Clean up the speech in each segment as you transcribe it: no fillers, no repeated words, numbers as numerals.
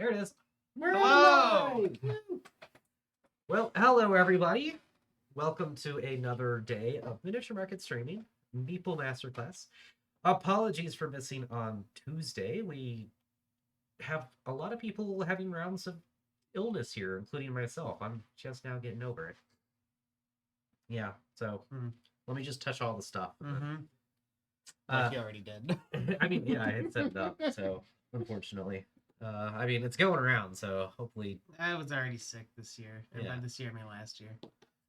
There it is. Hello! Well, hello everybody. Welcome to another day of Miniature Market Streaming, Meeple Masterclass. Apologies for missing on Tuesday. We have a lot of people having rounds of illness here, including myself. I'm just now getting over it. Yeah, so let me just touch all the stuff. Like you already did. I mean, yeah, I had set it up, so unfortunately. I mean, it's going around, so hopefully... I was already sick this year. And by this year, I mean last year.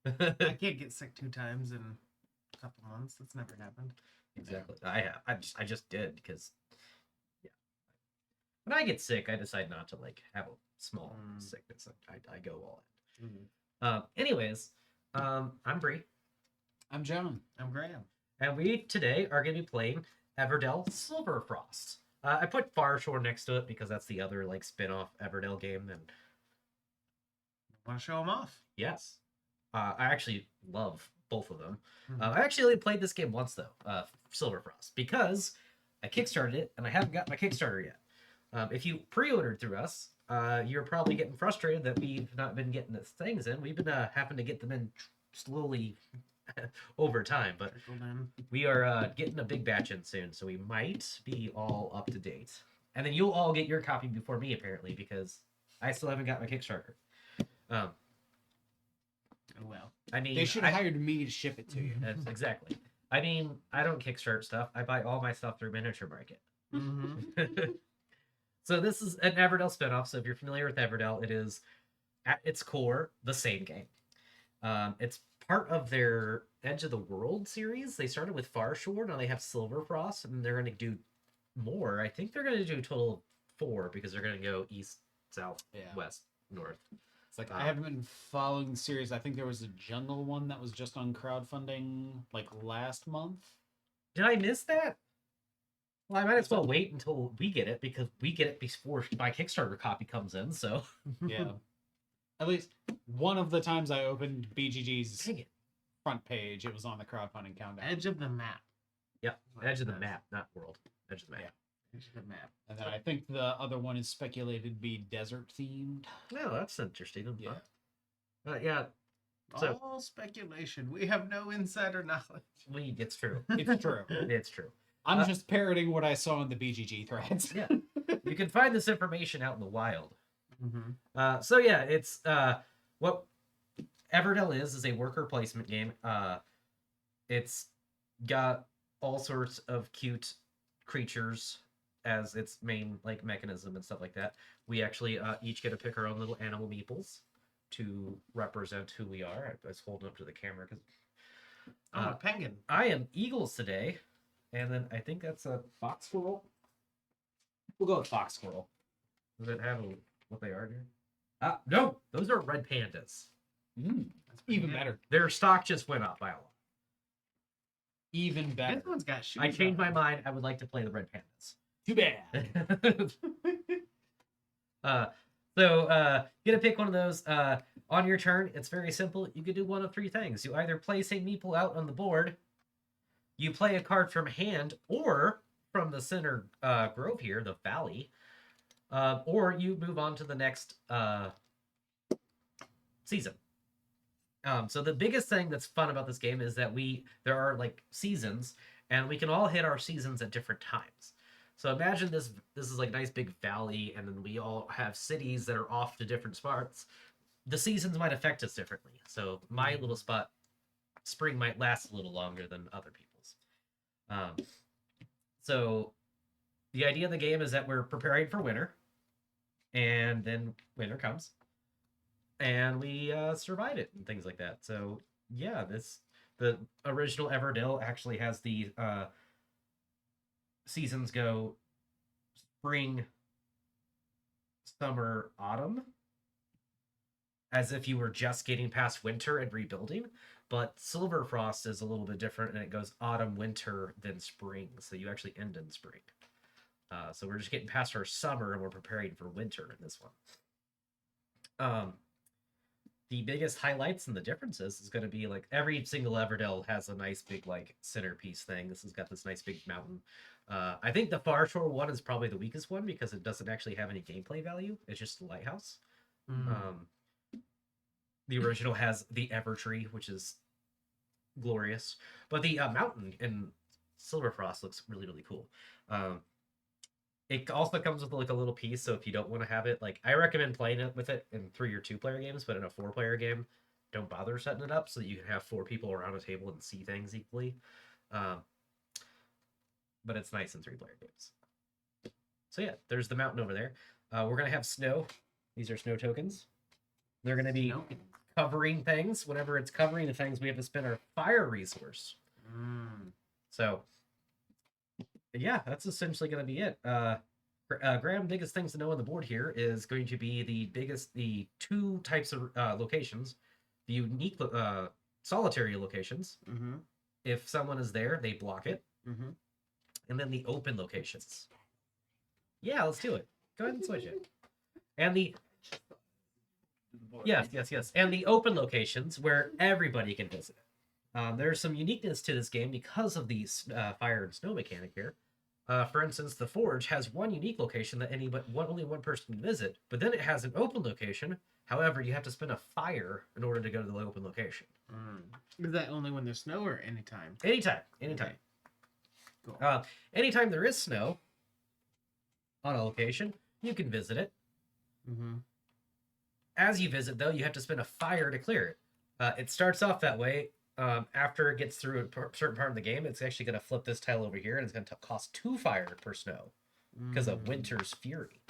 I I can't get sick 2 times in a couple months. That's never happened. Exactly. I just did, because... Yeah. When I get sick, I decide not to, like, have a small sickness. I go all in. Anyways, I'm Brie. I'm John. I'm Graham. And we today are going to be playing Everdell Silverfrost. I put Farshore next to it because that's the other like spin-off Everdell game. And Want to show them off? yes, I actually love both of them. I actually only played this game once though, Silverfrost, because I kickstarted it and I haven't got my Kickstarter yet. If you pre-ordered through us, you're probably getting frustrated that we've not been getting the things in. We've been having to get them in slowly over time, but we are getting a big batch in soon, so we might be all up to date. And then you'll all get your copy before me, apparently, because I still haven't got my Kickstarter. Oh well. I mean, They should have hired me to ship it to you. Exactly. I mean, I don't Kickstart stuff. I buy all my stuff through Miniature Market. So this is an Everdell spinoff. So if you're familiar with Everdell, it is at its core the same game. It's part of their Edge of the World series. They started with Farshore, now they have Silverfrost, and they're going to do more. I think they're going to do a total of 4 because they're going to go east, south, west, north. It's like I haven't been following the series. I think there was a jungle one that was just on crowdfunding like last month. Did I miss that? Well, I might as well wait until we get it because we get it before my Kickstarter copy comes in. So yeah. At least one of the times I opened BGG's front page, it was on the crowdfunding countdown. Edge of the map. Yep, Edge of the map, not world. Edge of the map. Yeah. Edge of the map. And then I think the other one is speculated to be desert themed. Oh, that's interesting. Yeah. Yeah. So, all speculation. We have no insider knowledge. It's true. It's true. It's true. I'm just parroting what I saw in the BGG threads. Yeah. You can find this information out in the wild. So yeah, it's what Everdell is a worker placement game. It's got all sorts of cute creatures as its main like mechanism and stuff like that. We actually each get to pick our own little animal meeples to represent who we are. I was holding up to the camera because I'm a penguin. I am eagles today, and then I think that's a fox squirrel. We'll go with fox squirrel. Does it have what they are here? No, those are red pandas. Even better. Their stock just went up by a lot. Even better. This one's got shoes. I changed my mind. I would like to play the red pandas. Too bad. So get to pick one of those. On your turn, it's very simple. You could do one of 3 things. You either place a meeple out on the board, you play a card from hand, or from the center grove here, the valley, or you move on to the next season. So the biggest thing that's fun about this game is that there are like seasons, and we can all hit our seasons at different times. So imagine this is like a nice big valley, and then we all have cities that are off to different spots. The seasons might affect us differently. So my little spot, spring might last a little longer than other people's. So the idea of the game is that we're preparing for winter, and then winter comes, and we survive it and things like that. So yeah, the original Everdell actually has the seasons go spring, summer, autumn, as if you were just getting past winter and rebuilding. But Silverfrost is a little bit different, and it goes autumn, winter, then spring. So you actually end in spring. So we're just getting past our summer, and we're preparing for winter in this one. the biggest highlights and the differences is going to be like every single Everdell has a nice big like centerpiece thing. This has got this nice big mountain. I think the Far Shore one is probably the weakest one because it doesn't actually have any gameplay value. It's just a lighthouse. The original has the Evertree, which is glorious, but the mountain in Silverfrost looks really really cool. It also comes with like a little piece, so if you don't want to have it, like I recommend playing it with it in 3 or 2 player games, but in a 4-player game, don't bother setting it up so that you can have 4 people around a table and see things equally. But it's nice in 3-player games. So yeah, there's the mountain over there. We're gonna have snow. These are snow tokens. They're gonna be covering things. Whenever it's covering the things, we have to spend our fire resource. So yeah, that's essentially going to be it. Graham, biggest things to know on the board here is going to be the 2 types of locations, the unique solitary locations. If someone is there, they block it. And then the open locations. Yeah, let's do it. Go ahead and switch it. And the yes. And the open locations where everybody can visit. There's some uniqueness to this game because of the fire and snow mechanic here. For instance, the Forge has one unique location that only one person can visit, but then it has an open location. However, you have to spend a fire in order to go to the open location. Is that only when there's snow or anytime? Anytime. Okay. Cool. Anytime there is snow on a location, you can visit it. As you visit, though, you have to spend a fire to clear it. It starts off that way. After it gets through a certain part of the game, it's actually going to flip this tile over here, and it's going to cost 2 fire per snow because of Winter's Fury.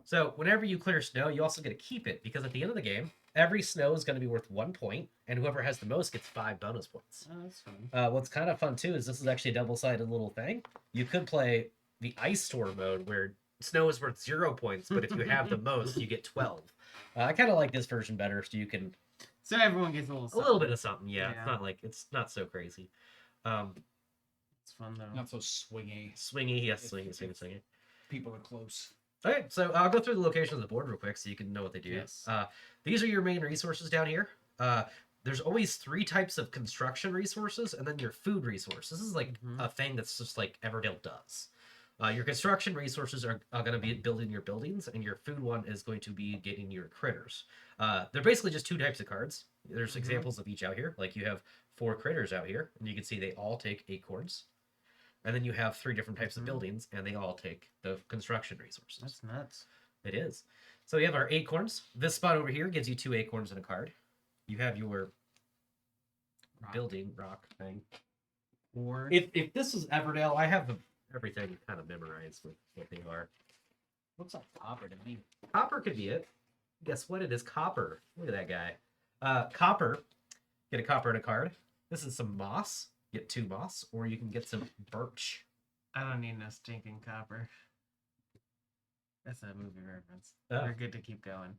So whenever you clear snow, you also get to keep it because at the end of the game, every snow is going to be worth 1 point, and whoever has the most gets 5 bonus points. Oh, that's fun. What's kind of fun too is this is actually a double-sided little thing. You could play the Ice Storm mode where snow is worth 0 points, but if you have the most, you get 12. I kind of like this version better, so you can. So everyone gets a little bit of something, yeah. It's not so crazy. It's fun though. Not so swingy. Swingy, yes, swingy. People are close. Okay, so I'll go through the locations of the board real quick so you can know what they do. Yes. These are your main resources down here. There's always 3 types of construction resources and then your food resource. This is like a thing that's just like Everdell does. Your construction resources are going to be building your buildings, and your food one is going to be getting your critters. They're basically just 2 types of cards. There's examples of each out here. Like you have 4 critters out here, and you can see they all take acorns. And then you have 3 different types of buildings, and they all take the construction resources. That's nuts. It is. So we have our acorns. This spot over here gives you 2 acorns and a card. You have your building rock thing. Or If this is Everdell, I have everything kind of memorized with what they are. Looks like copper to me. Copper could be it. Guess what? It is copper. Look at that guy. Copper. Get a copper and a card. This is some moss. Get 2 moss, or you can get some birch. I don't need no stinking copper. That's a movie reference. Oh. We're good to keep going.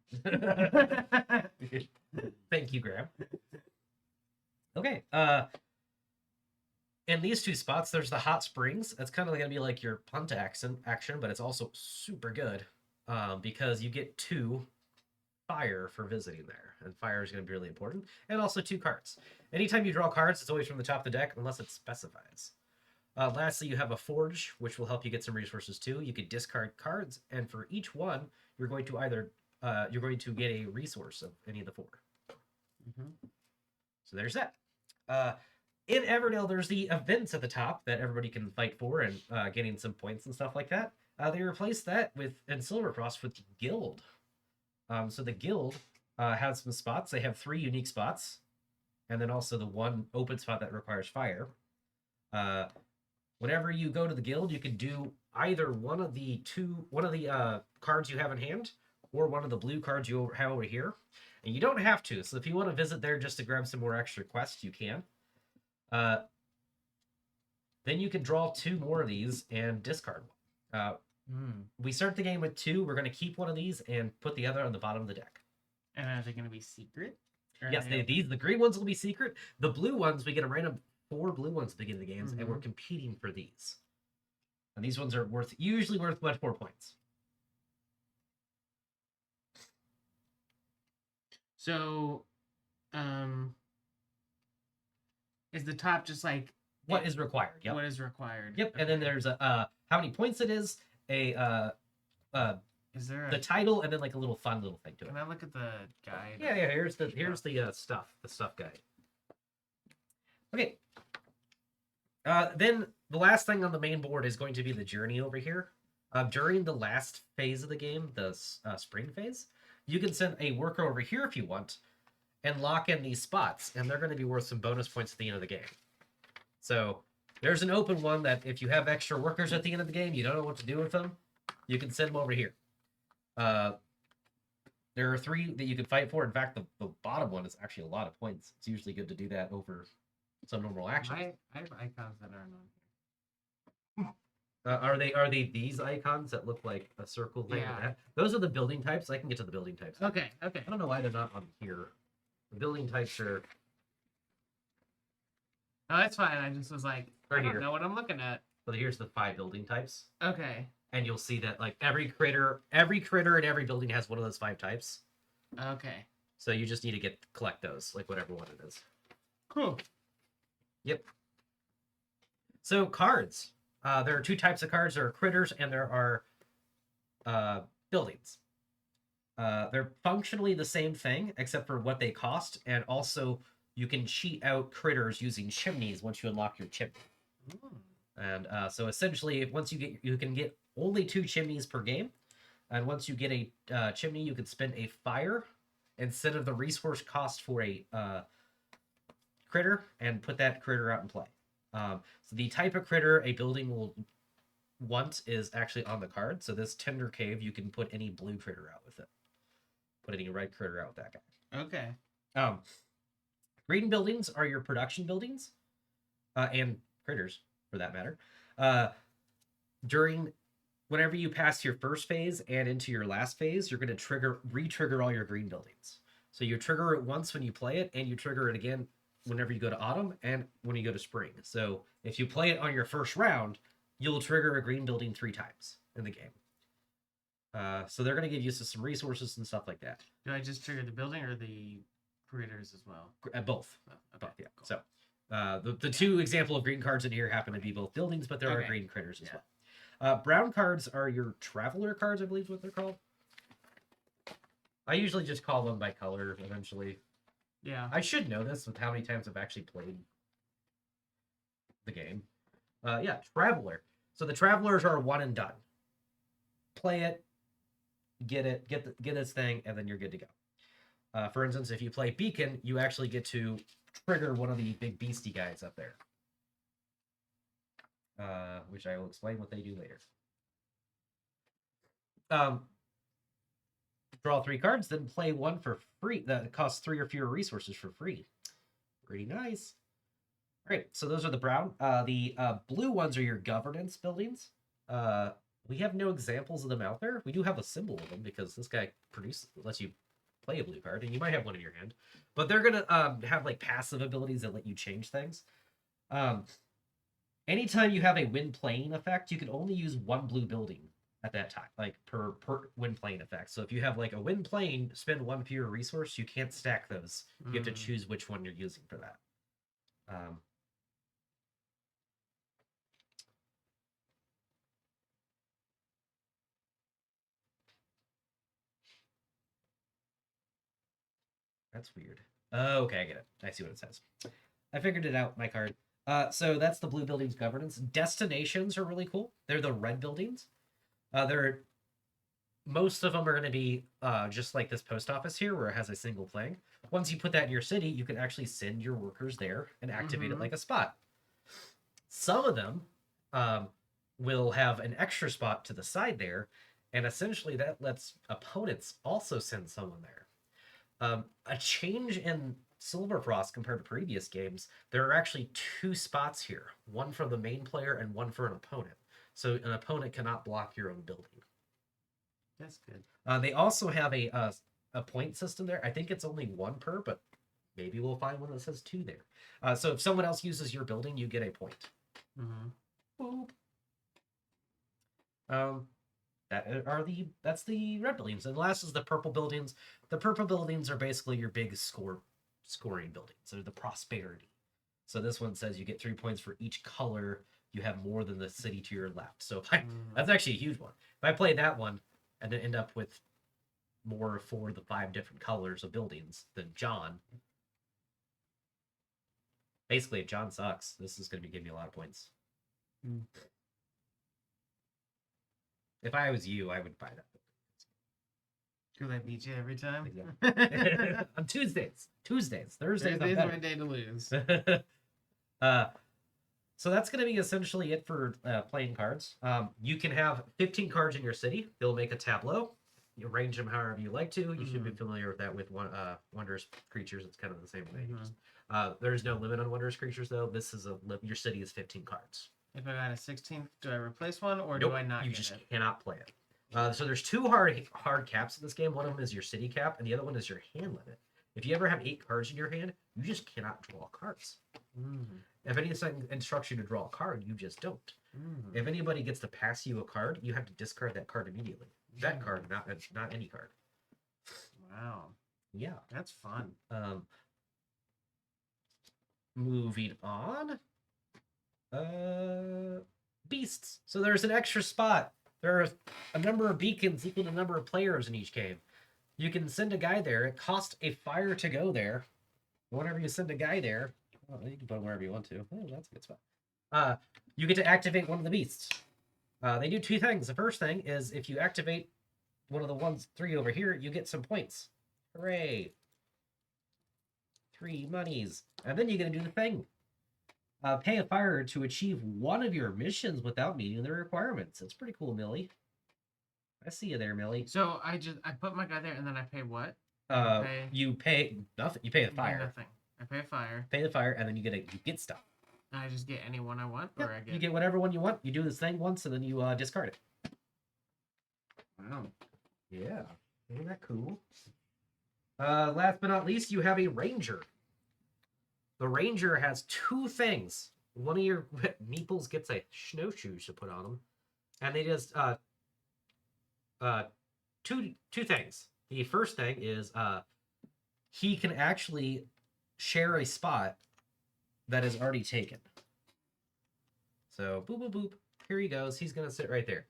Thank you, Graham. Okay. In these 2 spots, there's the hot springs. That's kind of going to be like your punt action, but it's also super good because you get 2 fire for visiting there, and fire is going to be really important, and also 2 cards. Anytime you draw cards, it's always from the top of the deck unless it specifies. Lastly, you have a forge, which will help you get some resources too. You could discard cards, and for each one, you're going to get a resource of any of the 4. So there's that. In Everdell, there's the events at the top that everybody can fight for and getting some points and stuff like that. They replaced that in Silverfrost with Guild. So the Guild has some spots. They have 3 unique spots, and then also the 1 open spot that requires fire. Whenever you go to the Guild, you can do either one of the cards you have in hand, or one of the blue cards you have over here. And you don't have to. So if you want to visit there just to grab some more extra quests, you can. Then you can draw 2 more of these and discard one. We start the game with 2. We're going to keep one of these and put the other on the bottom of the deck. And are they going to be secret? Yes, the green ones will be secret. The blue ones, we get a random 4 blue ones at the beginning of the games, and we're competing for these. And these ones are usually worth much more points. So, is the top just like What is required? Yep. what is required? Yep. And then there's a how many points it is, a Is there the a? title, and then like a little fun little thing to it. Can I look at the guide? Yeah. Here's the stuff guide. Okay. Then the last thing on the main board is going to be the journey over here. During the last phase of the game, the spring phase, you can send a worker over here if you want, and lock in these spots, and they're going to be worth some bonus points at the end of the game. So there's an open one that if you have extra workers at the end of the game, you don't know what to do with them, you can send them over here. There are 3 that you can fight for. In fact, the bottom one is actually a lot of points. It's usually good to do that over some normal action. I have icons that aren't on Are they these icons that look like a circle thing? Yeah. Like that? Those are the building types. I can get to the building types. here. Okay. Okay. I don't know why they're not on here. The building types are No, that's fine. I just was like, Right I don't here. know what I'm looking at. but here's the 5 building types, Okay. and you'll see that like every critter in every building has one of those 5 types. Okay. So you just need to collect those, like whatever one it is. Cool. Yep. So cards. There are 2 types of cards. There are critters and there are buildings. They're functionally the same thing, except for what they cost, and also you can cheat out critters using chimneys once you unlock your chimney. And so essentially, once you can get only 2 chimneys per game, and once you get a chimney, you can spend a fire instead of the resource cost for a critter, and put that critter out in play. So the type of critter a building will want is actually on the card. So this Tender Cave, you can put any blue critter out with it. Put any red critter out with that guy. Okay. Green buildings are your production buildings, and critters for that matter. Whenever you pass your first phase and into your last phase, you're going to re-trigger all your green buildings. So you trigger it once when you play it, and you trigger it again whenever you go to autumn and when you go to spring. So if you play it on your first round, you'll trigger a green building 3 times in the game. So they're going to give you some resources and stuff like that. Do I just trigger the building or the critters as well? Both. Oh, okay. Both, yeah. Cool. So the 2 example of green cards in here happen to be both buildings, but there are Okay. green critters as Yeah. well. Brown cards are your traveler cards, I believe is what they're called. I usually just call them by color eventually. Yeah. I should know this with how many times I've actually played the game. Yeah, Traveler. So the Travelers are one and done. Play it, get this thing, and then you're good to go. For instance, if you play Beacon, you actually get to trigger one of the big beastie guys up there. Which I will explain what they do later. Draw 3 cards, then play 1 for free. That costs 3 or fewer resources for free. Pretty nice. All right, so those are the brown. The blue ones are your governance buildings. We have no examples of them out there. We do have a symbol of them because this guy lets you play a blue card, and you might have one in your hand. But they're gonna have like passive abilities that let you change things. Anytime you have a wind plane effect, you can only use 1 blue building at that time, like per wind plane effect. So if you have like a wind plane, spend 1 fewer resource, you can't stack those. You have to choose which one you're using for that. That's weird. Oh, okay, I get it. I see what it says. I figured it out, my card. So that's the blue buildings governance. Destinations are really cool. They're the red buildings. Most of them are going to be just like this post office here, where it has a single thing. Once you put that in your city, you can actually send your workers there and activate it like a spot. Some of them will have an extra spot to the side there, and essentially that lets opponents also send someone there. A change in Silverfrost compared to previous games, there are actually 2 spots here, one for the main player and one for an opponent. So an opponent cannot block your own building. That's good. They also have a point system there. I think it's only 1 per, but maybe we'll find one that says 2 there. So if someone else uses your building, you get a point. Mm-hmm. Boop. That's the red buildings, and the last is the purple buildings. The purple buildings are basically your big scoring buildings. They're the prosperity. So this one says you get 3 points for each color you have more than the city to your left. So that's actually a huge one. If I play that one and then end up with more for the 5 different colors of buildings than John, basically if John sucks, this is going to be giving me a lot of points. If I was you, I would buy that. Could I beat you every time? Exactly. On Thursdays, Thursdays, Thursday's I'm my better. day to lose. So that's going to be essentially it for playing cards. You can have 15 cards in your city. They'll make a tableau. You arrange them however you like to. You should be familiar with that with wondrous creatures. It's kind of the same way. There's no limit on wondrous creatures though. This is your city is 15 cards. If I got a 16th, do I replace one or Nope, do I not you get just it? cannot play it. So there's 2 hard caps in this game. One of them is your city cap, and the other one is your hand limit. If you ever have 8 cards in your hand, you just cannot draw cards. If anything instructs you to draw a card, you just don't. If anybody gets to pass you a card, you have to discard that card immediately. That card, not any card. Wow. Yeah. That's fun. Moving on. Beasts. So there's an extra spot. There are a number of beacons equal to the number of players in each game. You can send a guy there. It costs a fire to go there. Whenever you send a guy there, well, you can put him wherever you want to. Oh, that's a good spot. You get to activate one of the beasts. They do 2 things. The first thing is if you activate one of the 3 over here, you get some points. Hooray! 3 monies. And then you get to do the thing. Pay a fire to achieve one of your missions without meeting the requirements. That's pretty cool, Millie. I see you there, Millie. So I put my guy there and then I pay what? You pay nothing. You pay the I pay fire. nothing. I pay a fire. Pay the fire, and then you get stuff. And I just get any one I want, Yep. or I get. You get whatever one you want. You do this thing once, and then you discard it. Wow. Yeah, isn't that cool? Last but not least, you have a ranger. The ranger has 2 things. One of your meeples gets a snowshoes to put on them, and they just two things. The first thing is he can actually share a spot that is already taken. So boop boop boop. Here he goes. He's gonna sit right there.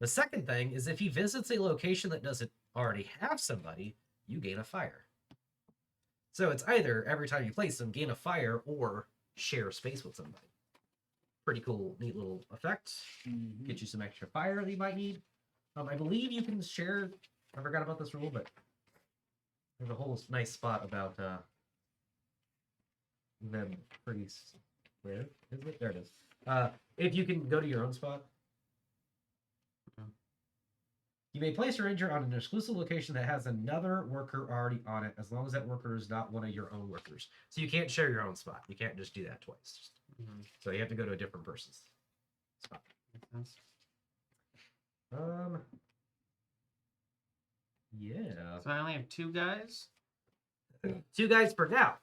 The second thing is if he visits a location that doesn't already have somebody, you gain a fire. So it's either every time you place them, gain a fire or share space with somebody. Pretty cool, neat little effect. Get you some extra fire that you might need. I believe you can share. I forgot about this rule, but there's a whole nice spot about them pretty. Where is it? There it is. If you can go to your own spot. You may place your ranger on an exclusive location that has another worker already on it, as long as that worker is not one of your own workers. So you can't share your own spot. You can't just do that twice. So you have to go to a different person's spot. Yeah. So I only have 2 guys. 2 guys per now.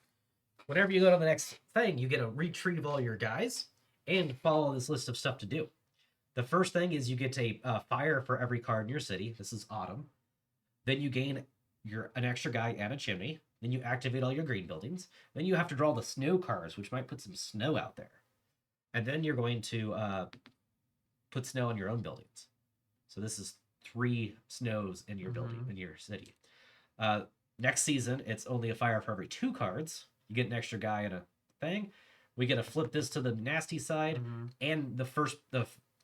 Whenever you go to the next thing, you get a retrieve all your guys and follow this list of stuff to do. The first thing is you get a fire for every card in your city. This is autumn. Then you gain an extra guy and a chimney. Then you activate all your green buildings. Then you have to draw the snow cards, which might put some snow out there. And then you're going to put snow on your own buildings. So this is 3 snows in your building, in your city. Next season, it's only a fire for every 2 cards. You get an extra guy and a thing. We get to flip this to the nasty side. And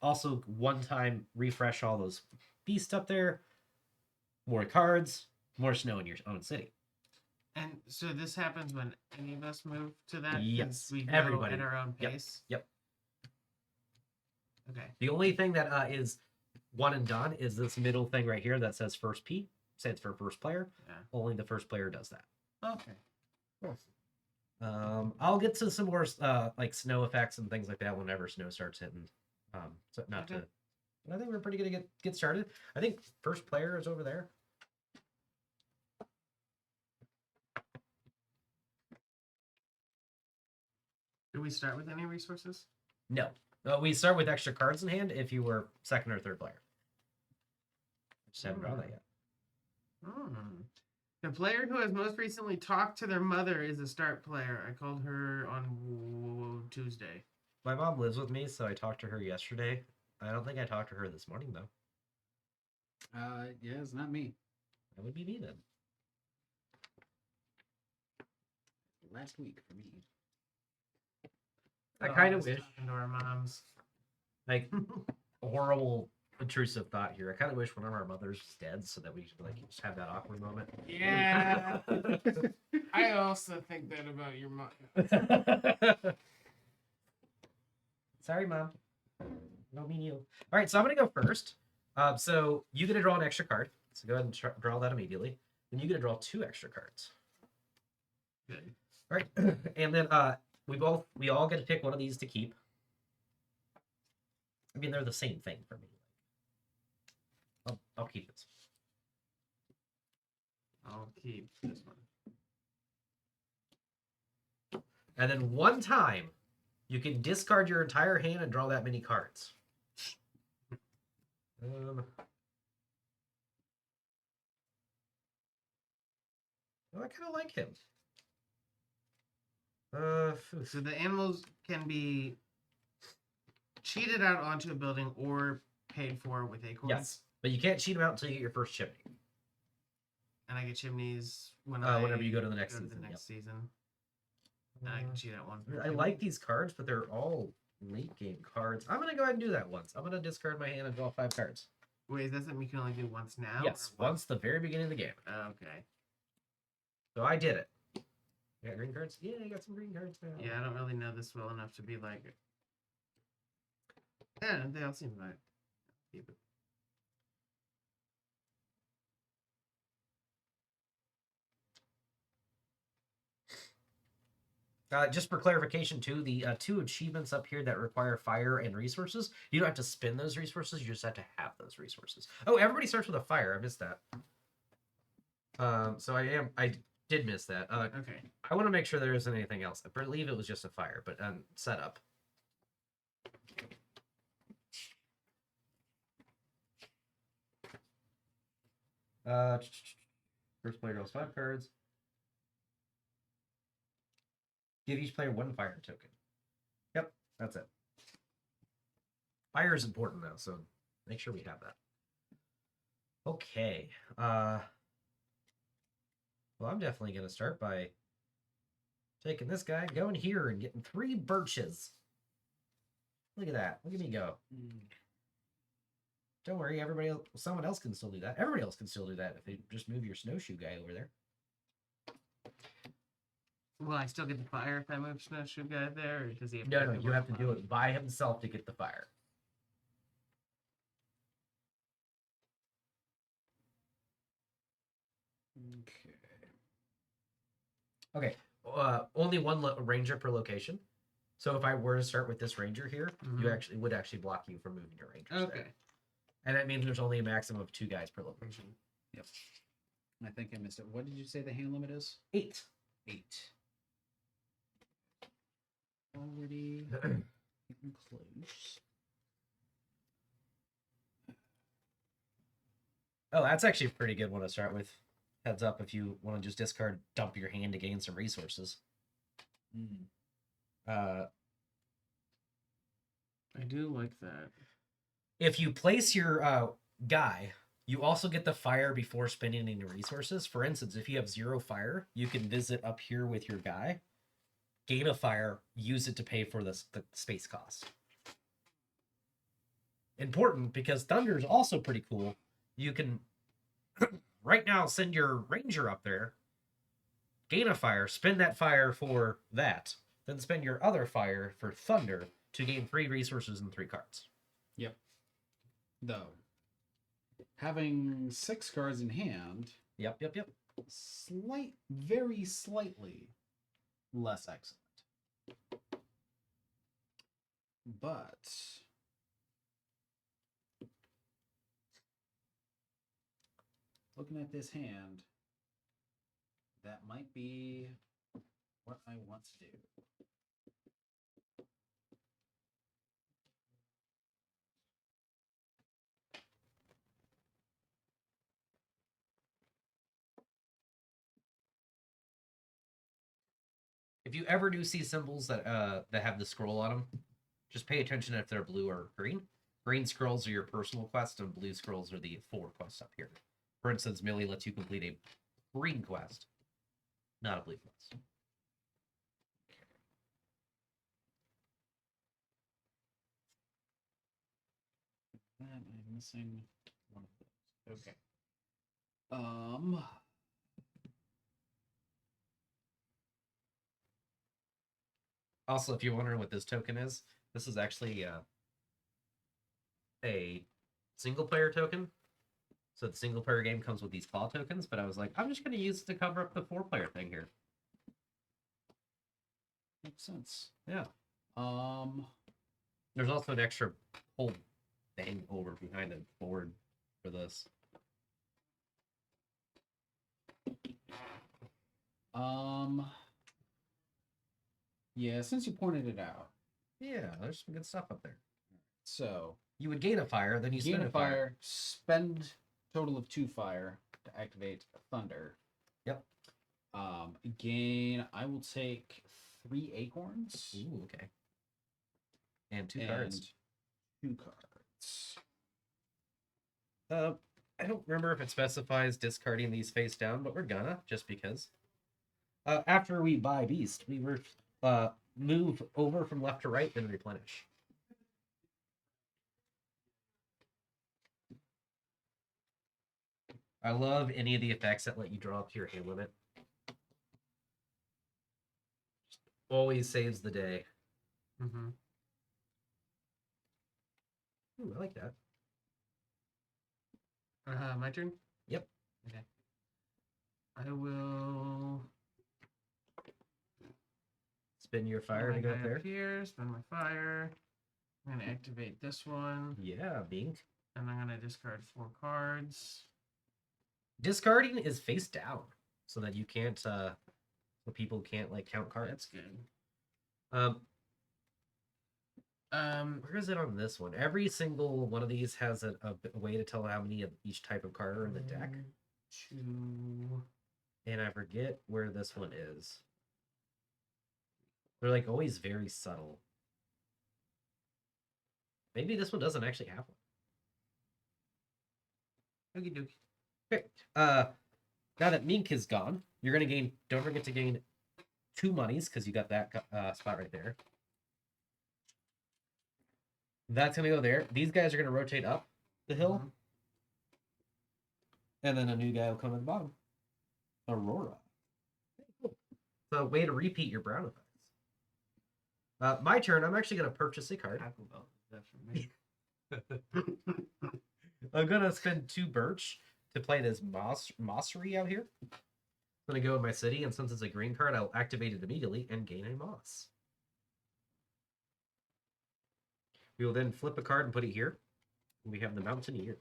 also one-time refresh all those beasts up there. More cards, more snow in your own city. And so this happens when any of us move to that? Yes, We go everybody. at our own pace? Yep. Okay. The only thing that is one and done is this middle thing right here that says first P. Stands for first player. Yeah. Only the first player does that. Okay. Cool. I'll get to some more like snow effects and things like that whenever snow starts hitting. So not to. But I think we're pretty good to get started. I think first player is over there. Do we start with any resources? No. We start with extra cards in hand if you were second or third player. Just haven't drawn that yet. Hmm. The player who has most recently talked to their mother is a start player. I called her on Tuesday. My mom lives with me, so I talked to her yesterday. I don't think I talked to her this morning, though. Yeah, it's not me. That would be me then. Last week for me. I kind of Always wish, talking to our moms. like, a horrible, intrusive thought here. I kind of wish one of our mothers was dead so that we could, like, just have that awkward moment. Yeah. I also think that about your mom. Sorry, Mom. Don't mean you. All right, so I'm going to go first. So you get to draw an extra card. So go ahead and draw that immediately. Then you get to draw 2 extra cards. Good. All right, and then we all get to pick one of these to keep. I mean, they're the same thing for me. I'll keep this. I'll keep this one. And then one time, you can discard your entire hand and draw that many cards. Well, I kind of like him. So the animals can be cheated out onto a building or paid for with acorns. Yes, but you can't cheat them out until you get your first chimney. And I get chimneys Whenever you go to the next season. season. And I can cheat out one. I like these cards, but they're all late game cards. I'm gonna go ahead and do that once. I'm gonna discard my hand and draw 5 cards. Wait, does that mean you can only do once now? Yes, or once the very beginning of the game. Okay. So I did it. You got green cards? Yeah, I got some green cards now. Yeah, I don't really know this well enough to be like. Yeah, they all seem right. Keep it. Just for clarification, too, the 2 achievements up here that require fire and resources, you don't have to spend those resources, you just have to have those resources. Oh, everybody starts with a fire. I missed that. So I did miss that. Okay. I want to make sure there isn't anything else. I believe it was just a fire, but setup. First player draws 5 cards. Give each player 1 fire token. Yep, that's it. Fire is important though, so make sure we have that. Okay. Well, I'm definitely gonna start by taking this guy, going here, and getting 3 birches. Look at that. Look at me go. Don't worry, someone else can still do that. Everybody else can still do that if they just move your snowshoe guy over there. Will I still get the fire if I move Snowshoe Guy there, or does he have No, you have to do it by himself to get the fire. Okay. Only 1 ranger per location. So if I were to start with this ranger here, you would actually block you from moving your rangers. Okay. There. And that means there's only a maximum of 2 guys per location. Yep. I think I missed it. What did you say the hand limit is? 8. 8. Already getting close. Oh, that's actually a pretty good one to start with. Heads up if you want to just discard, dump your hand to gain some resources. I do like that. If you place your guy, you also get the fire before spending any resources. For instance, if you have 0 fire, you can visit up here with your guy, gain a fire, use it to pay for the space cost. Important because thunder is also pretty cool. You can right now send your ranger up there, gain a fire, spend that fire for that, then spend your other fire for thunder to gain 3 resources and 3 cards. Yep. Though, having 6 cards in hand. Yep. Very slightly less excellent. But looking at this hand, that might be what I want to do. If you ever do see symbols that have the scroll on them, just pay attention if they're blue or green. Green scrolls are your personal quest, and blue scrolls are the forward quest up here. For instance, Millie lets you complete a green quest, not a blue quest. That I'm missing one of those. Okay. Also, if you're wondering what this token is, this is actually a single player token. So the single player game comes with these claw tokens, but I was like, I'm just going to use it to cover up the 4-player thing here. Makes sense. Yeah. Um, There's also an extra whole thing over behind the board for this. Yeah, since you pointed it out. Yeah, there's some good stuff up there. So you would gain a fire, then you gain spend a fire, spend total of 2 fire to activate thunder. Yep. Gain, I will take 3 acorns. Ooh, okay. And 2 cards. 2 cards. I don't remember if it specifies discarding these face down, but we're gonna, just because. After we buy Beast, we move over from left to right, then replenish. I love any of the effects that let you draw up to your hand limit. Just always saves the day. Mm-hmm. Ooh, I like that. My turn? Yep. Okay. I will spin your fire to go up there. Here, spin my fire. I'm gonna activate this one. Yeah, Bink. And I'm gonna discard 4 cards. Discarding is face down, so that you can't so people can't like count cards. That's good. Where is it on this one? Every single one of these has a way to tell how many of each type of card are in the deck. 2. And I forget where this one is. They're like always very subtle. Maybe this one doesn't actually have one. Okie dokie. Okay. Now that Mink is gone, you're gonna gain. Don't forget to gain 2 monies because you got that spot right there. That's gonna go there. These guys are gonna rotate up the hill, and then a new guy will come at the bottom. Aurora. Cool. So way to repeat your brown effects. My turn. I'm actually gonna purchase a card. Taco Bell. That's for me. I'm gonna spend 2 birch to play this mossery out here. I'm gonna go in my city, and since it's a green card, I'll activate it immediately and gain a moss. We will then flip a card and put it here. We have the Mountaineer.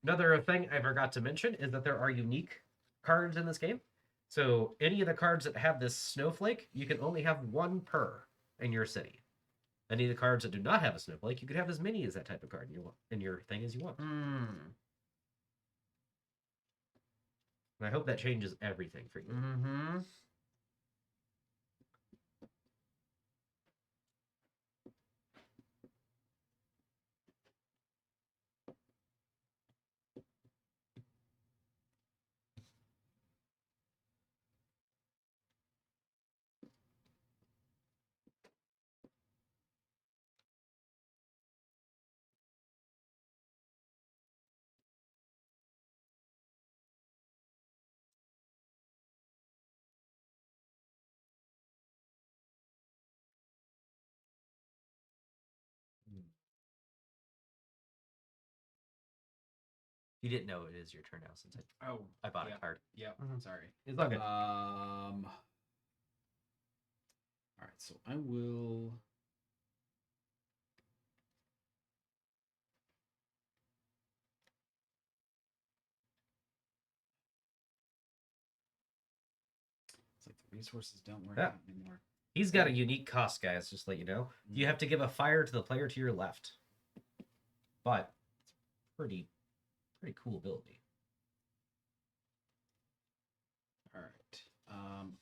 Another thing I forgot to mention is that there are unique cards in this game. So any of the cards that have this snowflake, you can only have 1 per in your city. Any of the cards that do not have a snowflake, you could have as many as that type of card in your thing as you want. And I hope that changes everything for you. Mm-hmm. You didn't know it is your turn now since I bought a card. Yeah, sorry. It's all good. All right, so I will. It's like the resources don't work out anymore. He's got a unique cost, guys, just to let you know. You have to give a fire to the player to your left. But it's pretty cool ability. All right.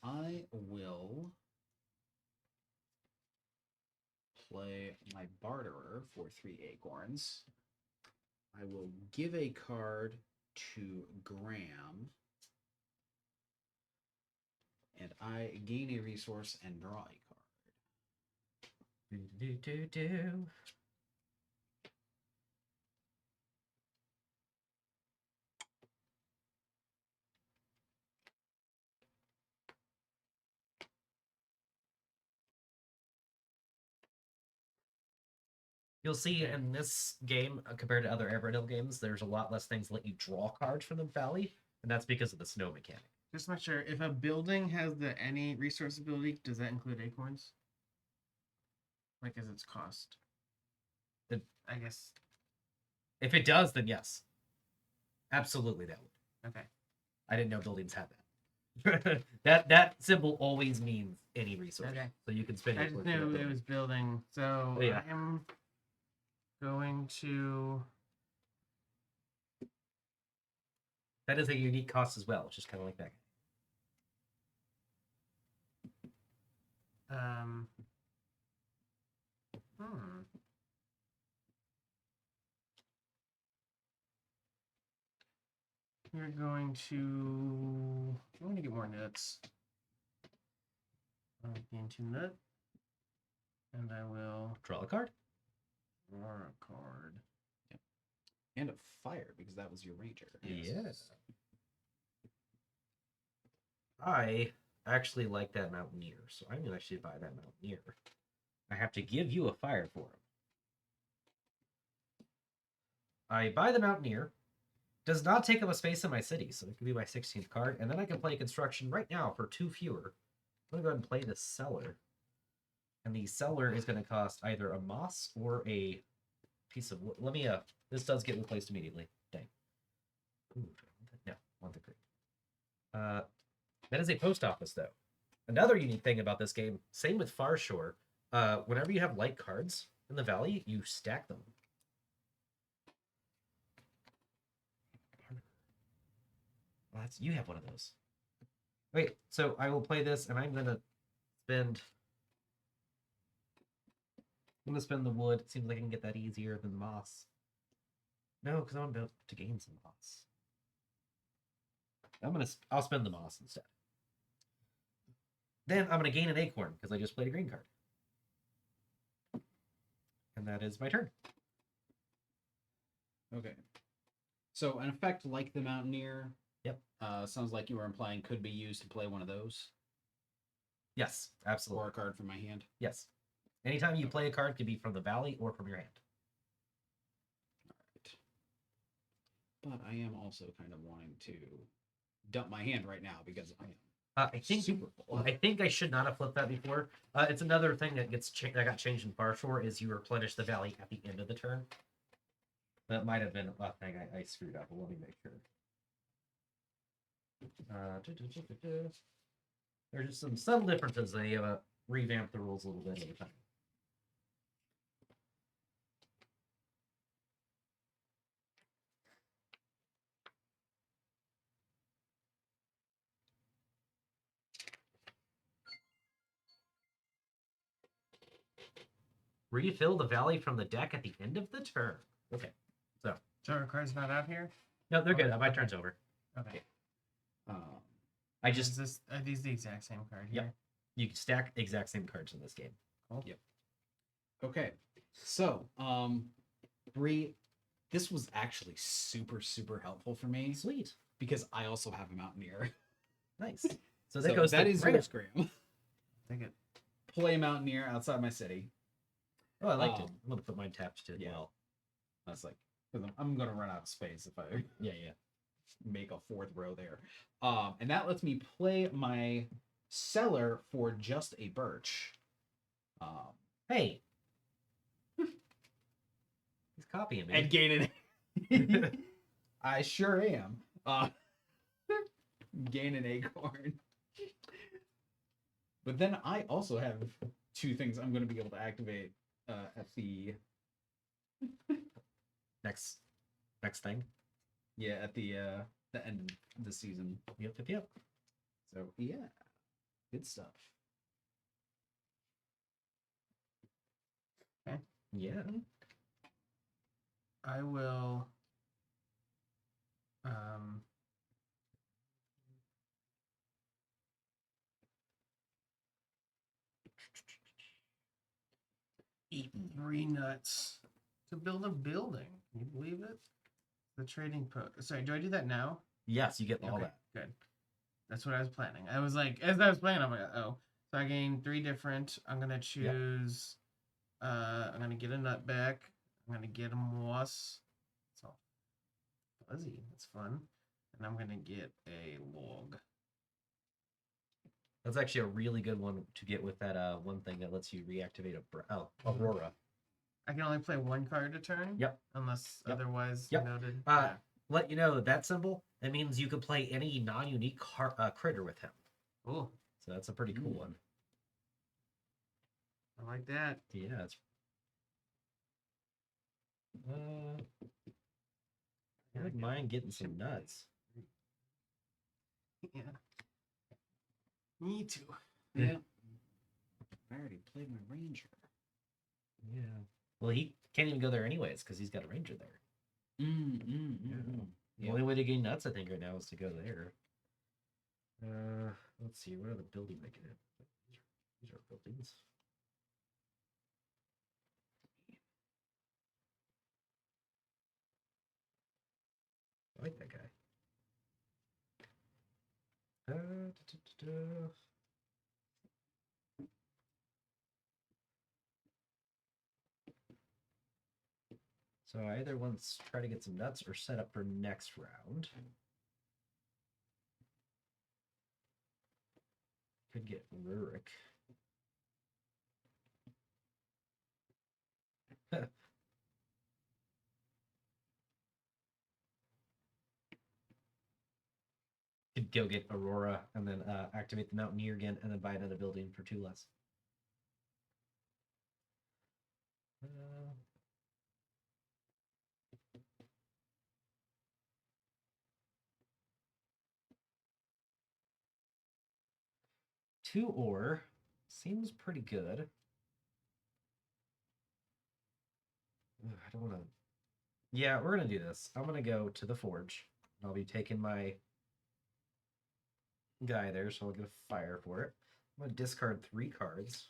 I will play my barterer for 3 acorns. I will give a card to Graham. And I gain a resource and draw a card. Do. You'll see in this game, compared to other Everdell games, there's a lot less things that let you draw cards from the valley, and that's because of the snow mechanic. Just make sure if a building has the any resource ability, does that include acorns? Like as its cost? I guess. If it does, then yes. Absolutely that would. Okay. I didn't know buildings had that. that symbol always means any resource. Okay. So you can spend I it. just knew it was building. So Yeah. I am going to. That is a unique cost as well, which is kind of like that. We're going to. I'm going to get more nuts. I'll gain 2 nut. And I will Draw a card. draw a card. And a fire, because that was your ranger. Yes. I actually like that Mountaineer, so I'm going to actually buy that Mountaineer. I have to give you a fire for him. I buy the Mountaineer. Does not take up a space in my city, so it can be my 16th card. And then I can play Construction right now for 2 fewer. I'm going to go ahead and play the Cellar. And the Cellar is going to cost either a moss or a piece of wood. Let me, this does get replaced immediately. Dang. Ooh, no, want the green. That is a post office, though. Another unique thing about this game, same with Far Shore, whenever you have light cards in the valley, you stack them. Well, that's, you have one of those. Wait, so I will play this, and I'm gonna spend. I'm gonna spend the wood. It seems like I can get that easier than moss. No, because I want to gain some moss. I'll spend the moss instead. Then I'm gonna gain an acorn because I just played a green card, and that is my turn. Okay. So an effect like the Mountaineer. Yep. Sounds like you were implying could be used to play one of those. Yes, absolutely. Or a card from my hand. Yes. Anytime you play a card, could be from the valley or from your hand. All right. But I am also kind of wanting to dump my hand right now because I am. I think super full. I think I should not have flipped that before. It's another thing that that got changed in Far Shore is you replenish the valley at the end of the turn. That might have been a thing I screwed up. But let me make sure. There's just some subtle differences. They revamped the rules a little bit over time. Refill the valley from the deck at the end of the turn. Okay. So our card's not out here? no, they're good. Okay. My turn's over. Okay. I just Are these the exact same card here? Yep. You can stack the exact same cards in this game. Cool. Yep. Okay. So, Brie, this was actually super, super helpful for me Sweet. because I also have a Mountaineer. Nice. So that goes that to is Graham. yours, Graham. Take it. Play a Mountaineer outside my city. Oh, I liked it. I'm gonna put mine tapped too. Yeah. Well, That's like, because I'm going to run out of space if I yeah. make a 4th row there. And that lets me play my Cellar for just a birch. Hey. He's copying me. And gain it. I sure am. Gain an acorn. But then I also have 2 things I'm going to be able to activate at the next thing. Yeah, at the end of the season. Yep. So yeah, good stuff. Yeah. I will. Um. Eat 3 nuts to build a building. Can you believe it? The trading post. Sorry, do I do that now? Yes, you get all Okay, that. good. That's what I was planning. I was like, as I was playing, I'm like, oh. So I gained 3 different. I'm gonna choose. I'm gonna get a nut back. I'm gonna get a moss. It's all fuzzy. That's fun. And I'm gonna get a log. That's actually a really good one to get with that one thing that lets you reactivate Aurora. I can only play 1 card a turn. Yep. Unless Yep. otherwise Yep. noted. Let you know that symbol. That means you can play any non-unique critter with him. Oh, So that's a pretty cool one. I like that. Yeah, it's. I wouldn't mind getting some nuts. Yeah. Me too. Yeah. I already played my ranger. Yeah. Well, he can't even go there anyways because he's got a ranger there. The only way to gain nuts, I think, right now is to go there. Let's see. What are the building I can have? These are buildings. I like that guy. So I either want to try to get some nuts or set up for next round. Could get Rurik. Could go get Aurora and then activate the Mountaineer again and then buy another building for 2 less. Two ore seems pretty good. Ugh, I don't want to. Yeah, we're gonna do this. I'm gonna go to the forge. I'll be taking my guy there, so I'll get a fire for it. I'm gonna discard 3 cards.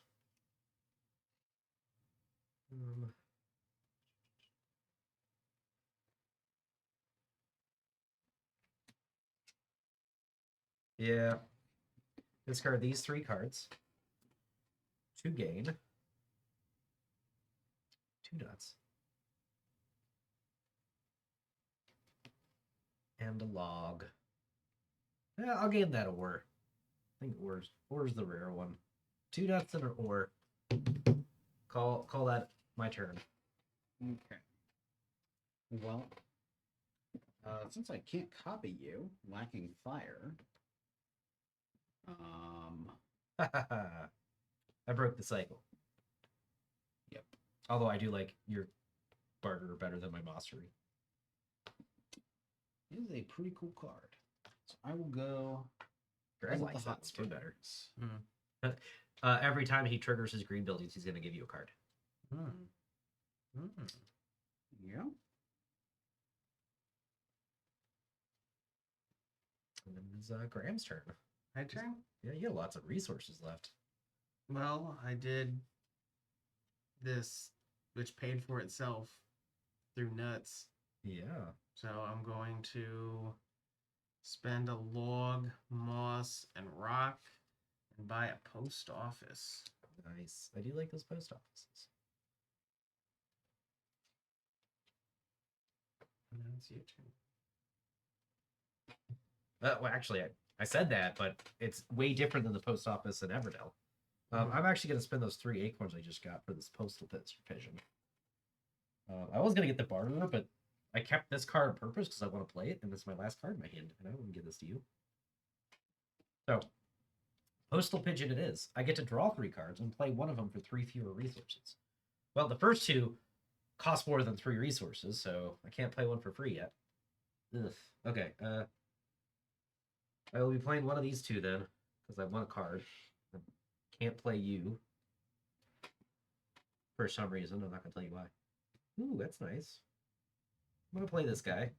Yeah. Discard these 3 cards to gain 2 nuts. And a log. Yeah, I'll gain that ore. I think ore's the rare one. 2 nuts and an ore. Call that my turn. Okay. Well, since I can't copy you, lacking fire. I broke the cycle. Yep. Although I do like your barter better than my mastery. It is a pretty cool card. So I will go. Greg the likes hot that way better. skins. Every time he triggers his green buildings, he's going to give you a card. Yeah. And then it's Graham's turn. My turn? Yeah, you got lots of resources left. Well, I did this, which paid for itself through nuts. Yeah. So I'm going to spend a log, moss, and rock and buy a post office. Nice. I do like those post offices. And now it's your turn. Well, actually, I said that, but it's way different than the post office in Everdell. I'm actually going to spend those 3 acorns I just got for this postal pigeon. I was going to get the barter, but I kept this card on purpose because I want to play it, and this is my last card in my hand, and I want to give this to you. So, postal pigeon it is. I get to draw 3 cards and play one of them for 3 fewer resources. Well, the first 2 cost more than 3 resources, so I can't play one for free yet. Ugh. Okay, I will be playing one of these 2 then, because I want a card. I can't play you for some reason. I'm not gonna tell you why. Ooh, that's nice. I'm gonna play this guy.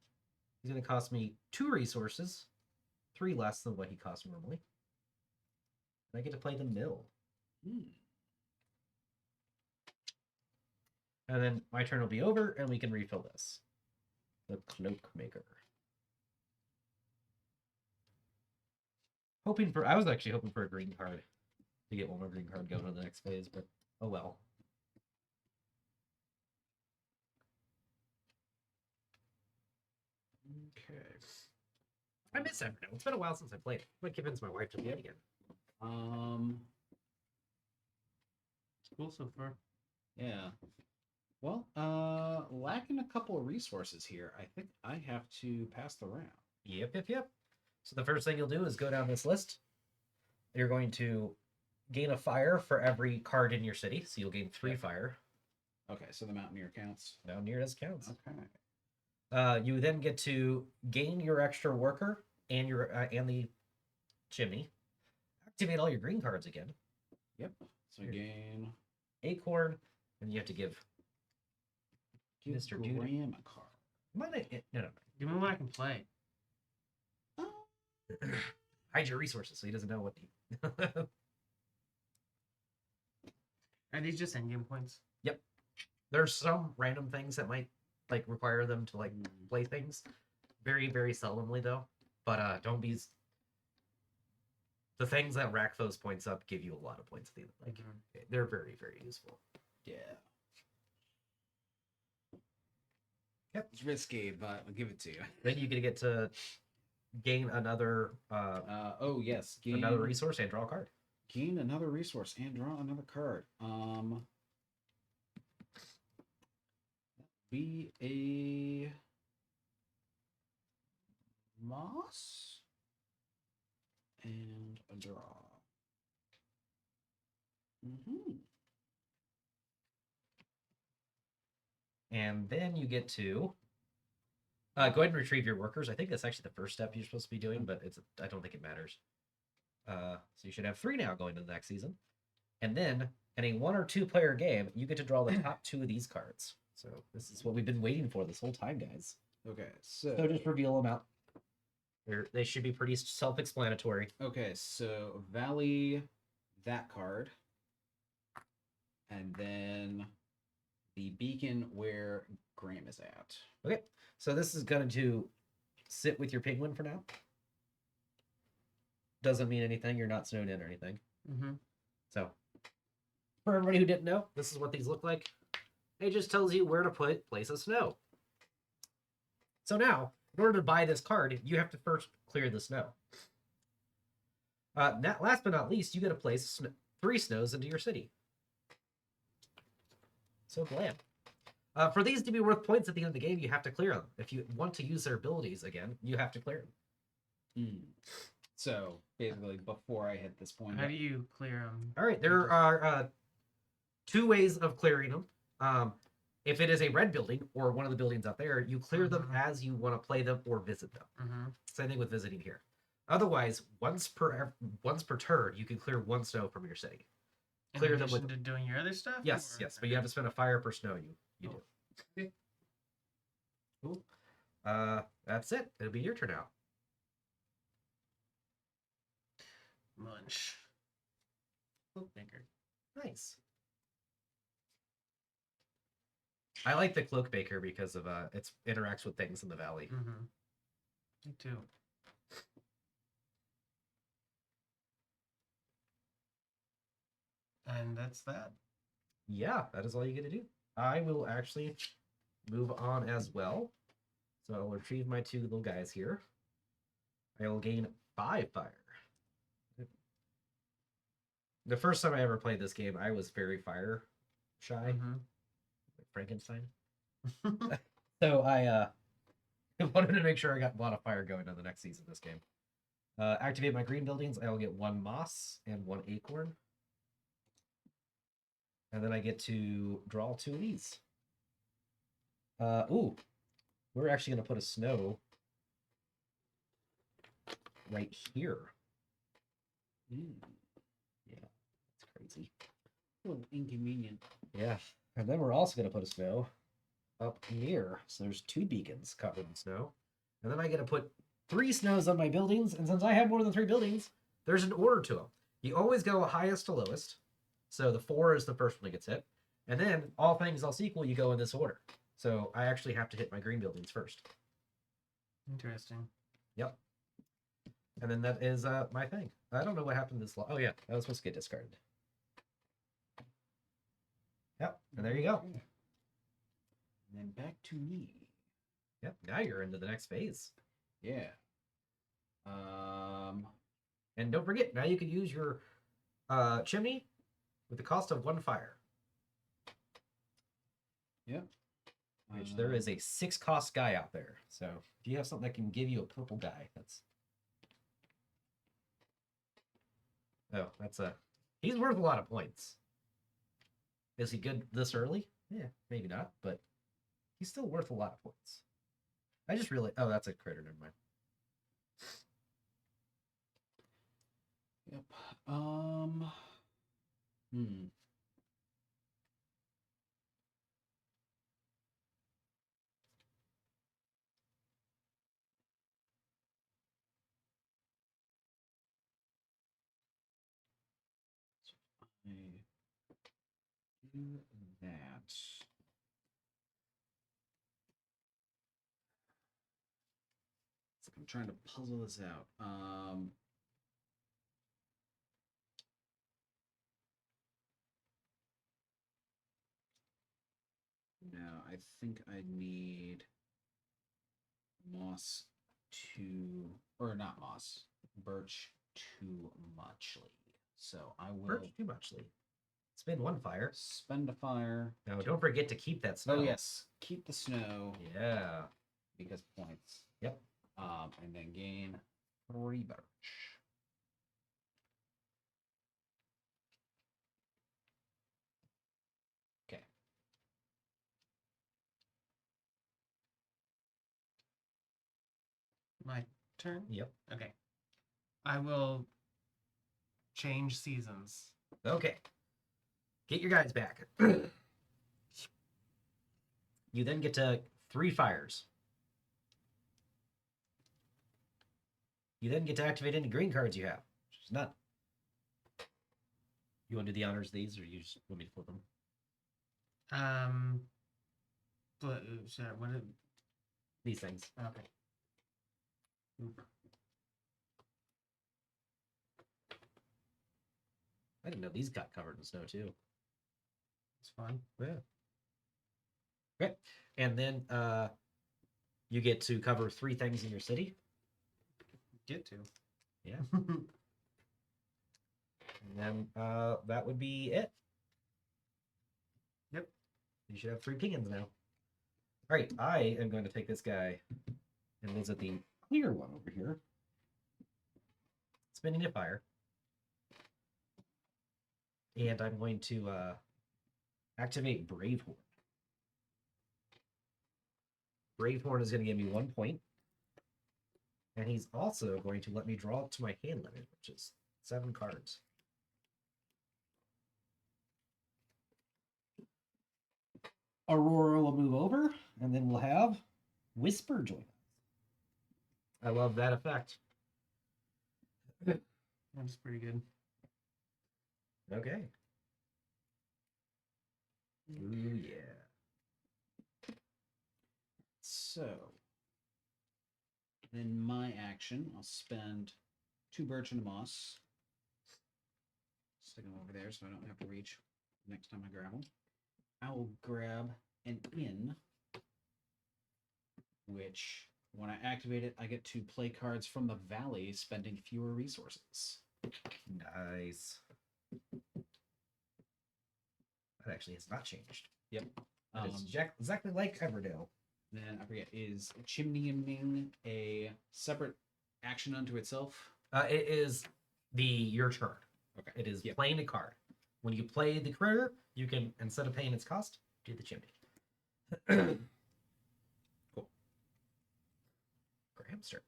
He's gonna cost me 2 resources, 3 less than what he costs normally. And I get to play the mill. And then my turn will be over, and we can refill this. The Cloak Maker. I was actually hoping for a green card to get one more green card going on the next phase, but oh well. Okay. I miss Everdell. It's been a while since I played it. I might convince my wife to play it again. It's cool so far. Yeah. Well, lacking a couple of resources here. I think I have to pass the round. Yep. So the first thing you'll do is go down this list. You're going to gain a fire for every card in your city. So you'll gain 3 fire. Okay, so the Mountaineer counts. Mountaineer does counts. Okay. You then get to gain your extra worker and your and the chimney. Activate all your green cards again. Yep. So I gain Acorn, and you have to give Mr. Dude. Graham a card. No. Give me what I can play. Hide your resources so he doesn't know what to. Are these just endgame points? Yep. There's some random things that might like require them to like play things. Very, very seldomly though. But don't be the things that rack those points up give you a lot of points at the end. Like they're very, very useful. Yeah. Yep. It's risky, but I'll give it to you. Then you get to gain another oh yes, gain another resource and draw a card. Gain another resource and draw another card. Be a moss and a draw. And then you get to go ahead and retrieve your workers. I think that's actually the first step you're supposed to be doing, but I don't think it matters. So you should have 3 now going into the next season. And then in a 1 or 2 player game, you get to draw the top 2 of these cards. So this is what we've been waiting for this whole time, guys. Okay, so just reveal them out. They should be pretty self-explanatory. Okay, so Valley, that card, and then the beacon where Graham is at. Okay, so this is going to sit with your penguin for now. Doesn't mean anything. You're not snowed in or anything. So, for everybody who didn't know, this is what these look like. It just tells you where to place a snow. So now, in order to buy this card, you have to first clear the snow. Last but not least, you get to place 3 snows into your city. So bland. For these to be worth points at the end of the game, you have to clear them. If you want to use their abilities again, you have to clear them. So basically, before I hit this point, how do you clear them? All right, there are 2 ways of clearing them. If it is a red building or one of the buildings out there, you clear them as you want to play them or visit them. Same thing with visiting here. Otherwise, once per turn, you can clear 1 snow from your city. Clear them with to doing your other stuff. Yes, but you have to spend a fire per snow. You do. Okay. Cool. That's it. It'll be your turn now. Munch. Cloak Maker. Nice. I like the Cloak Baker because of it interacts with things in the valley. Me too. And that's that. Yeah, that is all you get to do. I will actually move on as well. So I'll retrieve my 2 little guys here. I will gain 5 fire. The first time I ever played this game, I was very fire shy. Frankenstein. So I wanted to make sure I got a lot of fire going on the next season of this game. Activate my green buildings. I will get 1 moss and 1 acorn. And then I get to draw 2 of these. Ooh. We're actually going to put a snow right here. Yeah, that's crazy. A little inconvenient. Yeah. And then we're also going to put a snow up near. So there's 2 beacons covered in snow. And then I get to put 3 snows on my buildings. And since I have more than 3 buildings, there's an order to them. You always go highest to lowest. So the 4 is the first one that gets hit. And then all things else equal, you go in this order. So I actually have to hit my green buildings first. Interesting. Yep. And then that is my thing. I don't know what happened this long. Oh yeah, that was supposed to get discarded. Yep, and there you go. Okay. And then back to me. Yep, now you're into the next phase. Yeah. And don't forget, now you can use your chimney with the cost of 1 fire. Yep. Which there is a 6 cost guy out there. So if you have something that can give you a purple guy, that's... Oh, that's a... He's worth a lot of points. Is he good this early? Yeah, maybe not, but he's still worth a lot of points. I just really... Oh, that's a critter, never mind. Yep. I do that. I'm trying to puzzle this out. Now I think I need moss or not moss, birch too muchly. So I will Birch too muchly. Spend 1 fire. spend a fire. Now, don't forget to keep that snow. Oh yes, keep the snow Yeah. because points. Yep. And then gain 3 birch. Okay. My turn? Yep. Okay. I will change seasons. Okay. Get your guys back. You then get to 3 fires. You then get to activate any green cards you have, which is none. You want to do the honors of these, or you just want me to flip them? Sorry, what did... These things. Okay. I didn't know these got covered in snow too. It's fun. Yeah. Okay. And then you get to cover 3 things in your city. Get to. Yeah. And then that would be it. Yep. You should have 3 pingans now. All right, I am going to take this guy and visit the clear one over here. Spinning a fire. And I'm going to activate Bravehorn. Bravehorn is going to give me 1 point. And he's also going to let me draw up to my hand limit, which is 7 cards. Aurora will move over, and then we'll have Whisper join us. I love that effect. That's pretty good. Okay. Ooh, yeah. So, in my action, I'll spend 2 birch and a moss. Stick them over there so I don't have to reach next time I grab them. I will grab an inn, which, when I activate it, I get to play cards from the valley, spending fewer resources. Nice. That actually has not changed. Yep. It's exactly like Everdell. Then I forget, is chimneying a separate action unto itself? It is your turn. Okay. It is playing a card. When you play the critter, you can, instead of paying its cost, do the chimney. Cool. Graham's turn.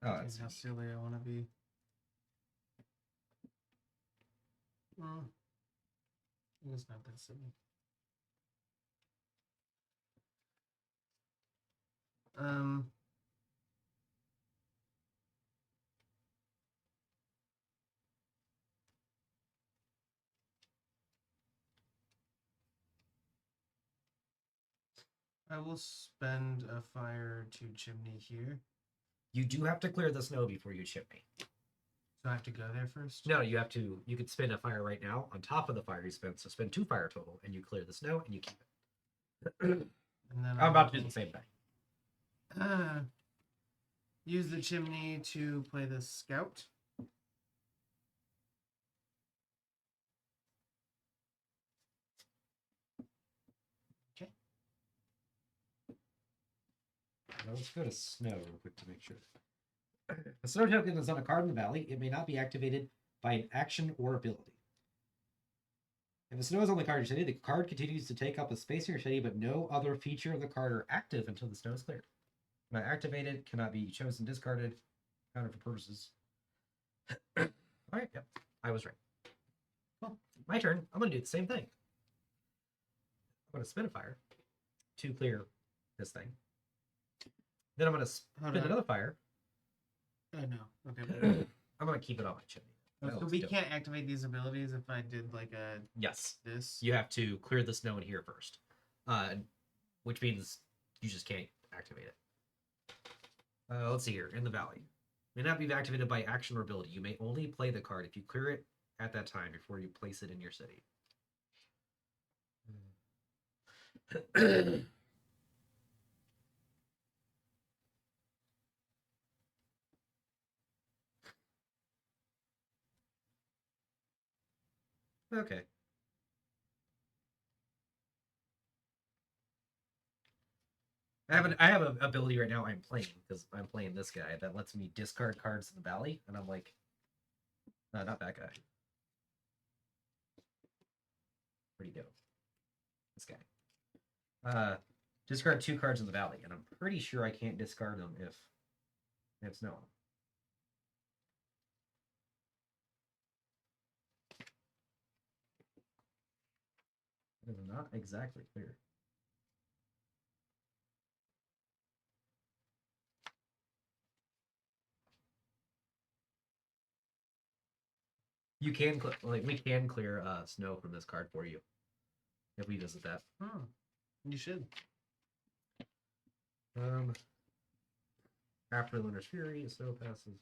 Oh, And that's how silly I want to be. Well, it's not that silly. I will spend a fire to chimney here. You do have to clear the snow before you chimney. So I have to go there first? No, you have to. You could spin a fire right now on top of the fire you spent. So spend 2 fire total, and you clear the snow and you keep it. And then I'm about to do the same thing. Use the chimney to play the scout. Okay. Now let's go to snow real quick to make sure. If a snow token is on a card in the valley, it may not be activated by an action or ability. If the snow is on the card in your city, the card continues to take up a space in your city, but no other feature of the card are active until the snow is cleared. Not activated, cannot be chosen, discarded, counted for purposes. All right, yep, I was right. Well, my turn. I'm going to do the same thing. I'm going to spin a fire to clear this thing. Then I'm going to spin another fire. Oh, no. Okay. I'm going to keep it on my chimney. So we can't activate these abilities if I did like a yes. This. You have to clear the snow in here first, which means you just can't activate it. Let's see here in the valley. May not be activated by action or ability. You may only play the card if you clear it at that time before you place it in your city. Okay. I have an ability right now I'm playing because I'm playing this guy that lets me discard cards in the valley, and I'm like, no, not that guy. Where'd he go? This guy. Discard 2 cards in the valley, and I'm pretty sure I can't discard them if it's no. It is not exactly clear. You can we can clear snow from this card for you if we visit that. You should. After Lunar's Fury, the snow passes.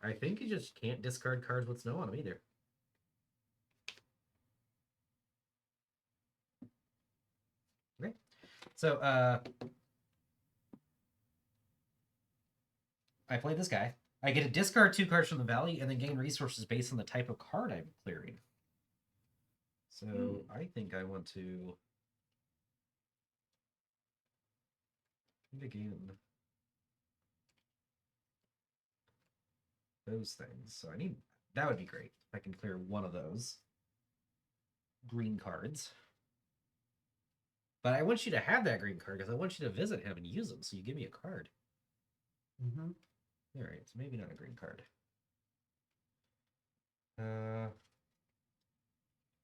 I think you just can't discard cards with snow on them either. Okay, so I play this guy. I get to discard 2 cards from the valley and then gain resources based on the type of card I'm clearing. So I think I want to gain those things. So I need that would be great if I can clear one of those green cards. But I want you to have that green card because I want you to visit him and use them. So you give me a card. Mm-hmm. All right, so maybe not a green card.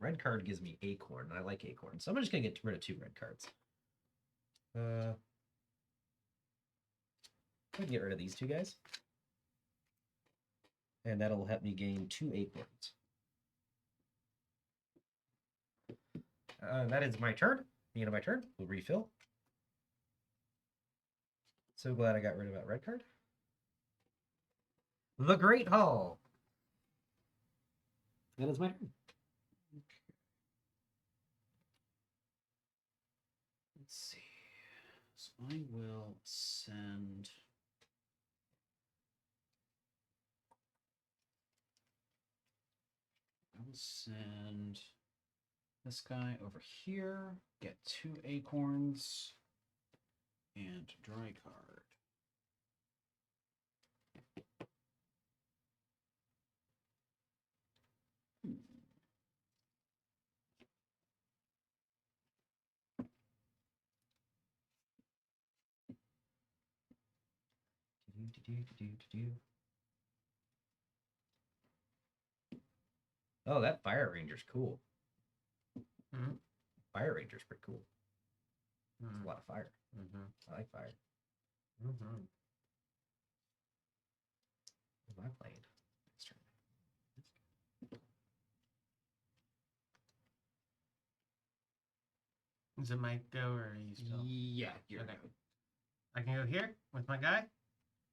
Red card gives me Acorn, and I like Acorn. So I'm just going to get rid of 2 red cards. I'm going to get rid of these 2 guys. And that'll help me gain 2 Acorns. That is my turn. The end of my turn. We'll refill. So glad I got rid of that red card. The Great Hall. That is my turn. Okay. Let's see. So I will send. I will send this guy over here. Get 2 acorns and dry card. Oh, that Fire Ranger's cool. Mhm. Fire Ranger's pretty cool. It's Mhm. a lot of fire. Mhm. I like fire. Mhm. What am I playing? Next turn. Is it my go or are you still? Yeah, you're Okay. good. I can go here with my guy,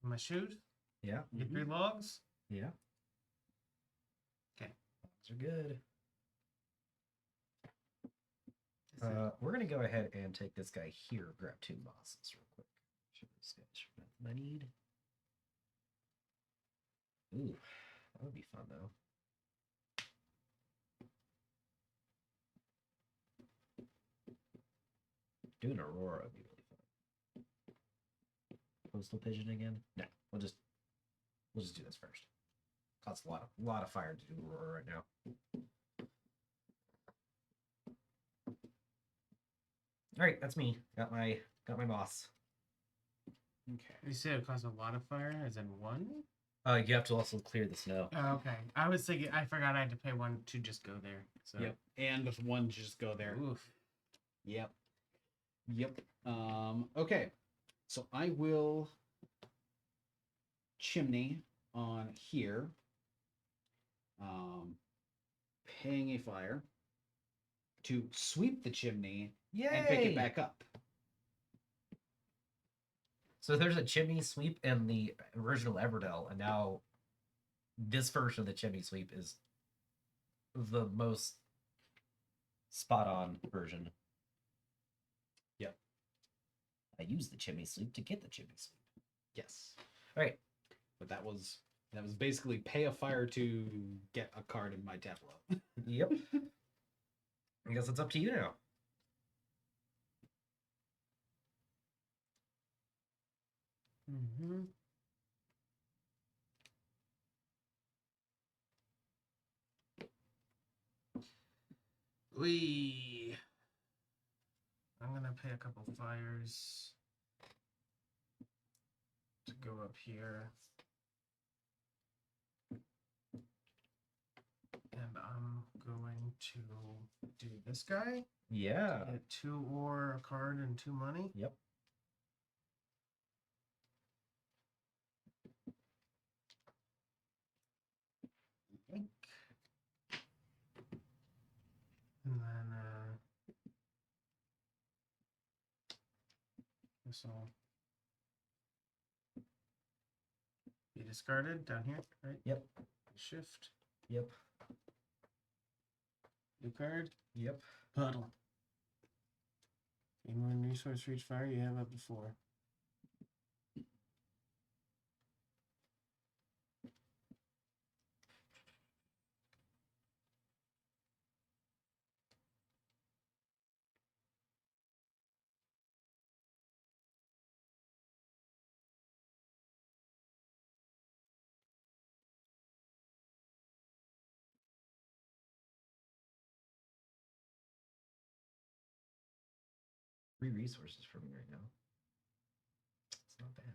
with my shoes, Yeah. get 3 logs. Yeah. Okay. Those are good. We're gonna go ahead and take this guy here. Grab 2 mosses real quick. This guy's nothing I need. Ooh, that would be fun though. Doing Aurora would be really fun. Postal pigeon again? No, we'll just do this first. Costs a lot of fire to do Aurora right now. All right, that's me. Got my moss. Okay. You said it caused a lot of fire, as in 1? You have to also clear the snow. Oh, okay. I was thinking, I forgot I had to pay 1 to just go there. So. Yep. And with 1, just go there. Oof. Yep. Okay. So I will chimney on here. Paying a fire to sweep the chimney and pick it back up. So there's a chimney sweep in the original Everdell, and now this version of the chimney sweep is the most spot on version. Yep. I used the chimney sweep to get the chimney sweep. Yes. All right. But that was basically pay a fire to get a card in my tableau. Yep. I guess it's up to you now. Mm-hmm. I'm gonna pay a couple fires to go up here. And I'm going to do this guy. Yeah. Get 2 ore, a card, and 2 money. Yep. I think. And then this will be discarded down here, right? Yep. Shift. Yep. New card. Yep. Puddle. Gain 1 resource for each fire. You have up to 4. Three resources for me right now. It's not bad.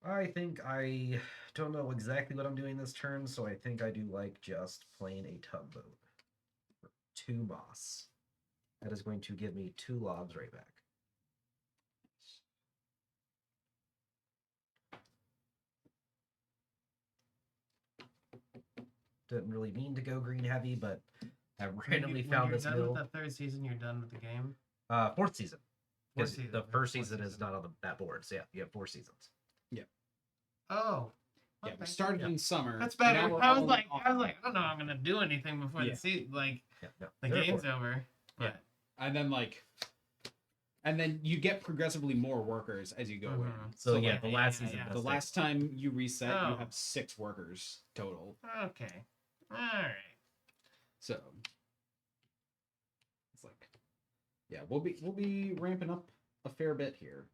I think I don't know exactly what I'm doing this turn, so I think I do like just playing a tugboat for 2 moss. That is going to give me 2 logs right back. Didn't really mean to go green heavy, but I randomly found this When mill. you're done with the 3rd season, you're done with the game. 4th season. Because 4th season. the first 4th season is not on that board, so yeah, you have 4 seasons. Oh. Yeah, Okay. we started in summer. That's better. Now we're I was all like, off. I don't know. I'm gonna do anything before Yeah. the season. Like Yeah, no, the they're game's 4. over. Yeah. And then you get progressively more workers as you go in. Mhm. So like, yeah, the last yeah, season. yeah. does the stay. last time you reset, you Oh. have 6 workers total. Okay. All right. So it's like, yeah, we'll be ramping up a fair bit here.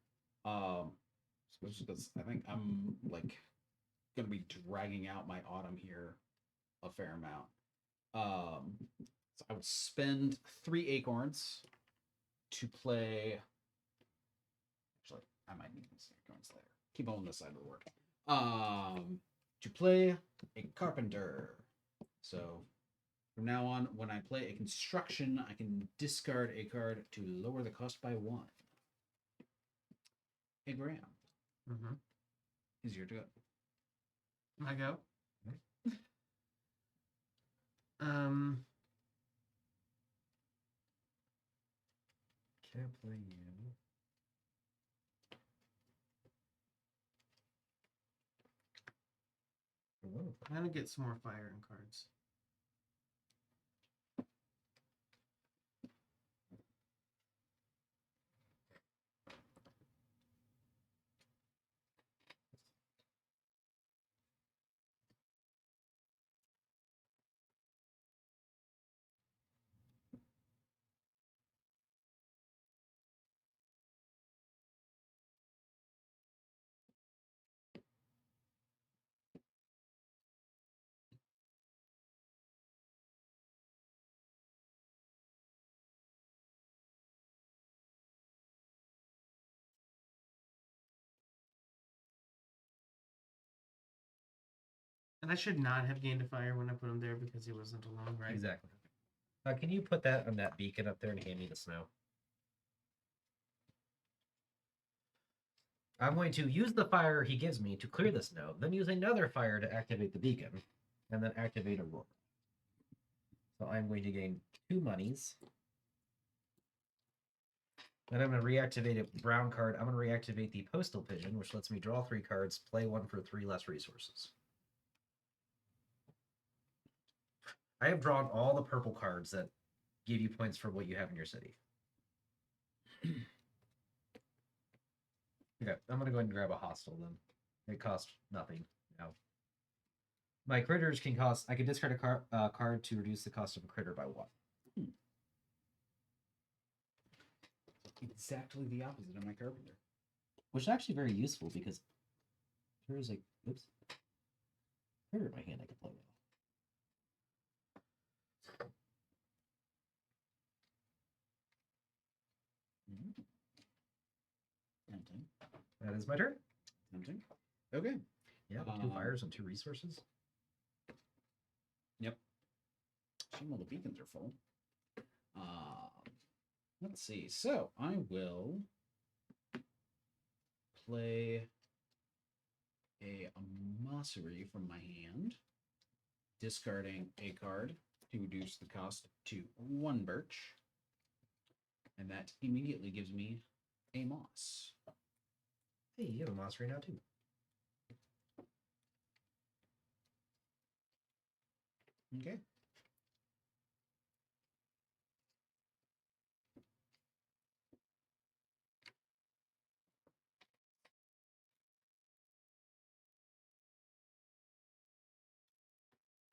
Because I think I'm like gonna be dragging out my autumn here a fair amount. So I would spend 3 acorns to play. Actually, I might need this coins later. Keep on this side of the work. To play a carpenter. So from now on, when I play a construction, I can discard a card to lower the cost by 1. Hey, Graham. Mm-hmm. Is your go? I go. Okay. Can't play you. Whoa. I'm gonna get some more fire in cards. And I should not have gained a fire when I put him there because he wasn't alone, right? Exactly. Can you put that on that beacon up there and hand me the snow? I'm going to use the fire he gives me to clear the snow, then use another fire to activate the beacon, and then activate a roar. So I'm going to gain 2 monies. Then I'm going to reactivate a brown card. I'm going to reactivate the postal pigeon, which lets me draw 3 cards, play 1 for 3 less resources. I have drawn all the purple cards that give you points for what you have in your city. Okay, I'm going to go ahead and grab a hostile then. It costs nothing now. My critters can cost... I can discard a card to reduce the cost of a critter by 1. Exactly the opposite of my carpenter. Which is actually very useful because there is a... Oops. Critter in my hand I can play with. Tempting. That is my turn. Tempting. Okay. Yeah, with 2 fires and 2 resources. Yep. Some of the beacons are full. Let's see. So I will play a Mossery from my hand, discarding a card to reduce the cost to 1 birch. And that immediately gives me a moss. Hey, you have a moss right now too. Okay.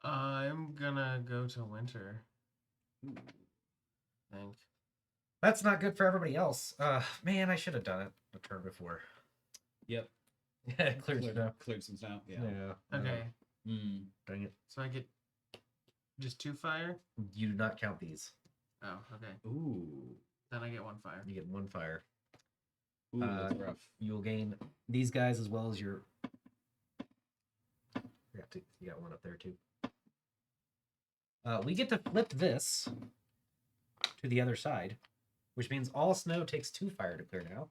I'm gonna go to winter. Ooh. I think. That's not good for everybody else. Man, I should have done it a turn before. Yep. Yeah, Cleared some snow. Yeah. Okay. Dang it. So I get just 2 fire? You do not count these. Oh, okay. Ooh. Then I get 1 fire. You get 1 fire. Ooh, that's rough. You'll gain these guys as well as your... You got 1 up there too. We get to flip this to the other side, which means all snow takes 2 fire to clear now.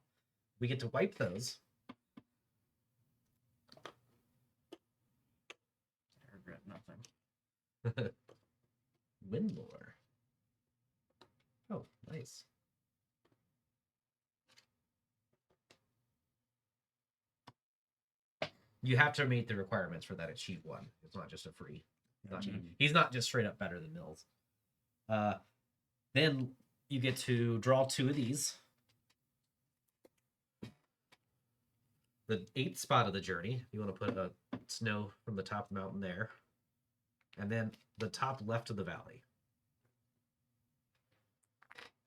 We get to wipe those. I regret nothing. Windlore. Oh, nice. You have to meet the requirements for that at sheet 1. It's not just a free. He's not just straight up better than Mills. Then you get to draw 2 of these. The 8th spot of the journey. You want to put a snow from the top of the mountain there. And then the top left of the valley.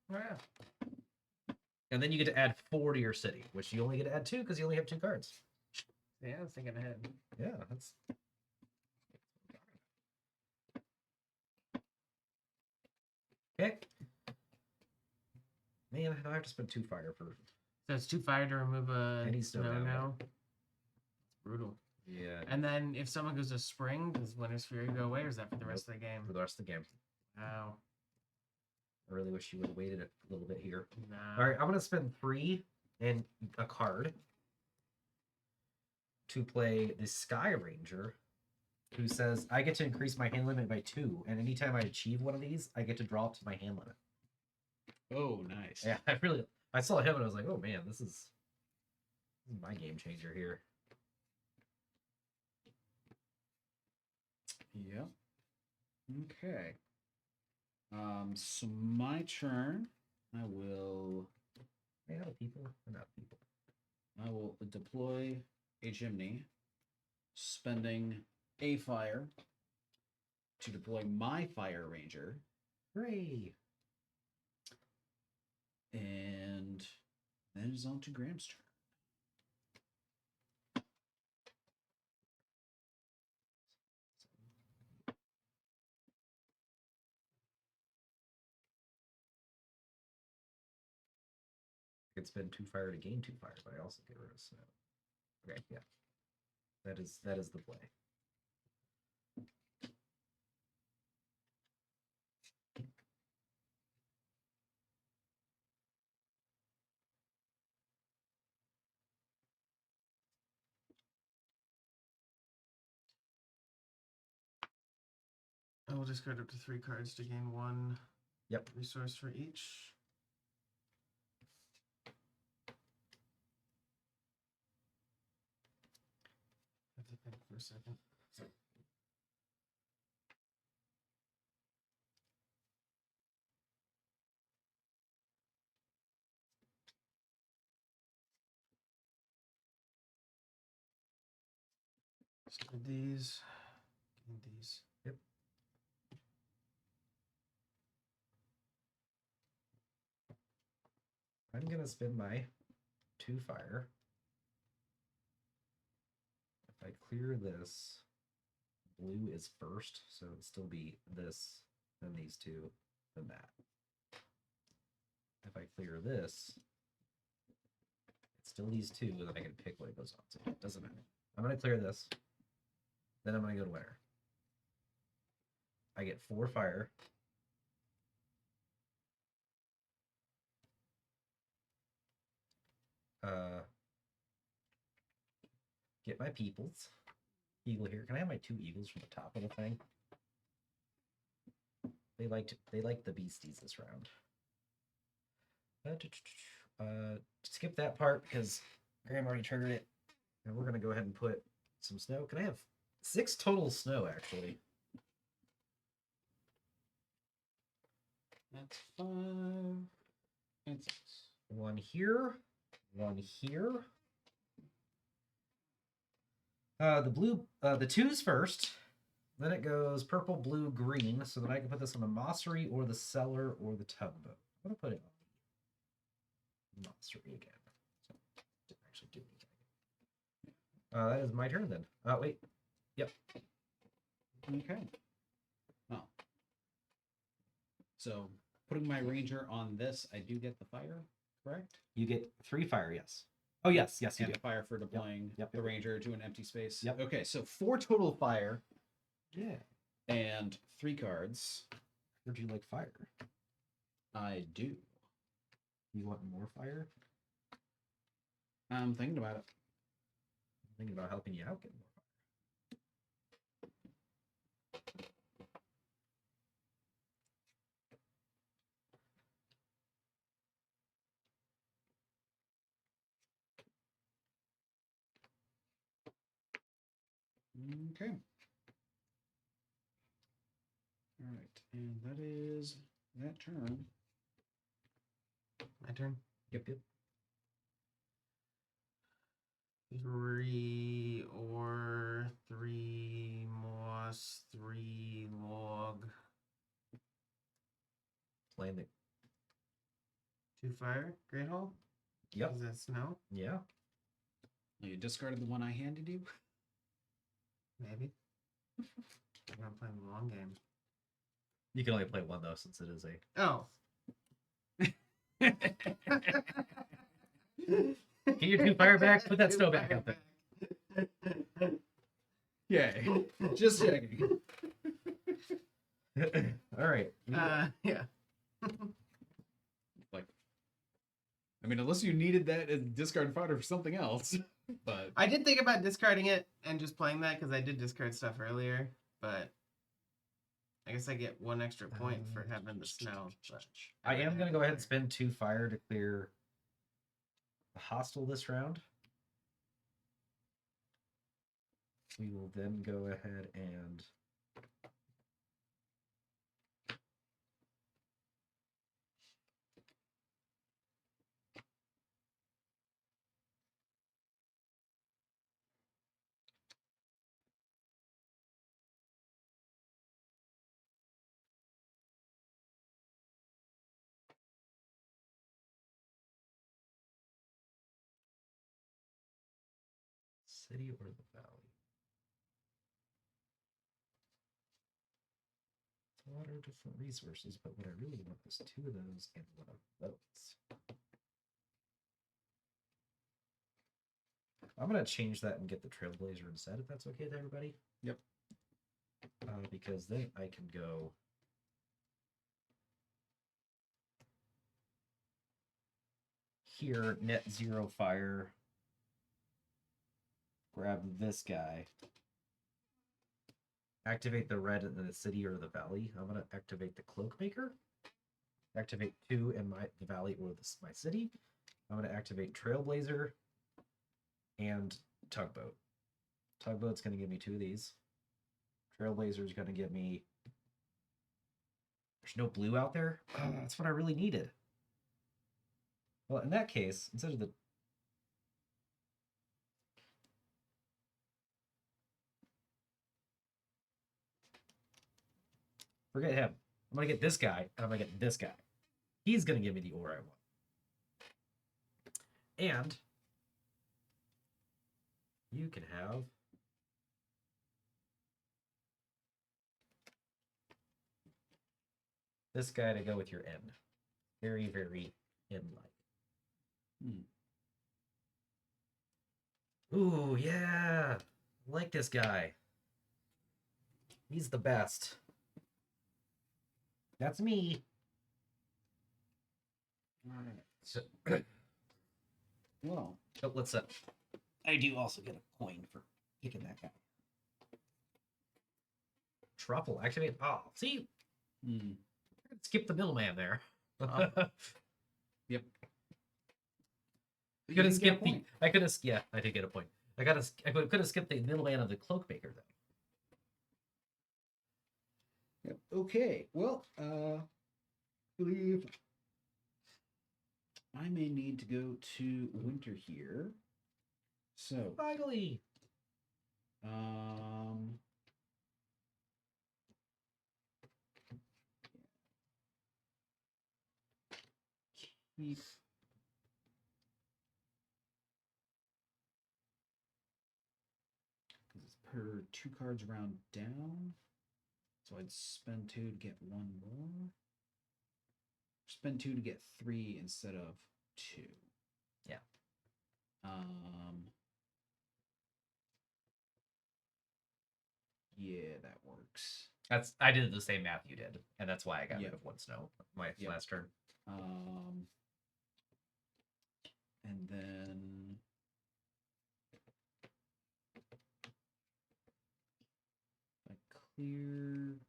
Oh, yeah. And then you get to add 4 to your city, which you only get to add 2 because you only have 2 cards. Yeah, I was thinking ahead. Yeah, that's... Okay. Man, I have to spend 2 fire for So it's 2 fire to remove a Any snow snow now, yeah. now. It's brutal. Yeah. And then if someone goes to spring, does Winter's Fury go away, or is that for the rest of the game? For the rest of the game. Wow. I really wish you would have waited a little bit here. No. All right, I'm gonna spend 3 and a card to play the Sky Ranger, who says I get to increase my hand limit by 2, and anytime I achieve one of these, I get to draw up to my hand limit. Oh, nice. Yeah, I saw him and I was like, oh man, this is my game changer here. Yep. Okay. So my turn. I will Hey, not people, or not people. I will deploy a chimney, spending a fire to deploy my Fire Ranger, Hooray! and then it's on to Graham's turn. I could spend 2 fire to gain 2 fire, but I also get rid of snow. Okay, yeah. That is the play. I will discard up to 3 cards to gain 1 Yep. resource for each. I have to think for a second. So these, and these. Yep. I'm gonna spend my 2 fire. If I clear this, blue is first, so it'd still be this, then these 2, then that. If I clear this, it's still these 2, then I can pick what it goes on. So it doesn't matter. I'm gonna clear this. Then I'm gonna go to winter. I get 4 fire. Get my peoples. Eagle here. Can I have my 2 eagles from the top of the thing? They like the beasties this round. Skip that part because Graham already triggered it. And we're gonna go ahead and put some snow. Can I have 6 total snow actually? That's 5. And 6. 1 here, 1 here. The blue, the 2's first. Then it goes purple, blue, green. So that I can put this on the Mossery or the Cellar or the Tugboat. I'm gonna put it on the Mossery again. So didn't actually do anything. That is my turn then. Wait. Yep. Okay. Oh. So putting my ranger on this, I do get the fire, correct? You get 3 fire, yes. Oh yes, yes you And do. fire for deploying Yep. the ranger to an empty space. Yep. Okay, so 4 total fire Yeah. and 3 cards. Would you like fire? I do. You want more fire? I'm thinking about it. I'm thinking about helping you out get more fire. Okay. All right, and that is that turn. My turn. Yep. 3 or 3 moss, 3 log, Playing the 2 fire. Great Hall. Yep. Is that snow? Yeah. You discarded the one I handed you. Maybe. I'm not playing the long game. You can only play one though, since it is a. Oh. Get your 2 fire back. Put that snow back out there. Yay. Just checking. All right. Yeah. Like, I mean, unless you needed that as discard fodder for something else, but I did think about discarding it and just playing that because I did discard stuff earlier, but I guess I get 1 extra point for having the snow. But I am going to go ahead and spend 2 fire to clear the hostile this round. We will then go ahead and city or the valley. It's a lot of different resources, but what I really want is 2 of those and 1 of those. I'm going to change that and get the Trailblazer instead, if that's okay with everybody. Yep. Because then I can go here, net 0 fire, grab this guy, activate the red in the city or the valley. I'm going to activate the Cloakmaker, activate 2 in the valley or my city. I'm going to activate Trailblazer and Tugboat. Tugboat's going to give me 2 of these. Trailblazer is going to give me... There's no blue out there? Oh, that's what I really needed. Well, in that case, instead of the... Forget him. I'm going to get this guy, and I'm going to get this guy. He's going to give me the ore I want. And you can have this guy to go with your N. Very, very N-like. Ooh, yeah. I like this guy. He's the best. That's me. all right. So, Well, oh, let's I do also get a coin for kicking that guy. Truffle, activate. Oh, see? Skip the middleman there. Yep. I could have skipped the. I could have. Yeah, I did get a point. I could have skipped the middleman of the Cloakmaker though. Yep. Okay. Well, believe I may need to go to winter here. So, Finally. Keep because it's per 2 cards round down. So I'd spend 2 to get 1 more. Spend 2 to get 3 instead of 2. Yeah. Yeah, that works. I did the same math you did, and that's why I got Yep. rid of 1 snow my Yep. last turn. And then I clear.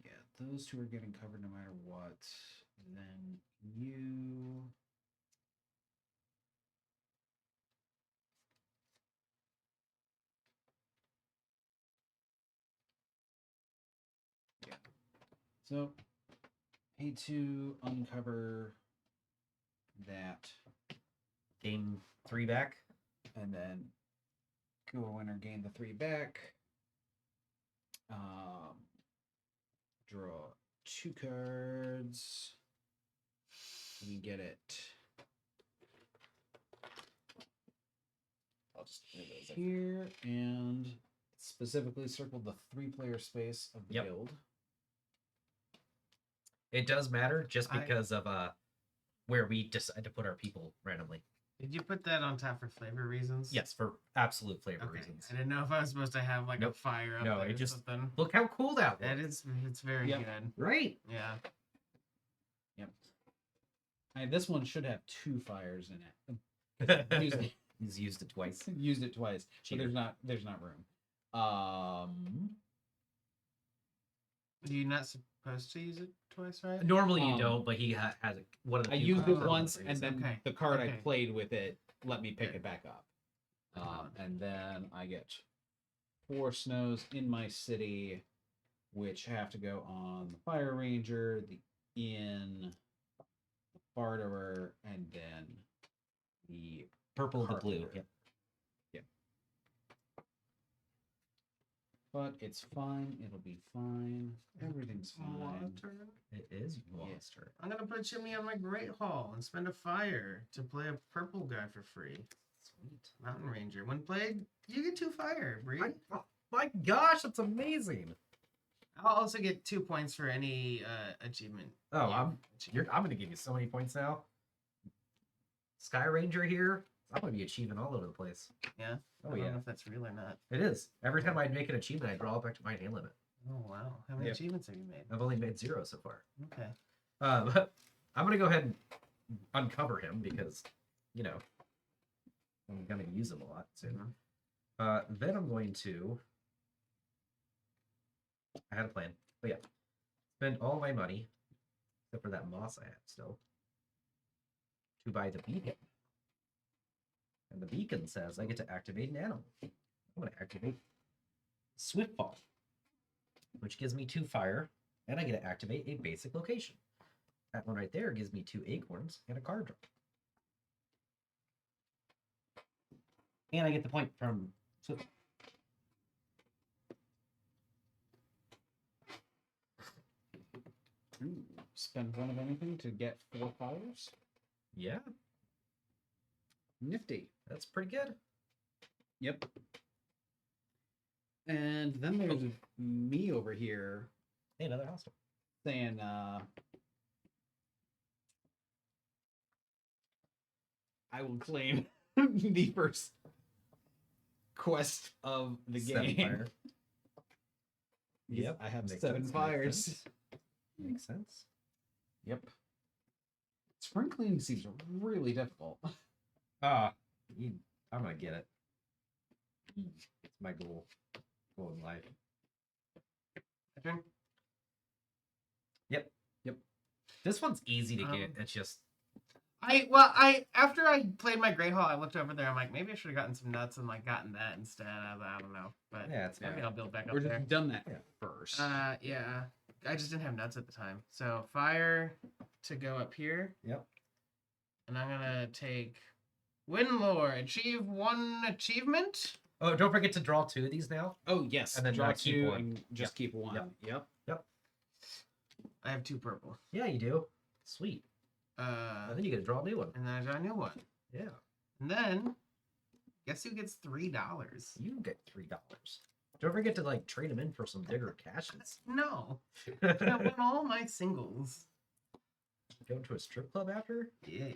Yeah, those 2 are getting covered no matter what. And then you. Yeah. So, need to uncover that. Game 3 back. And then go in or gain the 3 back. Draw 2 cards. We get it I'll just move those here, and specifically circled the 3-player space of the Yep. guild. It does matter just I- because of where we decide to put our people randomly. Did you put that on top for flavor reasons? Yes, for absolute flavor Okay. reasons. I didn't know if I was supposed to have like a Nope. fire up No, there it or just- something. Look how cool that That looks. it's very Yep. good. Right. Yeah. This one should have 2 fires in it. He's used it twice. Used it twice, so Cheater. there's not room. You're not supposed to use it twice, right? Normally you Um, don't, but he has one of the I few used it cards. once, and then Okay. the card I Okay. played with it let me pick Okay. it back up. Uh-huh. And then I get 4 snows in my city, which have to go on the Fire Ranger, the Inn, the Barterer, and then the Purple and the blue. Carpenter. Yep. But it's fine. It'll be fine. Everything's fine. Water. It is Yeah. monster. I'm gonna put Chimney on my Great Hall and spend a fire to play a purple guy for free. Sweet. Mountain Ranger. When played, you get 2 fire, Brie. Oh my gosh, that's amazing. I'll also get 2 points for any achievement. Oh, you I'm achieve. gonna give you so many points now. Sky Ranger here. I'm gonna be achieving all over the place. Yeah. Oh I don't yeah, know if that's real or not. it is. Every time I make an achievement, I draw it back to my hand limit. Oh wow. How many Yep. achievements have you made? I've only made 0 so far. Okay. But I'm gonna go ahead and uncover him because, you know, I'm gonna use him a lot soon. Then I'm going to. I had a plan, but yeah, spend all my money, except for that moss I have still, to buy the beacon. And the beacon says I get to activate an animal. I'm going to activate Swiftfall, which gives me 2 fire, and I get to activate a basic location. That one right there gives me 2 acorns and a card draw. And I get the point from Swiftfall. Ooh, spend 1 of anything to get 4 fires. Yeah, Nifty. that's pretty good. Yep. And then there's me over here Hey, another hostile. saying, I will claim the first quest of the 7 game. fire. Because Yep, I have makes 7 sense, fires. Makes sense. Yep. Spring cleaning seems really difficult. I'm gonna get it. It's my goal in life. My turn? Yep. Yep. This one's easy to get. Um, It's just After I played my Great Hall, I looked over there. I'm like, maybe I should have gotten some nuts and like gotten that instead. I don't know, but yeah, it's maybe fine. I'll build back Or up there. just done that Yeah. first. Yeah, I just didn't have nuts at the time. So fire to go up here, Yep. and I'm gonna take Windlore. Achieve 1 achievement. Oh, don't forget to draw 2 of these now. Oh yes, and then, draw keep 2 one. and just keep 1. Yep. I have 2 purple. Yeah, you do. Sweet. And then you get to draw a new one. And then I draw a new one. Yeah. And then, guess who gets $3? You get $3. Don't forget to like trade them in for some bigger caches. No, I won all my singles. Go to a strip club after? Yeah.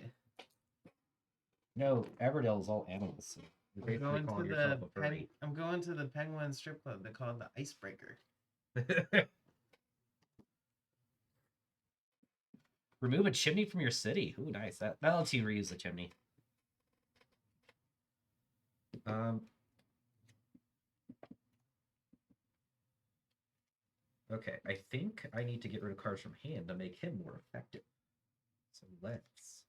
No, Everdell is all animals. So you're basically calling yourself a furry. I'm going to the Penguin strip club. They call it the Icebreaker. Remove a chimney from your city. Ooh, nice. That lets you reuse the chimney. Okay, I think I need to get rid of cards from hand to make him more effective. So let's.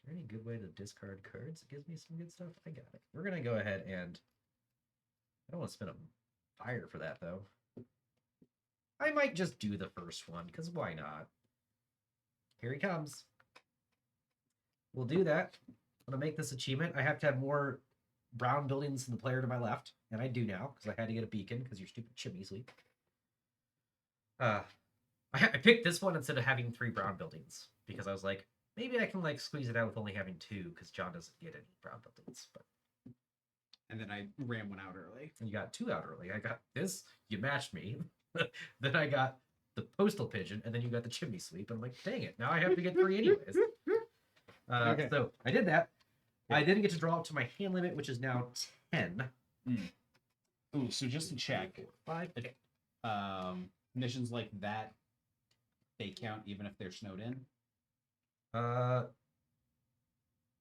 Is there any good way to discard cards that gives me some good stuff? I got it. We're gonna go ahead and. I don't want to spend a fire for that though. I might just do the first one, because why not? Here he comes. We'll do that. I'm gonna make this achievement. I have to have more brown buildings than the player to my left, and I do now because I had to get a beacon because your stupid chimney's weak. I picked this one instead of having 3 brown buildings because I was like, maybe I can like squeeze it out with only having 2 because John doesn't get any brown buildings. But And then I ran one out early. you got 2 out early. I got this. You matched me. Then I got the postal pigeon, and then you got the chimney sweep. And I'm like, dang it! Now I have to get 3 anyways. Okay. So I did that. Yeah. I didn't get to draw up to my hand limit, which is now 10. Ooh, so just to check, 5. Okay. missions like that, they count even if they're snowed in.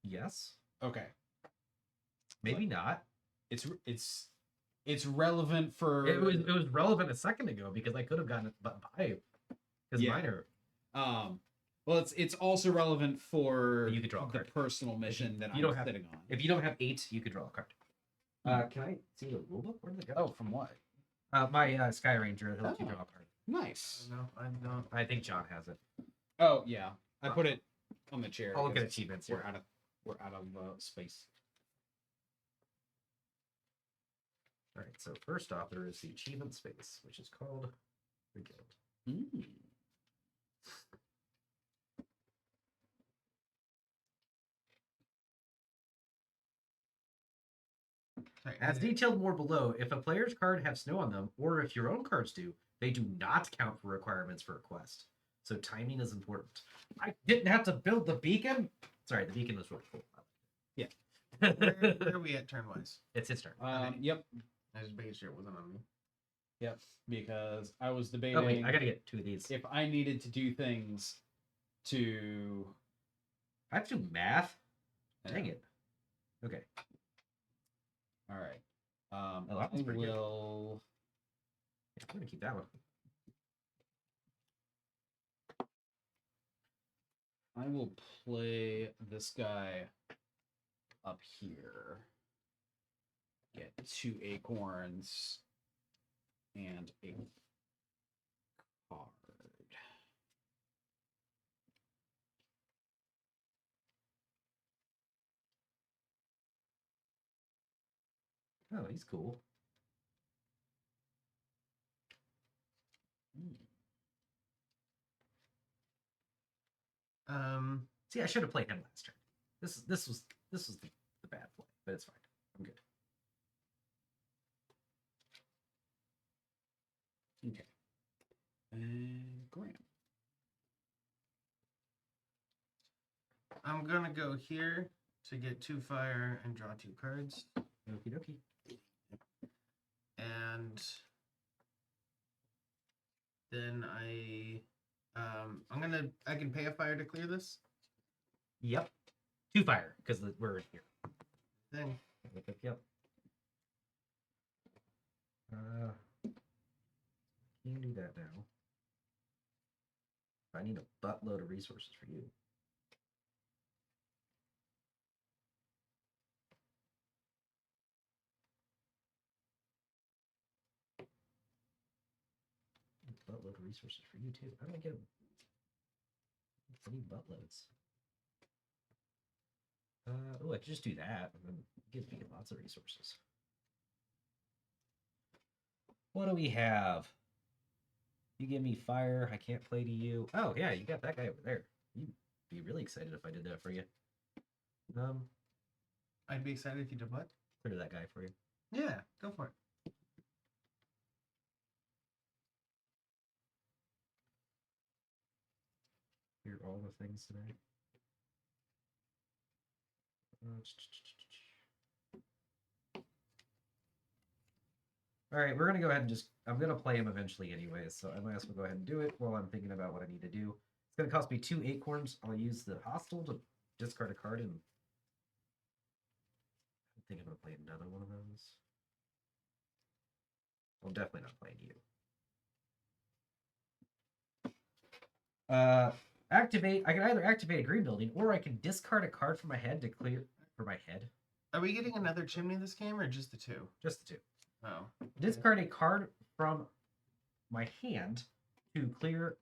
Yes. Okay. Maybe Like, not. It's relevant for It was relevant a second ago because I could have gotten it by because Yeah. mine are. well, it's also relevant for You could draw a the card. personal mission that you I'm don't have- sitting on. If you don't have 8, you could draw a card. Can I see the rulebook? Where did it go? Oh, from what? My Sky Ranger. He'll let you Oh. draw a card. Nice. No, I don't. I think John has it. Oh yeah, I put it on the chair. I'll look at because achievements We're here. out of space. All right. So first off, there is the achievement space, which is called the Guild. Mm. Sorry, As detailed more below, if a player's card have snow on them, or if your own cards do, they do not count for requirements for a quest. So timing is important. I didn't have to build the beacon. Sorry, the beacon was really cool. Yeah. where are we at turn wise? It's his turn. Yep. I was making sure it wasn't on me. Yep. Because I was debating Oh wait, I gotta get 2 of these. if I needed to do things to. I have to do math. Dang Yeah. it. Okay. All right. Oh, that one's I pretty good. will. Yeah, I'm gonna keep that one. I will play this guy up here. Get 2 acorns and a card. Oh, he's cool. See, I should have played him last turn. This was the bad play, but it's fine. I'm good. Okay. And Graham. I'm gonna go here to get 2 fire and draw 2 cards. Okie dokie. And then I can pay a fire to clear this Yep. 2 fire, because we're in here. thing. Yep. You can do that now. I need a buttload of resources for you. Buttload of resources for you too. How do I get them? I need buttloads. Oh, I could just do that, and then it gives me lots of resources. What do we have? You give me fire. I can't play to you. Oh yeah, you got that guy over there. You'd be really excited if I did that for you. I'd be excited if you did what? Clear that guy for you. Yeah, go for it. Clear all the things today. All right, we're gonna go ahead and I'm gonna play him eventually anyways, so I might as well go ahead and do it while I'm thinking about what I need to do. It's gonna cost me 2 acorns. I'll use the hostile to discard a card, and I think I'm gonna play another one of those. I'm definitely not playing you. Activate. I can either activate a green building, or I can discard a card from my head to clear for my head. Are we getting another chimney this game or just the 2? Just the 2. Oh. Discard a card from my hand to clear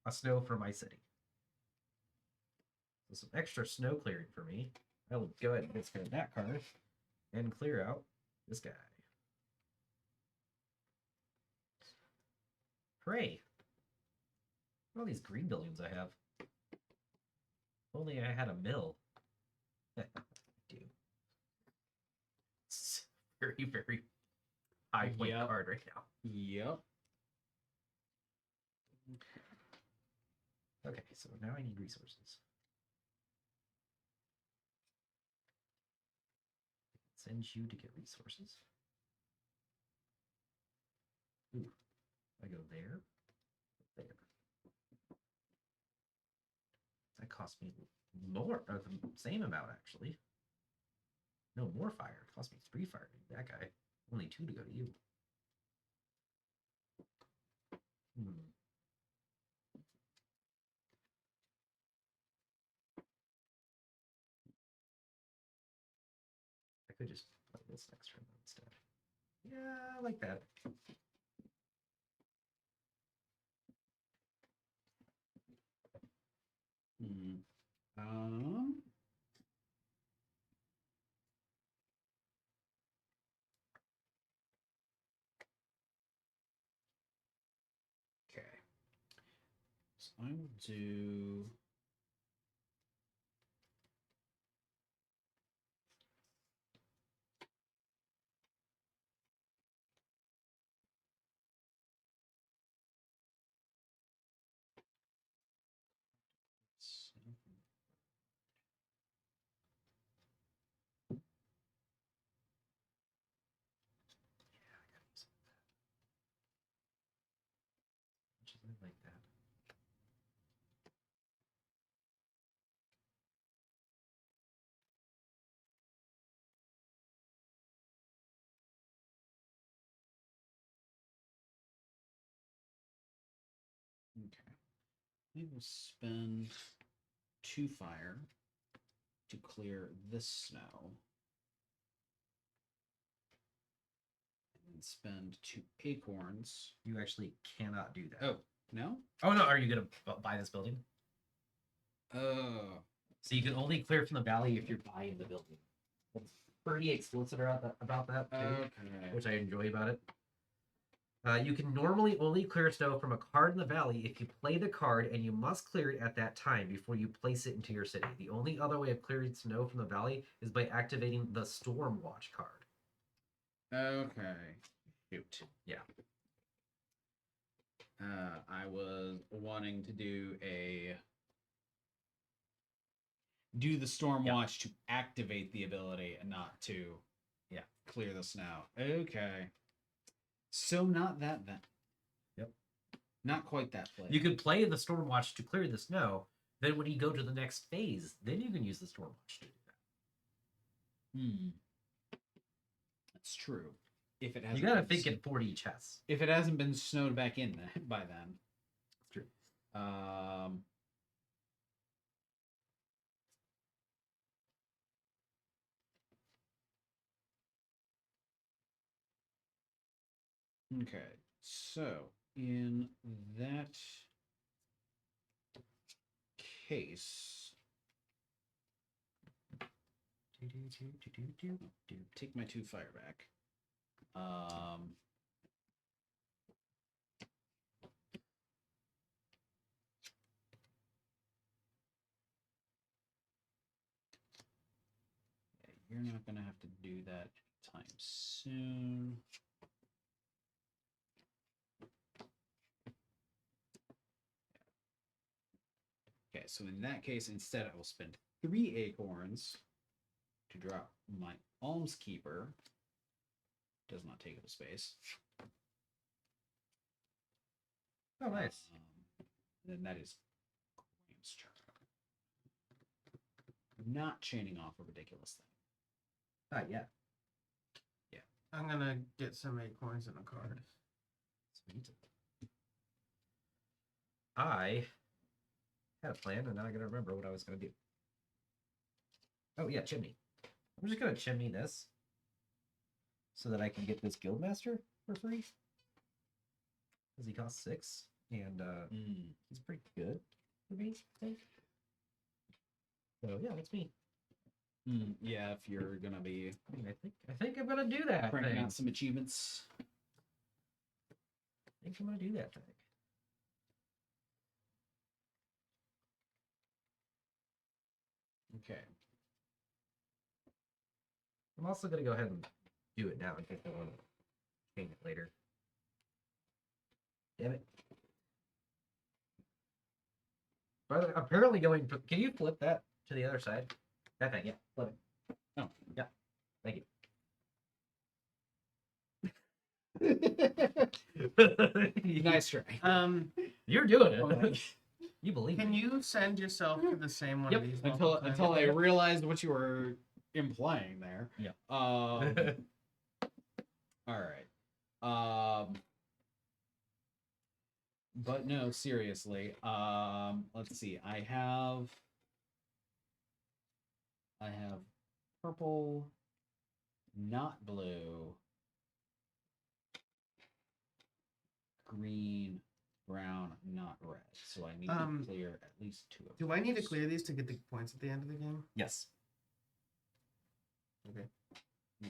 a snow from my city. So some extra snow clearing for me. I will go ahead and discard that card and clear out this guy. Hooray! All these green buildings I have. Only I had a mill. I do. It's very, very high point Yep. card right now. Yep. Okay, so now I need resources. Send you to get resources. Ooh, I go there. There. That cost me more, or the same amount actually. No, more fire. It cost me 3 fire to do that guy. Only 2 to go to you. Hmm. I could just play this next turn instead. Yeah, I like that. Hmm. Okay. So I will do. Yeah, I gotta use that. Which is I like that. Okay. We will spend 2 fire to clear this snow. And spend 2 acorns. You actually cannot do that. Oh, no? Oh no, are you gonna buy this building? Oh. So you can only clear from the valley if you're buying the building. It's pretty explicit about that too, Okay. which I enjoy about it. You can normally only clear snow from a card in the valley if you play the card, and you must clear it at that time before you place it into your city. The only other way of clearing snow from the valley is by activating the Storm Watch card. Okay. Shoot. Yeah. I was wanting to do the storm Yep. watch to activate the ability and not to clear the snow. Okay. So not that then. Yep. Not quite that play. You could play the Storm Watch to clear the snow. Then when you go to the next phase, then you can use the Storm Watch to do that. That's true. If it hasn't You gotta been think in 40 chess. if it hasn't been snowed back in by then. It's true. Okay, so in that case, take my 2 fire back. You're not gonna have to do that time soon. Okay, so in that case, instead I will spend 3 acorns to drop my almskeeper. Does not take up space. Oh, nice. Then that is Graham's turn. Not chaining off a ridiculous thing. Not yet. I'm gonna get some acorns in a card. Sweet. I had a plan, and now I gotta remember what I was gonna do. Oh yeah, chimney. I'm just gonna chimney this so that I can get this guildmaster for free. Because he costs 6, and he's pretty good for me, I think. So yeah, that's me. Yeah, if you're gonna be I mean, I think I'm gonna do that cranking thing. out some achievements. I think I'm gonna do that thing. I'm also gonna go ahead and do it now in case I want to change it later. Damn it. By the way, apparently going. Can you flip that to the other side? That thing, yeah. Flip it. Oh. Yeah. Thank you. Nice try. You're doing it. Oh, thank You believe Can me. you send yourself to the same one Yep. of these? until I realized what you were implying there. Yeah. All right. But no, seriously. Let's see. I have purple, not blue, green, brown, not red. So I need to clear at least 2 of them. Do I need to clear these to get the points at the end of the game? Yes. Okay. So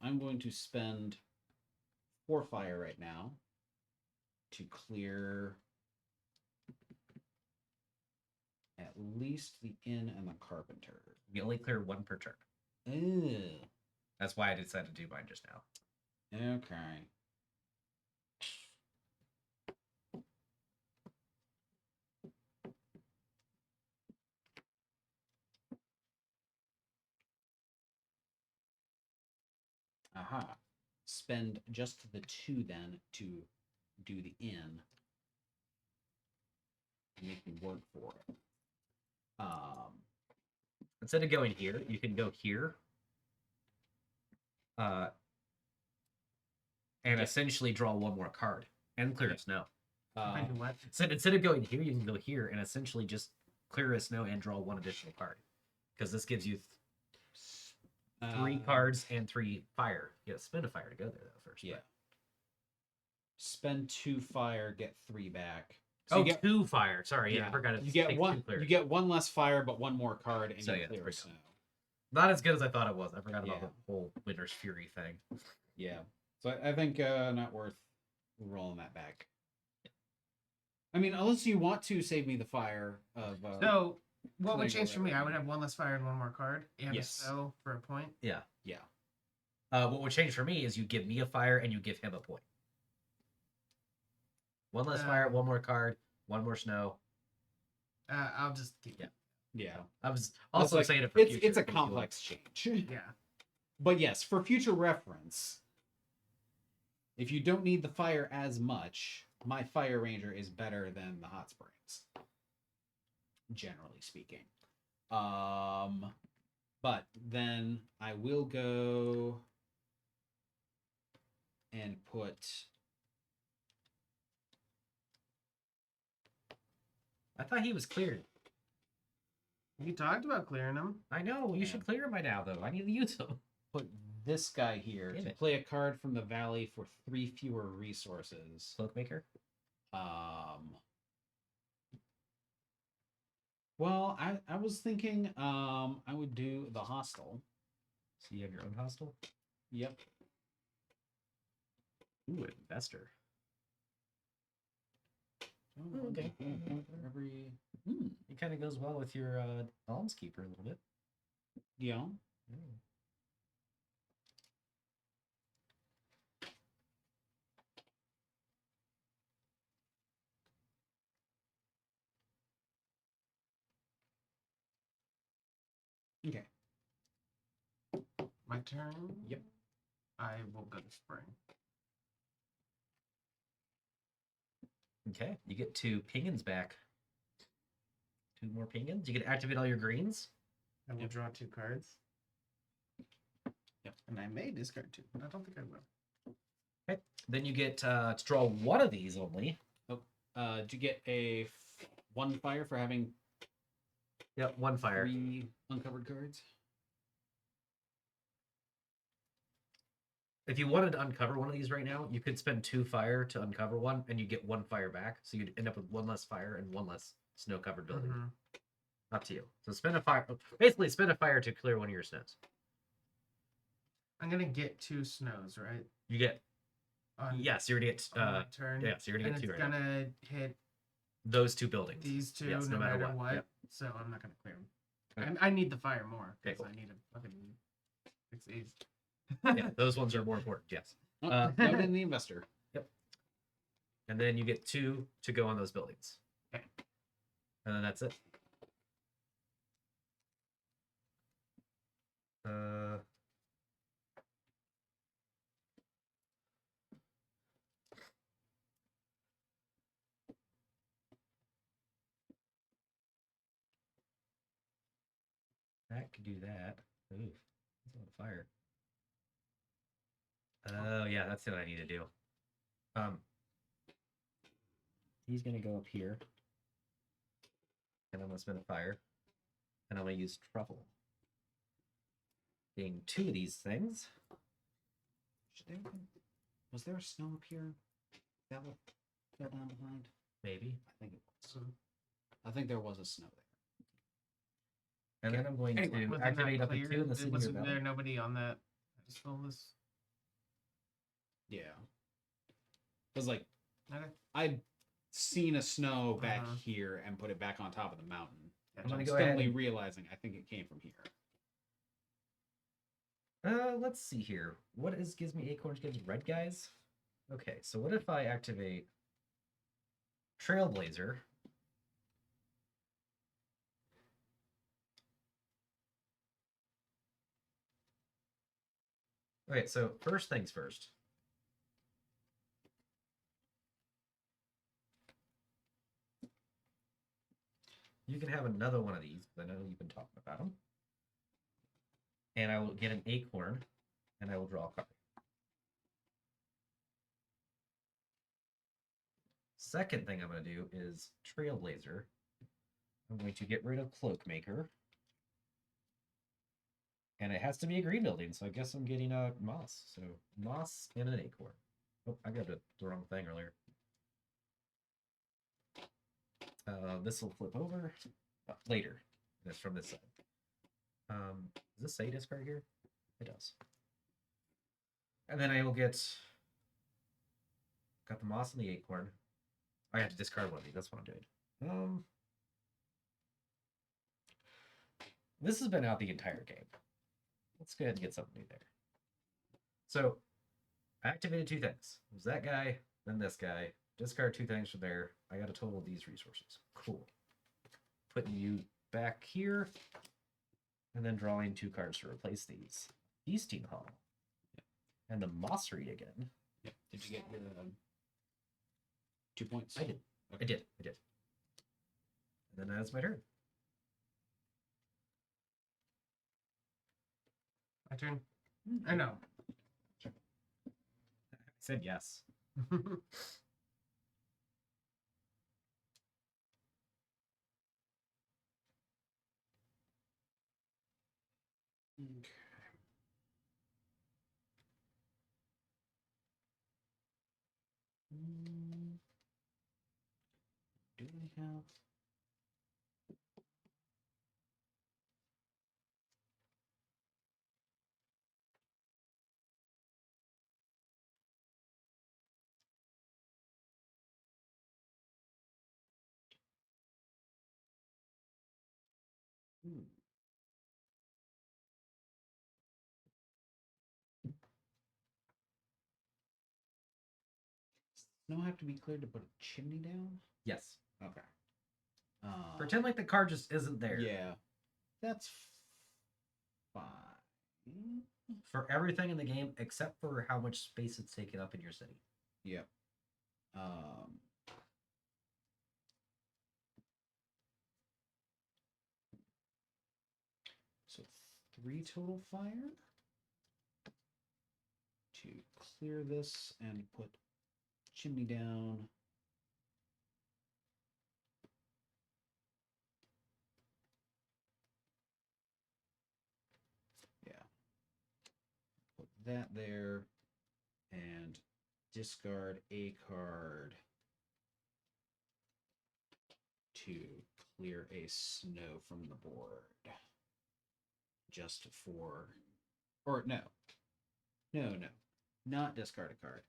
I'm going to spend 4 fire right now to clear at least the inn and the carpenter. You only clear 1 per turn. Ew. That's why I decided to do mine just now. Okay. Aha. Spend just the 2 then to do the inn. Make me work for it. Instead of going here, you can go here. And Yeah. essentially draw 1 more card and clear a snow. I do what? So instead of going here, you can go here and essentially just clear a snow and draw 1 additional card. Because this gives you 3 cards and 3 fire. You gotta spend a fire to go there though first. Yeah. But... Spend 2 fire, get 3 back. So So you you get 2 fire. Sorry, yeah, I forgot. You get takes 1. 2 clear. You get 1 less fire, but 1 more card, and So, you yeah, clear there we a go. snow. Not as good as I thought it was. I forgot about Yeah. the whole Winter's Fury thing. Yeah. So I think not worth rolling that back. I mean, unless you want to save me the fire of. So what would clear change for me? I would whatever. have 1 less fire and 1 more card, and Yes. a snow for a point. Yeah. Yeah. What would change for me is you give me a fire and you give him a point. 1 less fire, 1 more card, 1 more snow. I'll just keep it. Yeah. I was also Like, saying it for it's future. it's a if you want. complex change. Yeah. But yes, for future reference, if you don't need the fire as much, my fire ranger is better than the hot springs. Generally speaking. But then I will go and put. I thought he was cleared. You talked about clearing them. I know. You should clear him by now, though. I need to use him. Put this guy here Damn to it. play a card from the valley for 3 fewer resources. Cloakmaker? Well, I was thinking I would do the hostel. So you have your own hostel? Yep. Ooh, investor. Oh, okay. Every It kind of goes well with your almskeeper a little bit. yeah. Mm. Okay. My turn. Yep. I will go to spring. Okay, you get 2 pingans back. 2 more pingans. You get to activate all your greens. I will Yep. draw 2 cards. Yep. And I may discard 2, but I don't think I will. Okay. Then you get to draw 1 of these only. Do you get a 1 fire for having Yep, 1 fire. 3 uncovered cards? If you wanted to uncover one of these right now, you could spend 2 fire to uncover one, and you get 1 fire back. So you'd end up with 1 less fire and 1 less snow-covered building. Mhm. Up to you. So spend a fire. Basically, spend a fire to clear 1 of your snows. I'm gonna get 2 snows, right? You get. On, Yes, you're gonna get. on my turn. Yeah, so you're gonna And get 2 it's right now. gonna hit Those 2 buildings. these 2 Yes, no matter what. Yep. So I'm not gonna clear them. Okay. I need the fire more Okay, because cool. I need a fucking Fix these. Yeah, those ones are more important. Yes. Oh, Uh, note in the investor. And then you get 2 to go on those buildings. Okay. And then that's it. That could do that. Ooh, that's a lot of fire. Oh yeah, that's what I need to do. He's gonna go up here, and I'm gonna spin a fire, and I'm gonna use truffle. Being 2 of these things. Should there have been, was there a snow up here that fell down behind? Maybe. I think it was. I think there was a snow there. And then I'm going Anyway, to Was it not activate up to clear? 2 in the city or Wasn't battle. there nobody on that pedestal? This. Yeah. Because, like, Okay. I'd seen a snow back Uh-huh. here and put it back on top of the mountain. I'm And gonna I'm go ahead suddenly and- realizing I think it came from here. Let's see here. What gives me acorns gives red guys? Okay, so what if I activate Trailblazer? Okay, so first things first. You can have another one of these, because I know you've been talking about them. And I will get an acorn, and I will draw a card. Second thing I'm going to do is Trailblazer. I'm going to get rid of Cloakmaker. And it has to be a green building, so I guess I'm getting a moss. So moss and an acorn. Oh, I got the wrong thing earlier. This will flip over later. That's from this side. Does this say discard here? It does. And then I will got the moss and the acorn. I have to discard one of these. That's what I'm doing. This has been out the entire game. Let's go ahead and get something new there. So I activated 2 things. It was that guy, then this guy. Discard 2 things from there. I got a total of these resources. Cool. Putting you back here, and then drawing 2 cards to replace these. Feasting Hall. And the Moss Reed again. Yeah. Did you get your 2 points? I did. Okay. I did. And then that's my turn. My turn. I know. I said yes. Okay. Do I have? Snow have to be cleared to put a chimney down? Yes. Okay. Pretend like the card just isn't there. Yeah. That's fine. For everything in the game except for how much space it's taken up in your city. Yep. So 3 total fire to clear this and put chimney down. Yeah. Put that there and discard a card to clear a snow from the board. Just for, or no, not discard a card.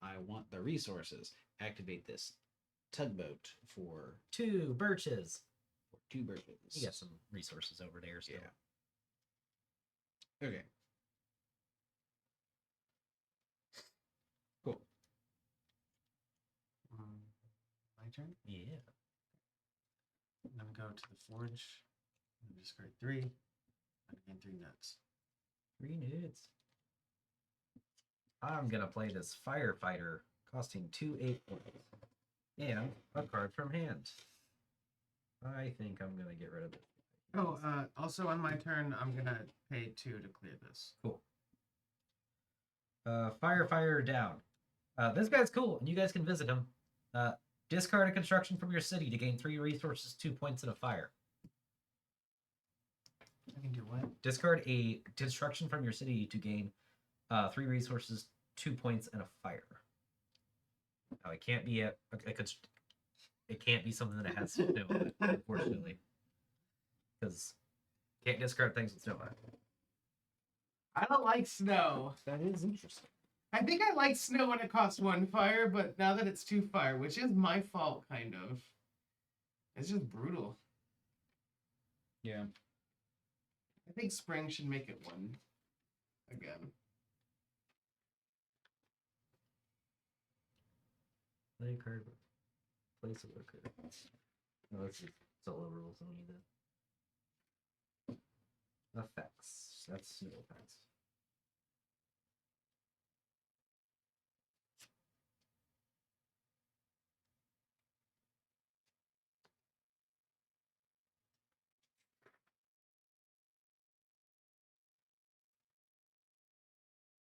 I want the resources. Activate this tugboat for 2 birches. 2 birches. You got some resources over there still. Yeah. Okay. turn. Yeah. I'm gonna go to the forge. I'm gonna discard 3. I'm gonna gain 3 nuts. 3 nudes. I'm gonna play this firefighter, costing 2 8 points. And a card from hand. I think I'm gonna get rid of it. Oh, also on my turn, I'm gonna pay 2 to clear this. Cool. Firefighter down. This guy's cool, and you guys can visit him. Discard a construction from your city to gain 3 resources, 2 points, and a fire. I can do what? Discard a construction from your city to gain 3 resources, 2 points, and a fire. Now it can't be it can't be something that has snow on it, unfortunately, because can't discard things with snow on it. I don't like snow. That is interesting. I think I like snow when it costs 1 fire, but now that it's 2 fire, which is my fault, kind of. It's just brutal. Yeah. I think spring should make it 1 again. Play card. Place a worker. No, that's just solo rules. I don't need that. Effects. That's no effects.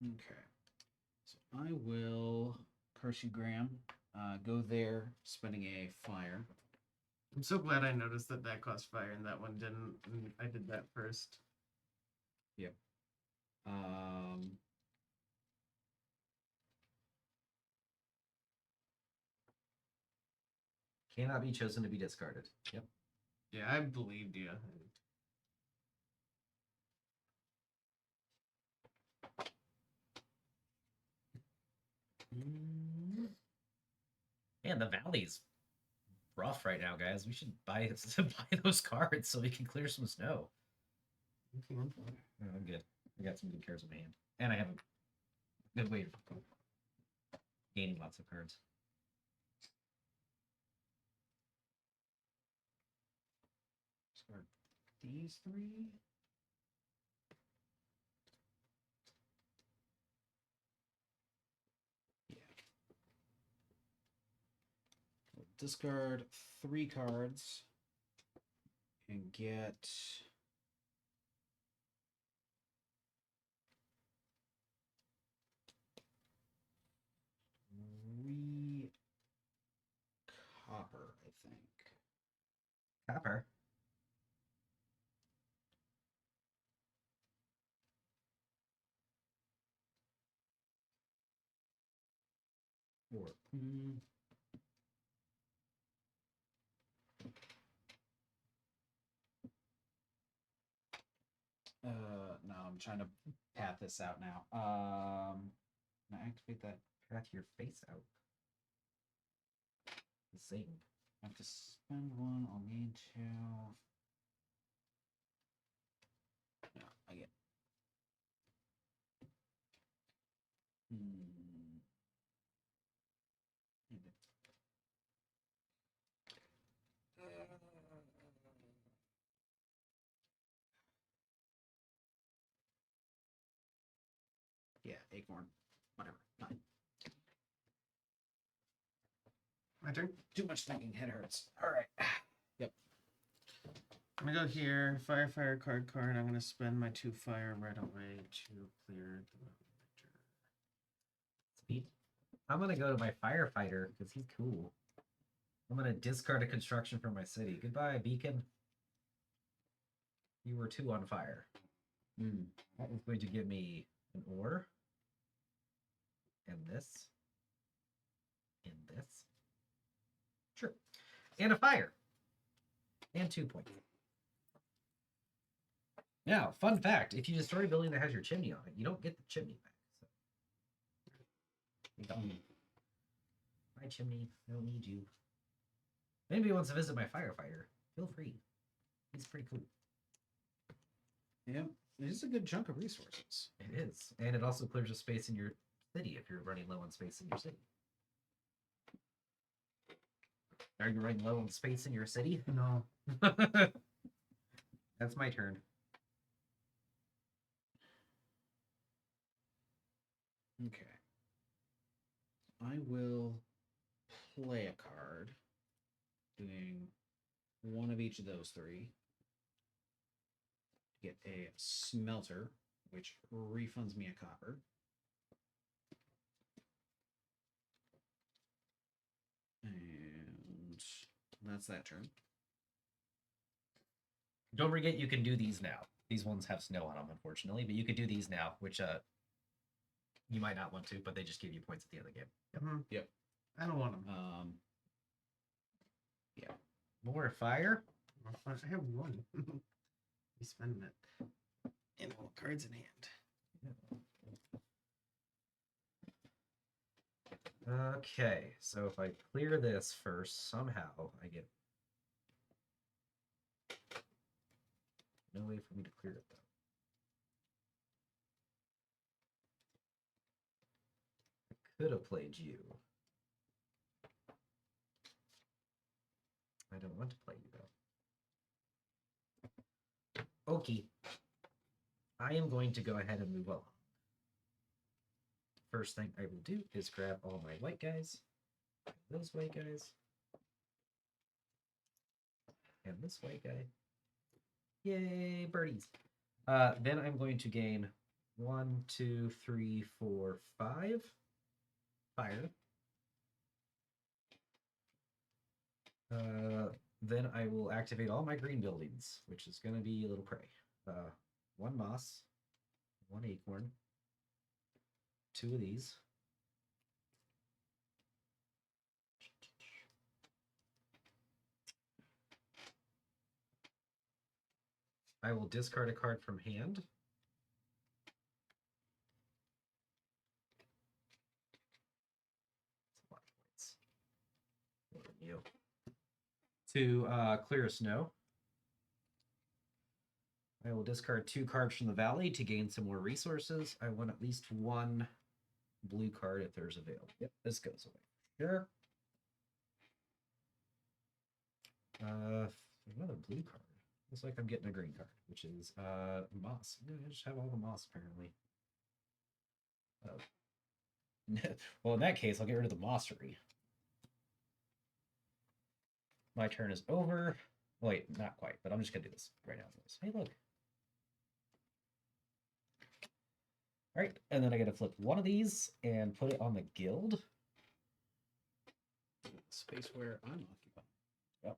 Okay. So I will curse you, Graham. Go there, spending a fire. I'm so glad I noticed that that cost fire and that one didn't. And I did that first. Yep. Cannot be chosen to be discarded. Yep. Yeah, I believed you. Man, the valley's rough right now, guys. We should buy buy those cards so we can clear some snow. Okay. Oh, I'm good. I got some good cards in my hand, and I have a good way of gaining lots of cards. Discard these 3. Yeah. We'll discard 3 cards and get copper, I think. Copper. Or no, I'm trying to path this out now. Can I activate that? Path your face out. Zing. I have to spend 1. I'll need to. No, I get. Yeah, acorn. Whatever. Fine. My turn. Too much thinking. Head hurts. All right. Yep. I'm gonna go here, fire card. I'm gonna spend my 2 fire right away to clear the picture. Speed. I'm gonna go to my firefighter because he's cool. I'm gonna discard a construction from my city. Goodbye, beacon. You were 2 on fire. That is going to give me an ore. And this. And this. Sure. And a fire. And 2 points. Now, fun fact, if you destroy a building that has your chimney on it, you don't get the chimney back. So. My chimney, I don't need you. If anybody wants to visit my firefighter, feel free. He's pretty cool. Yep. It is a good chunk of resources. It is. And it also clears a space in your city if you're running low on space in your city. Are you running low on space in your city? No. That's my turn. Okay. I will play a card, doing one of each of those three. Get a smelter, which refunds me a copper. And that's that turn. Don't forget you can do these now. These ones have snow on them, unfortunately, but you could do these now, which you might not want to, but they just give you points at the end of the game. Mhm. Yep. I don't want them. Yeah. More fire. I have one. He's spending it. And all cards in hand. Okay, so if I clear this first, somehow I get no way for me to clear it though. I could have played you. I don't want to play you though. Okay. I am going to go ahead and move on. First thing I will do is grab all my white guys, those white guys, and this white guy. Yay, birdies. Then I'm going to gain 1, 2, 3, 4, 5 fire. Then I will activate all my green buildings, which is going to be a little cray. 1 moss, 1 acorn, 2 of these. I will discard a card from hand. That's a lot of points. What are you? To clear a snow. I will discard 2 cards from the valley to gain some more resources. I want at least 1 blue card if there's available. Yep, this goes away. Sure. Another blue card. Looks like I'm getting a green card, which is moss. I just have all the moss apparently. Well, in that case, I'll get rid of the mossery. My turn is over. Wait, not quite, but I'm just gonna do this right now. Hey, look. All right, and then I gotta flip 1 of these and put it on the guild. Space where I'm occupied. Yep.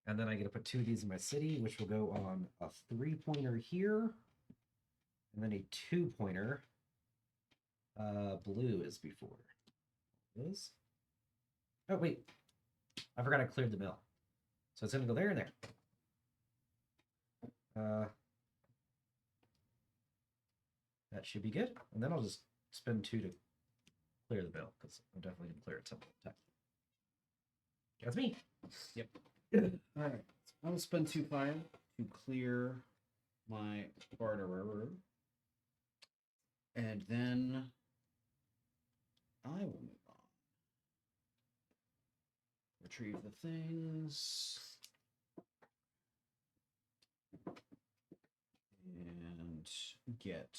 And then I get to put 2 of these in my city, which will go on a 3-pointer here, and then a 2-pointer. Blue is before. Is? Oh wait, I forgot I cleared the mill, so it's gonna go there and there. That should be good, and then I'll just spend 2 to clear the bill because I'm definitely gonna clear it some time. That's me. Yep. All right. I will spend 2 fire to clear my barterer, and then I will move on. Retrieve the things. And get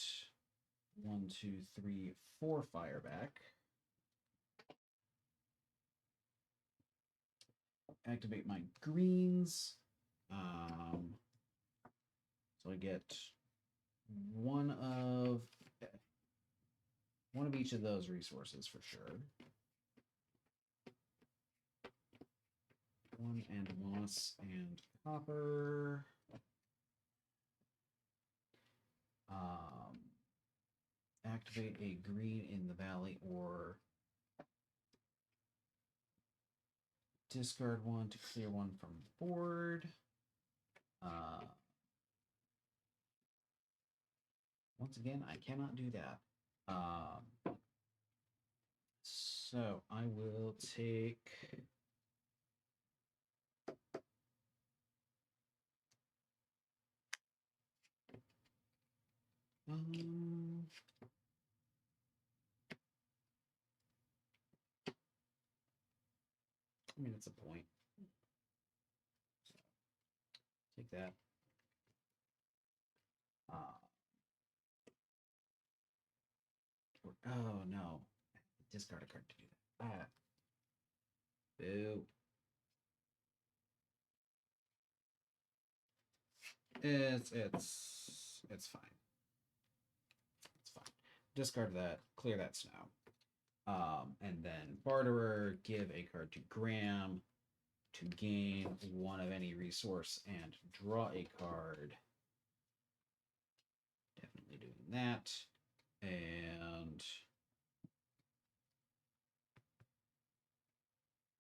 1, 2, 3, 4 fire back. Activate my greens. So I get one of each of those resources for sure. 1 and moss and copper. Activate a green in the valley or discard 1 to clear 1 from the board. Once again, I cannot do that. So I will take I mean, it's a point. So, take that. Oh no! Discard a card to do that. Ah. Boo. It's fine. It's fine. Discard that. Clear that snow. And then Barterer, give a card to Graham to gain one of any resource and draw a card. Definitely doing that. And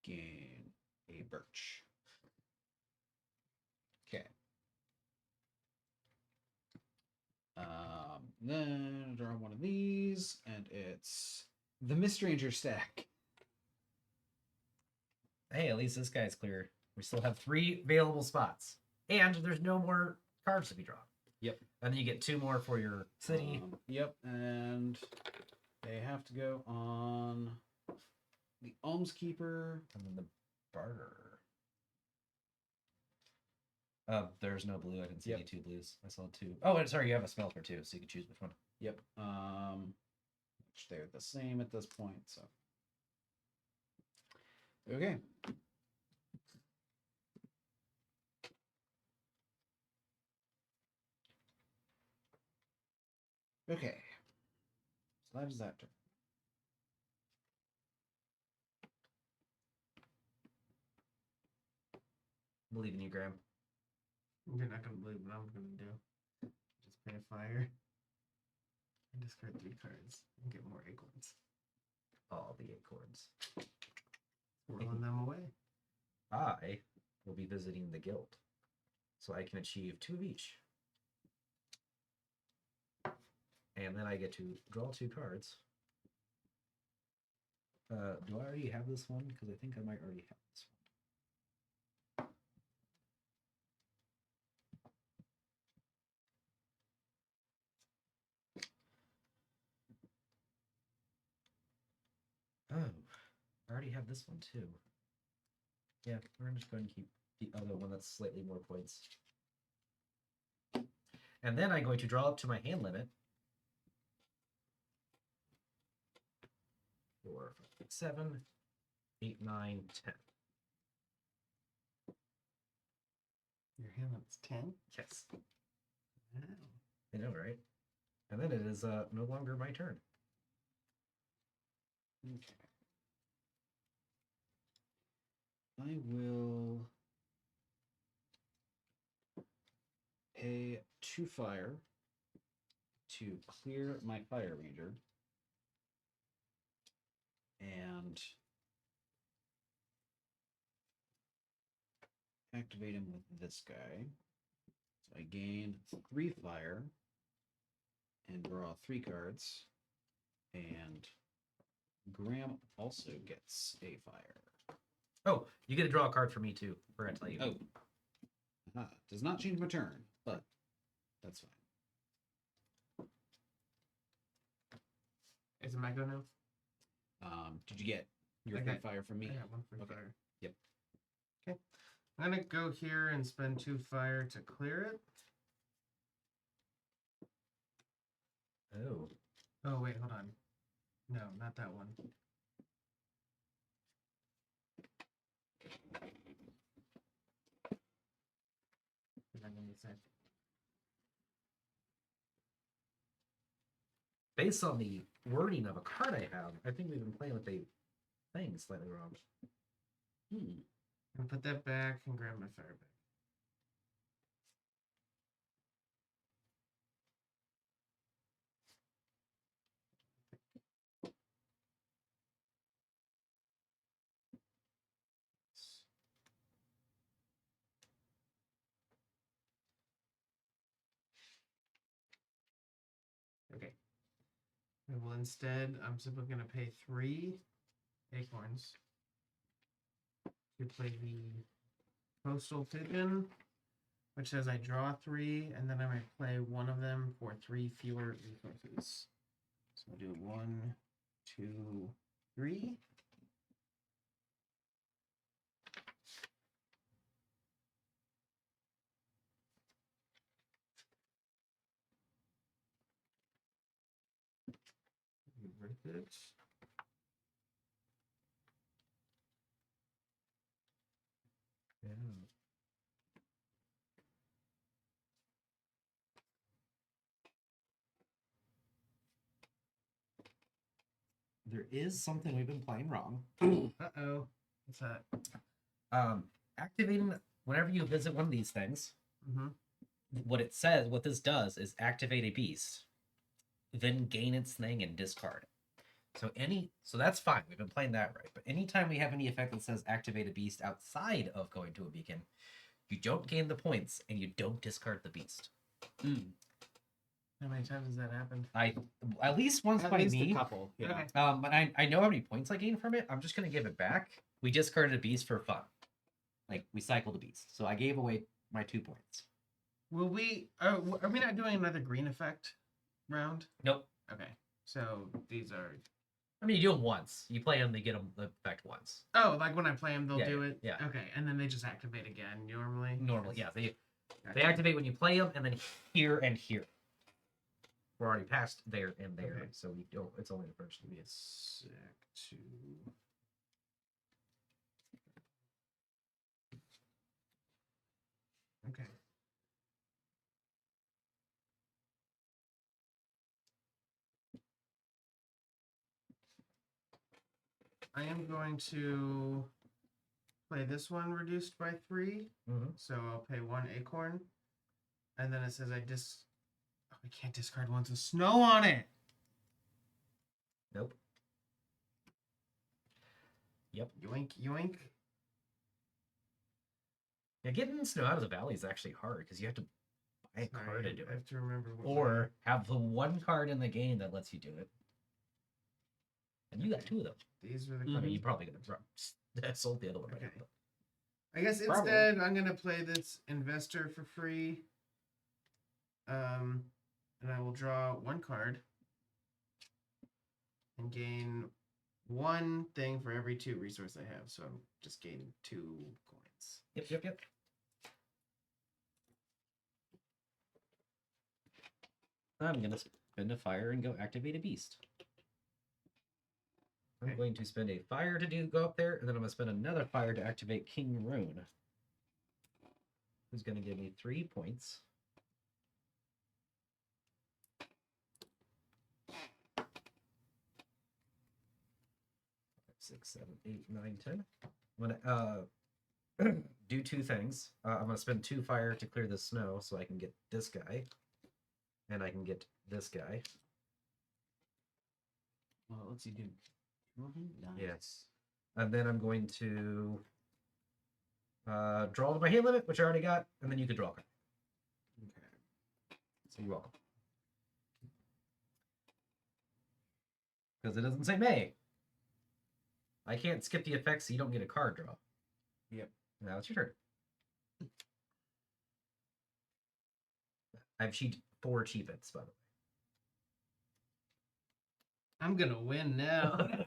gain a birch. Okay. Then draw one of these, and it's the Mistranger stack. Hey, at least this guy's clear. We still have 3 available spots, and there's no more cards to be drawn. Yep. And then you get 2 more for your city. Yep, and they have to go on the Almskeeper. And then the barter. There's no blue. I didn't see any 2 blues. I saw 2. Oh, and sorry, you have a smelter too, so you can choose which one. Yep. Which they're the same at this point, so. Okay. Okay. So that is that turn. Believe in you, Graham. You're not gonna believe what I'm gonna do. Just pay a fire. And discard 3 cards and get more acorns. All the acorns. Rolling them away. I will be visiting the guild, so I can achieve 2 of each. And then I get to draw 2 cards. Do I already have this one? Because I think I might already have this one. Oh, I already have this one too. Yeah, we're going to just go ahead and keep the other one that's slightly more points. And then I'm going to draw up to my hand limit. 4, 5, 6, 7, 8, 9, 10. Your hand limit's 10? Yes. Wow. I know, right? And then it is no longer my turn. Okay. I will pay 2 fire to clear my Fire Ranger. And activate him with this guy. So I gain 3 fire and draw 3 cards. And Graham also gets a fire. Oh, you get to draw a card for me too. Forgot to tell you. Oh. Aha. Does not change my turn, but that's fine. Is it my go now? Did you get your I 3 got- fire from me? I got 1 free Okay. fire. Yep. Okay. I'm gonna go here and spend 2 fire to clear it. Oh. Oh wait, hold on. No, not that one. What am I gonna say? Based on the wording of a card I have, I think we've been playing with the thing slightly wrong. And put that back and grab my fire back. Okay. Well, instead, I'm simply going to pay 3 acorns to play the Coastal Pigeon, which says I draw 3, and then I might play one of them for 3 fewer resources. So I'll do 1, 2, 3. it. Yeah. There is something we've been playing wrong. Uh-oh. What's that? Activating whenever you visit one of these things, Mm-hmm. what this does is activate a beast, then gain its thing and discard it. So that's fine. We've been playing that right. But anytime we have any effect that says activate a beast outside of going to a beacon, you don't gain the points and you don't discard the beast. How many times has that happened? At least once At by least me. a couple. Yeah. Okay. But I know how many points I gained from it. I'm just gonna give it back. We discarded a beast for fun. Like we cycled a beast. So I gave away my 2 points. Will we? Are we not doing another green effect round? Nope. Okay. So these are. I mean, you do them once. You play them, they get them the effect once. Oh, like when I play them, they'll Yeah, do yeah, it. yeah. Okay, and then they just activate again normally. Normally, yeah. They Gotcha. activate when you play them, and then here and here. We're already past there and there, Okay. so we don't. It's only the first. Sec 2. Okay. I am going to play this one reduced by 3. Mm-hmm. So I'll pay 1 acorn. And then it says I can't discard ones with snow on it. Nope. Yep. Yoink, yoink. Yeah, getting snow out of the valley is actually hard because you have to buy a card to do I it, have to remember what or have the one card in the game that lets you do it. And you got 2 of them. these were the I mean, cards. you probably could have sold the other one. Right? Okay. But I guess Probably. instead I'm gonna play this investor for free. And I will draw 1 card and gain 1 thing for every 2 resources I have. So I'm just gaining 2 coins. Yep. I'm gonna spend a fire and go activate a beast. I'm Okay. going to spend a fire to go up there, and then I'm gonna spend another fire to activate King Rune, who's gonna give me 3 points. Six, 7, 8, 9, 10. I'm gonna do 2 things. I'm gonna spend 2 fire to clear the snow, so I can get this guy, and I can get this guy. Well, let's see. Do nice. Yes. And then I'm going to draw to my hand limit, which I already got, and then you can draw a card. Okay. So you're welcome. Because it doesn't say May. I can't skip the effects, so you don't get a card draw. Yep. Now it's your turn. I've cheated 4 cheapets, by the way. I'm gonna win now.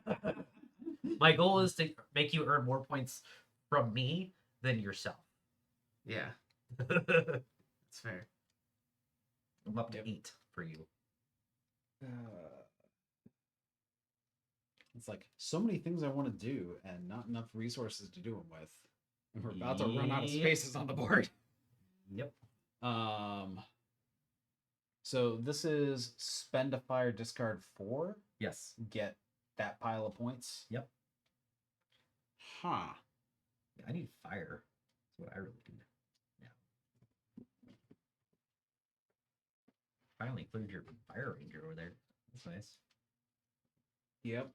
My goal is to make you earn more points from me than yourself. Yeah, I'm that's fair. up to 8 for you. It's like so many things I want to do and not enough resources to do them with. And we're about to run out of Yep. spaces on the board. Yep. So this is spend a fire, discard 4, Yes. get that pile of points. Yep. Huh. I need fire. That's what I really need. Yeah. Finally cleared your fire ranger over there. That's nice. Yep.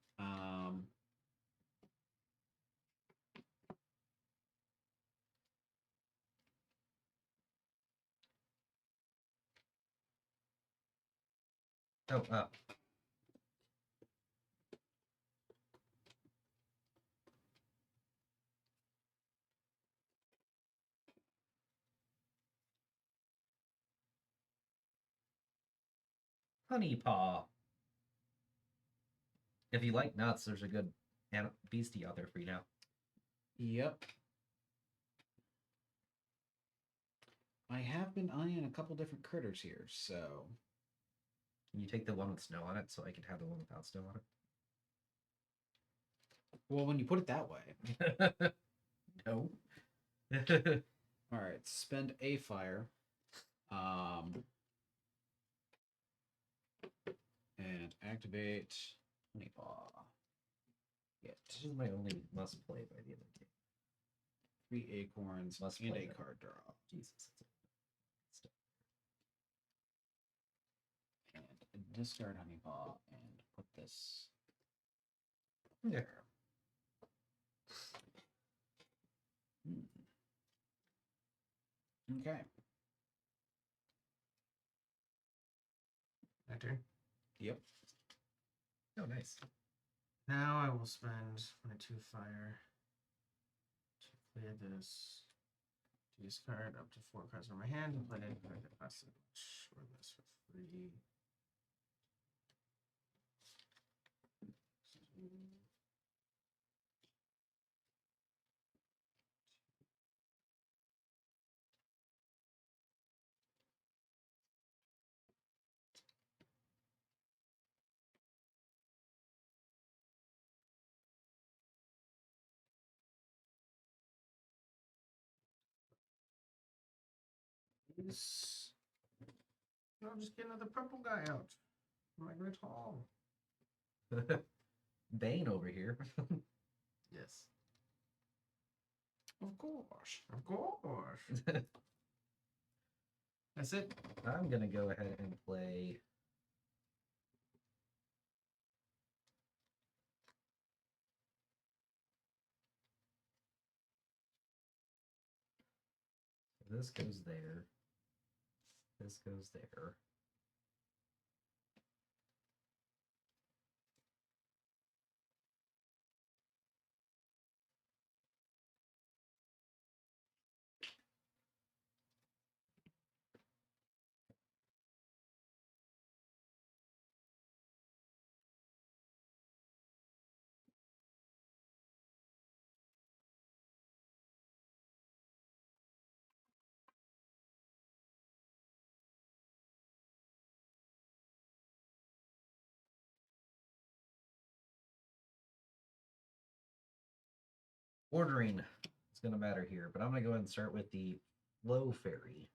Oh, Honey Paw. If you like nuts, there's a good beastie out there for you now. Yep. I have been eyeing a couple different critters here, so Can you take the one with snow on it so I can have the one without snow on it? Well, when you put it that way. No. All right, spend a fire. And activate Honey Paw. This is my only must play by the end of the game. 3 acorns Must and play a that. card draw. Jesus. And discard Honey Paw and put this Yeah. there. Okay. My turn. Yep. Oh, nice. Now I will spend my 2 fire to play this. Discard up to 4 cards from my hand and play it. I get less than much or this for free. This. I'll just get another purple guy out. My great hall. Bane over here. Yes. Of course. Of course. That's it. I'm gonna go ahead and play. This goes there. This goes there. Ordering is gonna matter here, but I'm gonna go ahead and start with the low fairy.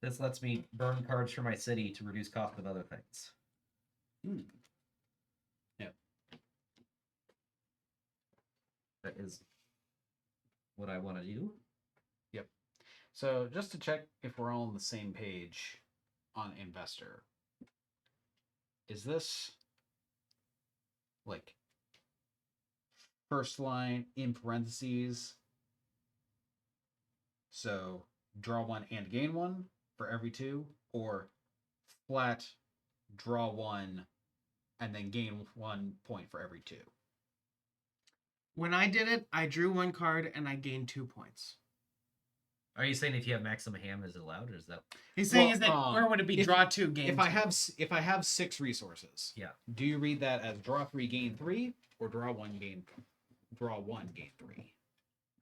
This lets me burn cards for my city to reduce cost of other things. Yep. That is what I want to do. Yep. So just to check if we're all on the same page on investor, is this like first line in parentheses? So draw 1 and gain 1 for every 2, or flat draw 1 and then gain 1 point for every 2. When I did it, I drew 1 card and I gained 2 points. Are you saying if you have maximum ham, is it allowed, or is that? He's saying Well, is that where would it be? if- Draw 2, gain If 2. I have 6 resources, Yeah. do you read that as draw 3 gain 3 or draw 1 gain 3?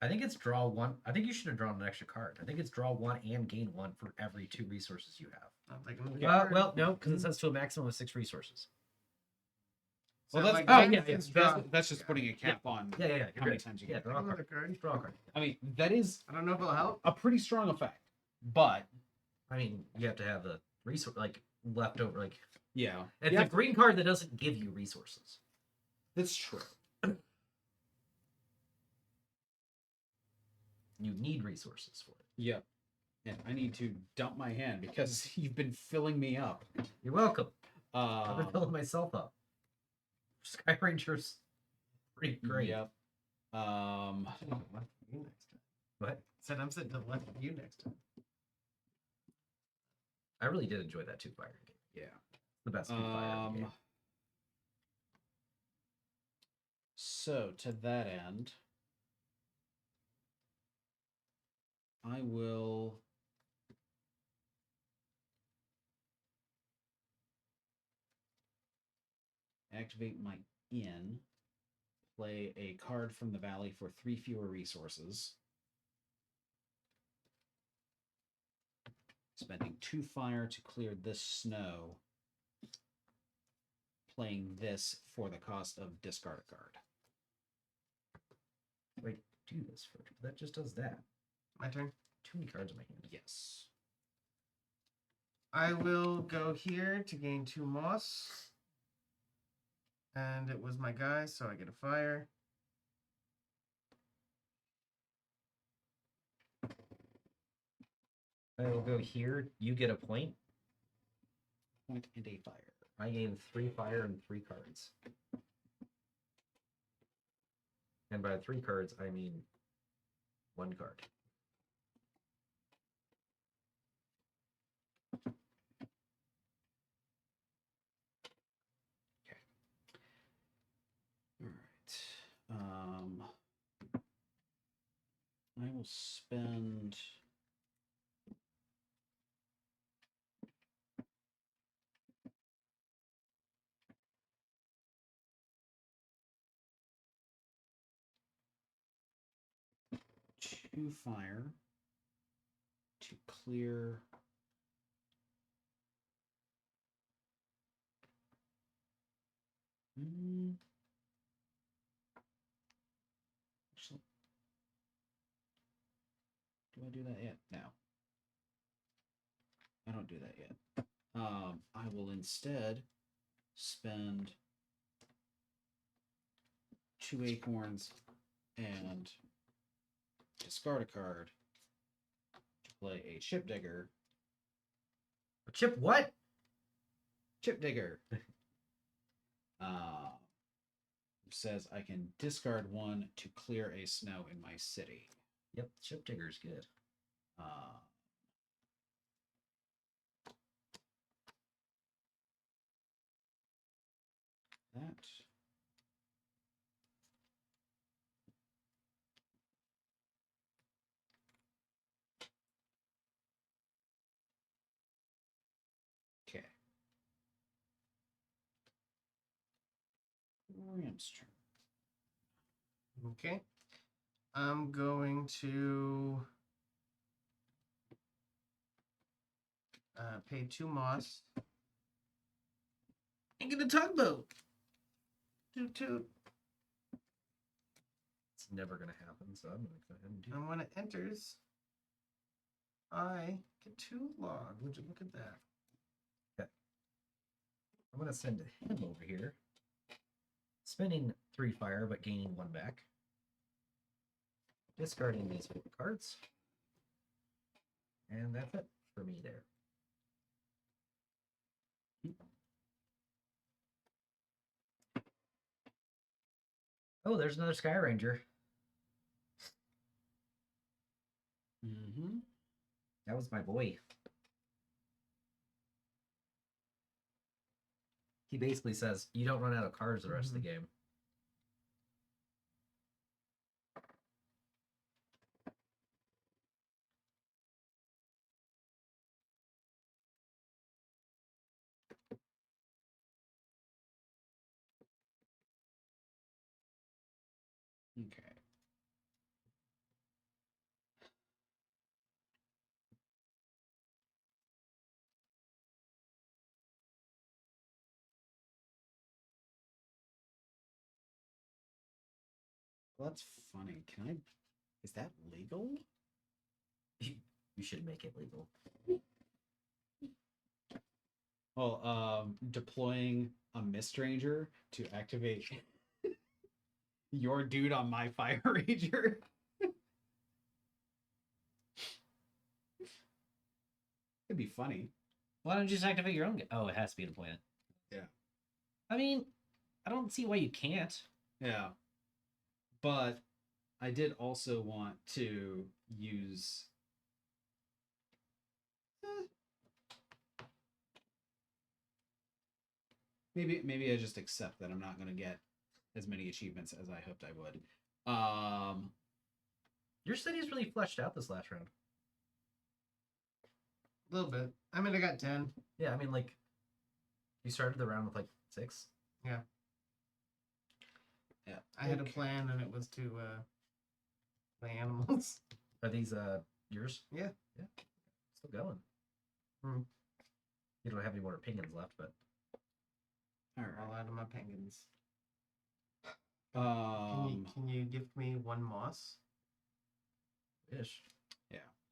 I think it's draw 1. I think you should have drawn an extra card. I think it's draw 1 and gain 1 for every 2 resources you have. I'm like, I'm Well, no, because it says to a maximum of 6 resources. Well, So, that's like, yeah, it's yeah. draw. that's just putting a cap on Yeah. how many times you Yeah, get. draw a Another card. card. Draw a card. I mean, that is I don't know if it'll help. a pretty strong effect, but I mean, you have to have the resource like leftover. Like yeah, it's you a have to- green card that doesn't give you resources. that's true. You need resources for it. Yep. And I need to dump my hand because you've been filling me up. You're welcome. I've been Um, filling myself up. Sky Ranger's pretty great. Yep. You next time. What? Said I'm sitting to the left of you next time. I really did enjoy that 2 fire game. Yeah. The best 2 fire in the game. So to that end, I will activate my inn, play a card from the valley for 3 fewer resources. spending 2 fire to clear this snow, playing this for the cost of discard a card. Wait, do this for that just does that. My turn. Too many cards in my hand. Yes. I will go here to gain 2 moss. And it was my guy, so I get a fire. I will go here. You get a point. Point and a fire. I gain 3 fire and 3 cards. And by 3 cards, I mean 1 card. All right. I will spend. Two fire to clear actually, do I do that yet? No. I don't do that yet. I will instead spend 2 acorns and discard a card to play a chip digger. A chip what? Chip digger. Says I can discard 1 to clear a snow in my city. Yep, chip digger's good. That. Okay. Ram's turn. Okay. I'm going to pay 2 moss. And get a tugboat. Toot toot. It's never gonna happen, so I'm gonna go ahead and do. And when it enters, I get 2 log. Would you look at that? I'm gonna send him over here, spending 3 fire but gaining 1 back. Discarding these 4 cards, and that's it for me there. Oh, there's another Sky Ranger. Mm-hmm. That was my boy. He basically says, you don't run out of cards the rest of the game. Okay. Well, that's funny. Can I? Is that legal? You should make it legal. Well, deploying a Mist Ranger to activate your dude on my Fire Ranger. It'd be funny. Why don't you just activate your own? Oh, it has to be deployed. Yeah. I mean, I don't see why you can't. Yeah. But I did also want to use. Maybe I just accept that I'm not going to get as many achievements as I hoped I would. Your city's really fleshed out this last round. A little bit. I mean, I got 10. Yeah, I mean, like, you started the round with like 6. Yeah. Yeah. I had a plan, and it was to play animals. Are these yours? Yeah. Yeah. Still going. Hmm. You don't have any more opinions left, but All All right. out of my penguins. Um. Can you give me one moss? ish.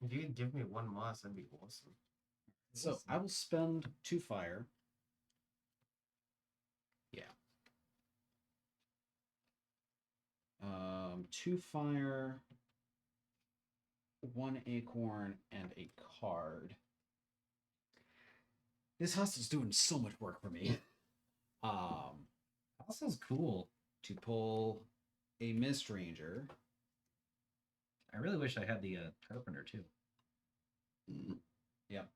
If you could give me one moss, that'd be awesome. So I will spend 2 fire. Yeah. 2 fire, 1 acorn, and a card. This hustle's doing so much work for me. Hustle's cool. To pull a Mist Ranger. I really wish I had the carpenter too. Yep.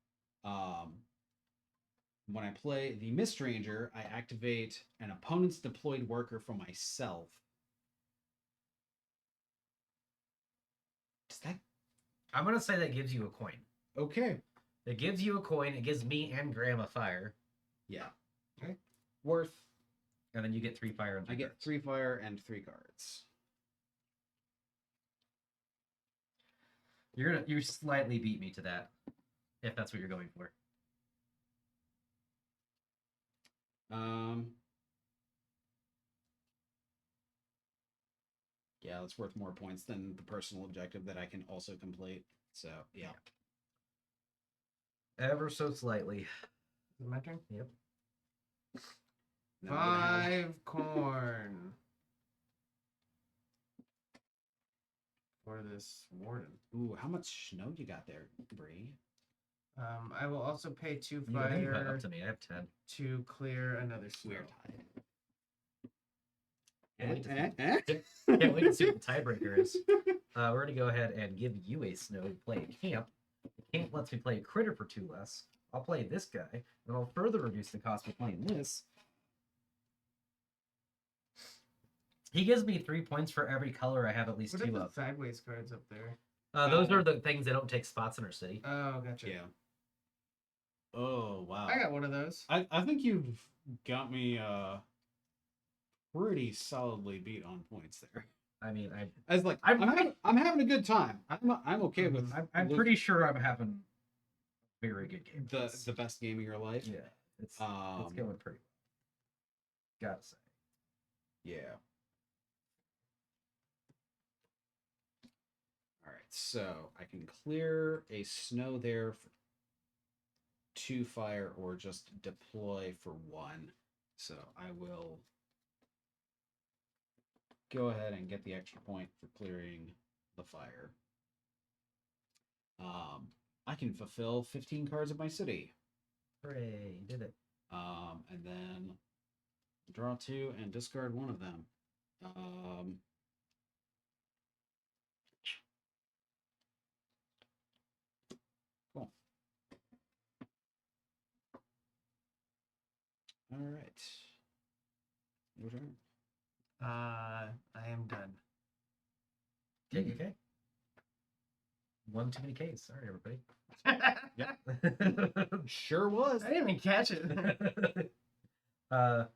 When I play the Mist Ranger, I activate an opponent's deployed worker for myself. Does that I'm gonna say that gives you a coin. okay? It gives you a coin. It gives me and Graham a fire, Yeah. Okay. Worth. and then you get 3 fire and 3 I get cards. 3 fire and 3 cards. You slightly beat me to that, if that's what you're going for. Yeah, that's worth more points than the personal objective that I can also complete. So yeah. Ever so slightly. Is it my turn? Yep. And then I'm gonna have- 5 corn. For this warden. Ooh, how much snow you got there, Brie? I will also pay 2 You have fire up to me. I have 10. to clear another snow. Weird tide. Can't wait to see what the tiebreaker is. We're gonna go ahead and give you a snow to play a camp. The camp lets me play a critter for 2 less. I'll play this guy, and I'll further reduce the cost of playing this. He gives me 3 points for every color I have at least What are 2 the of. sideways cards up there? Those are the things that don't take spots in our city. Oh, gotcha. Yeah. Oh wow. I got one of those. I think you've got me pretty solidly beat on points there. I mean, I was like, I'm- I'm having a good time. I'm okay with. I'm pretty sure I'm having a very good game. the best game of your life. Yeah, it's Um, going pretty well. Gotta say. Yeah. All right, so I can clear a snow there for 2 fire or just deploy for 1. So I will go ahead and get the extra point for clearing the fire. I can fulfill 15 cards of my city. Hooray, you did it. And then draw 2 and discard 1 of them. Cool. All right. Your turn. I am done. KKK. One too many Ks. Sorry, everybody. Yep. Sure was. I didn't even catch it. I'm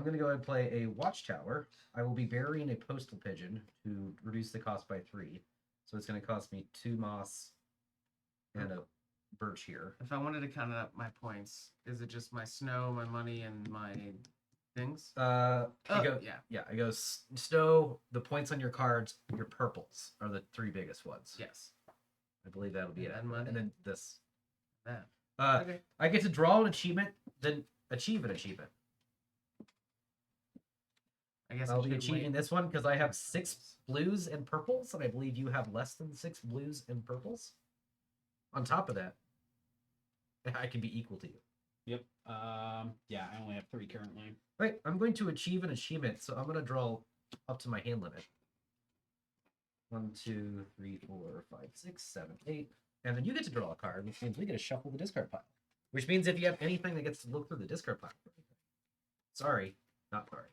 going to go ahead and play a watchtower. I will be burying a postal pigeon to reduce the cost by 3. So it's going to cost me 2 moss and a birch here. If I wanted to count up my points, is it just my snow, my money, and my things? Yeah. Yeah. I go snow, the points on your cards, your purples are the 3 biggest ones. Yes. I believe that'll be And it. then money. And then this. That. Okay. I get to draw an achievement, then achieve an achievement. I guess I'll I be should achieving wait. this one because I have 6 blues and purples, and I believe you have less than 6 blues and purples. On top of that, I can be equal to you. Yep. Yeah, I only have 3 currently. Right, I'm going to achieve an achievement, so I'm going to draw up to my hand limit. 1, 2, 3, 4, 5, 6, 7, 8. And then you get to draw a card, which means we get to shuffle the discard pile. Which means if you have anything that gets to look through the discard pile. Sorry, not party.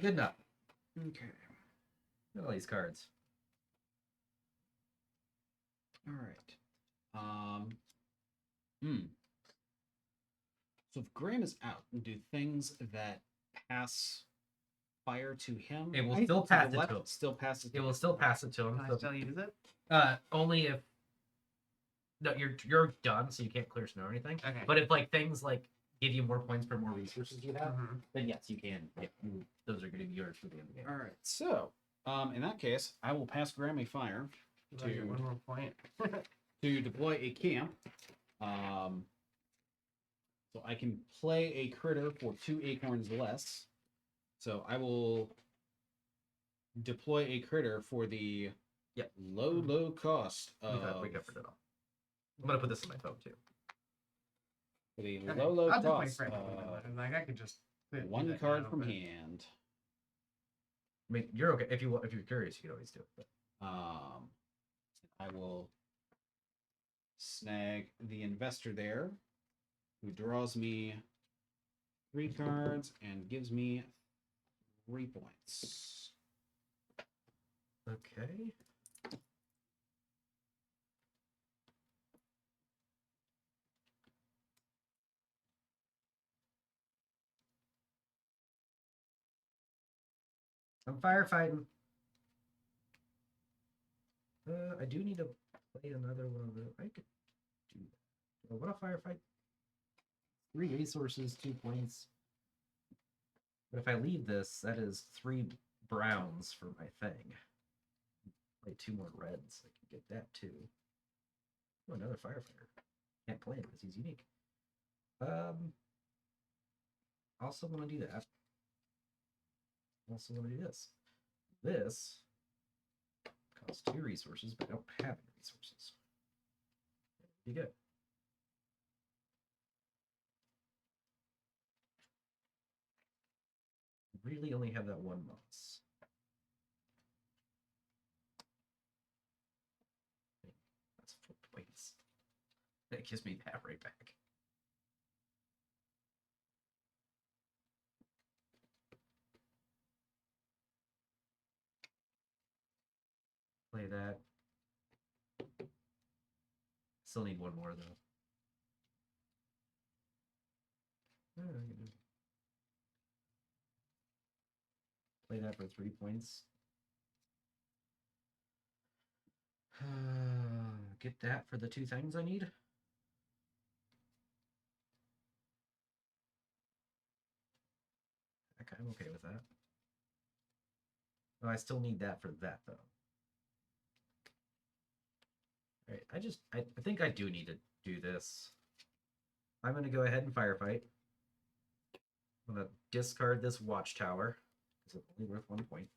Good enough. Okay. Look at all these cards. All right. So if Graham is out, do things that pass fire to him? It will I- still to the pass it left, to him. Still passes. It will still pass it to him. Can I So, still use it? only if no, you're done, so you can't clear snow or anything. Okay. But if like things like give you more points for more resources you have, Mhm. then yes, you can. Yeah, those are going to be yours for the end of the game. All right. So, in that case, I will pass Graham a fire Do I get one more point? to deploy a camp. So I can play a critter for 2 acorns less. So I will deploy a critter for the low cost of We covered it all. I'm gonna put this in my phone too. for the Okay, low I'll just wait cost for it. Like I could just do one that card now, from but- hand. I mean, you're okay if you're curious, you can always do it. But I will snag the investor there, who draws me 3 cards and gives me 3 points. okay. I'm firefighting. I do need to play another one of those. I could do that. What a firefight. 3 resources, 2 points. But if I leave this, that is 3 browns for my thing. Play 2 more reds. I can get that too. Oh, another firefighter. Can't play him because he's unique. Also want to do that. Also want to do this. This costs 2 resources, but I don't have any resources. Be good. Really only have that 1 moss. That's 4 points. That gives me that right back. Play that. Still need 1 more though. Play that for 3 points. Get that for the 2 things I need. Okay, I'm okay with that. Oh, I still need that for that though. Alright, I think I do need to do this. I'm gonna go ahead and firefight. I'm gonna discard this watchtower because it's only worth 1 point.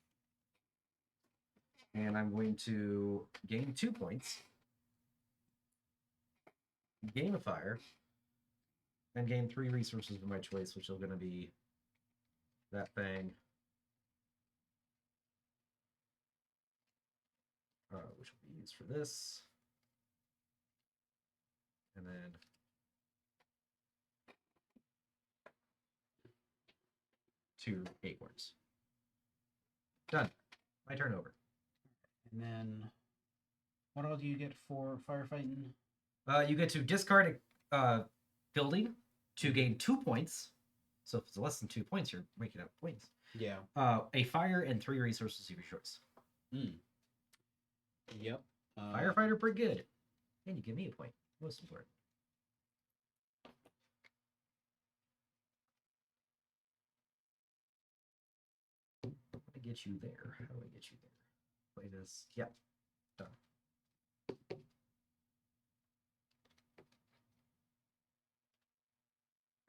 And I'm going to gain 2 points, gain a fire, and gain 3 resources of my choice, which are going to be that thing, which will be used for this, and then 2 acorns. Done. My turn over. And then, what all do you get for firefighting? You get to discard a building to gain 2 points. So if it's less than 2 points, you're making up points. Yeah. A fire and 3 resources of your choice. Yep. Firefighter, pretty good. And you give me a point. Most important. How do I get you there? How do I get you there? Play this. Yep. Done.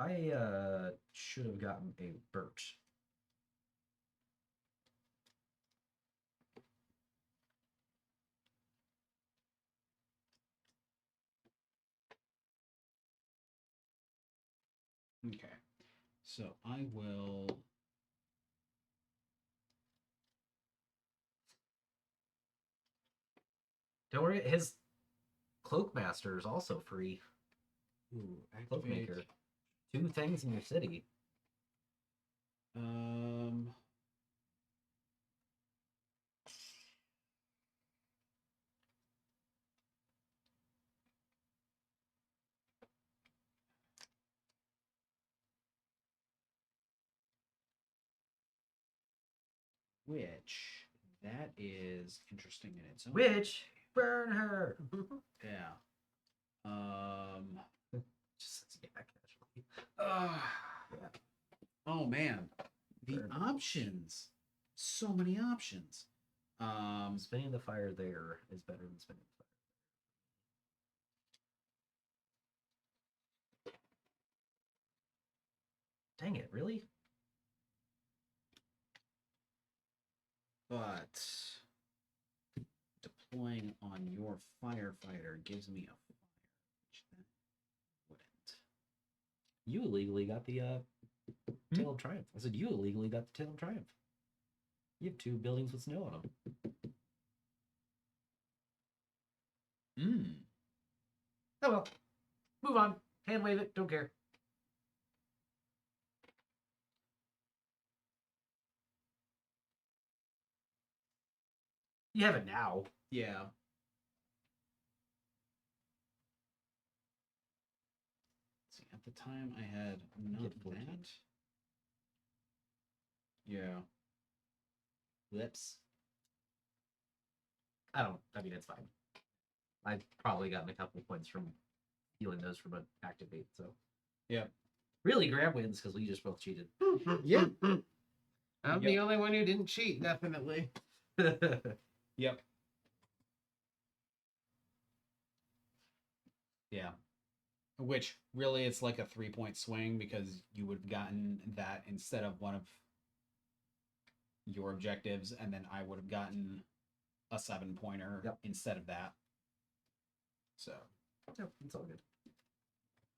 I should have gotten a birch. Okay. So I will. Don't worry, his Cloakmaster is also free. Ooh, Cloakmaker. activate. 2 things in your city. Um. which that is interesting in its own. Which burn her. Yeah. Just yeah, casually. Yeah. Oh man, the Burn. options. So many options. Spinning the fire there is better than spinning the fire. Dang it! Really? But deploying on your firefighter gives me a fire, which that wouldn't. You illegally got the Tail of Triumph. I said you illegally got the Tail of Triumph. You have 2 buildings with snow on them. Oh well. Move on. Hand wave it. Don't care. You have it now. Yeah. See, at the time I had not Get 14. that. Yeah. Lips. I mean, it's fine. I've probably gotten a couple points from healing those from an activate, so. Yeah. Really, Grab wins because we just both cheated. Yeah. I'm the only one who didn't cheat, definitely. Yep. Yeah. Which really it's like a 3-point swing because you would have gotten that instead of one of your objectives, and then I would have gotten a 7-pointer instead of that. So Yep, it's all good.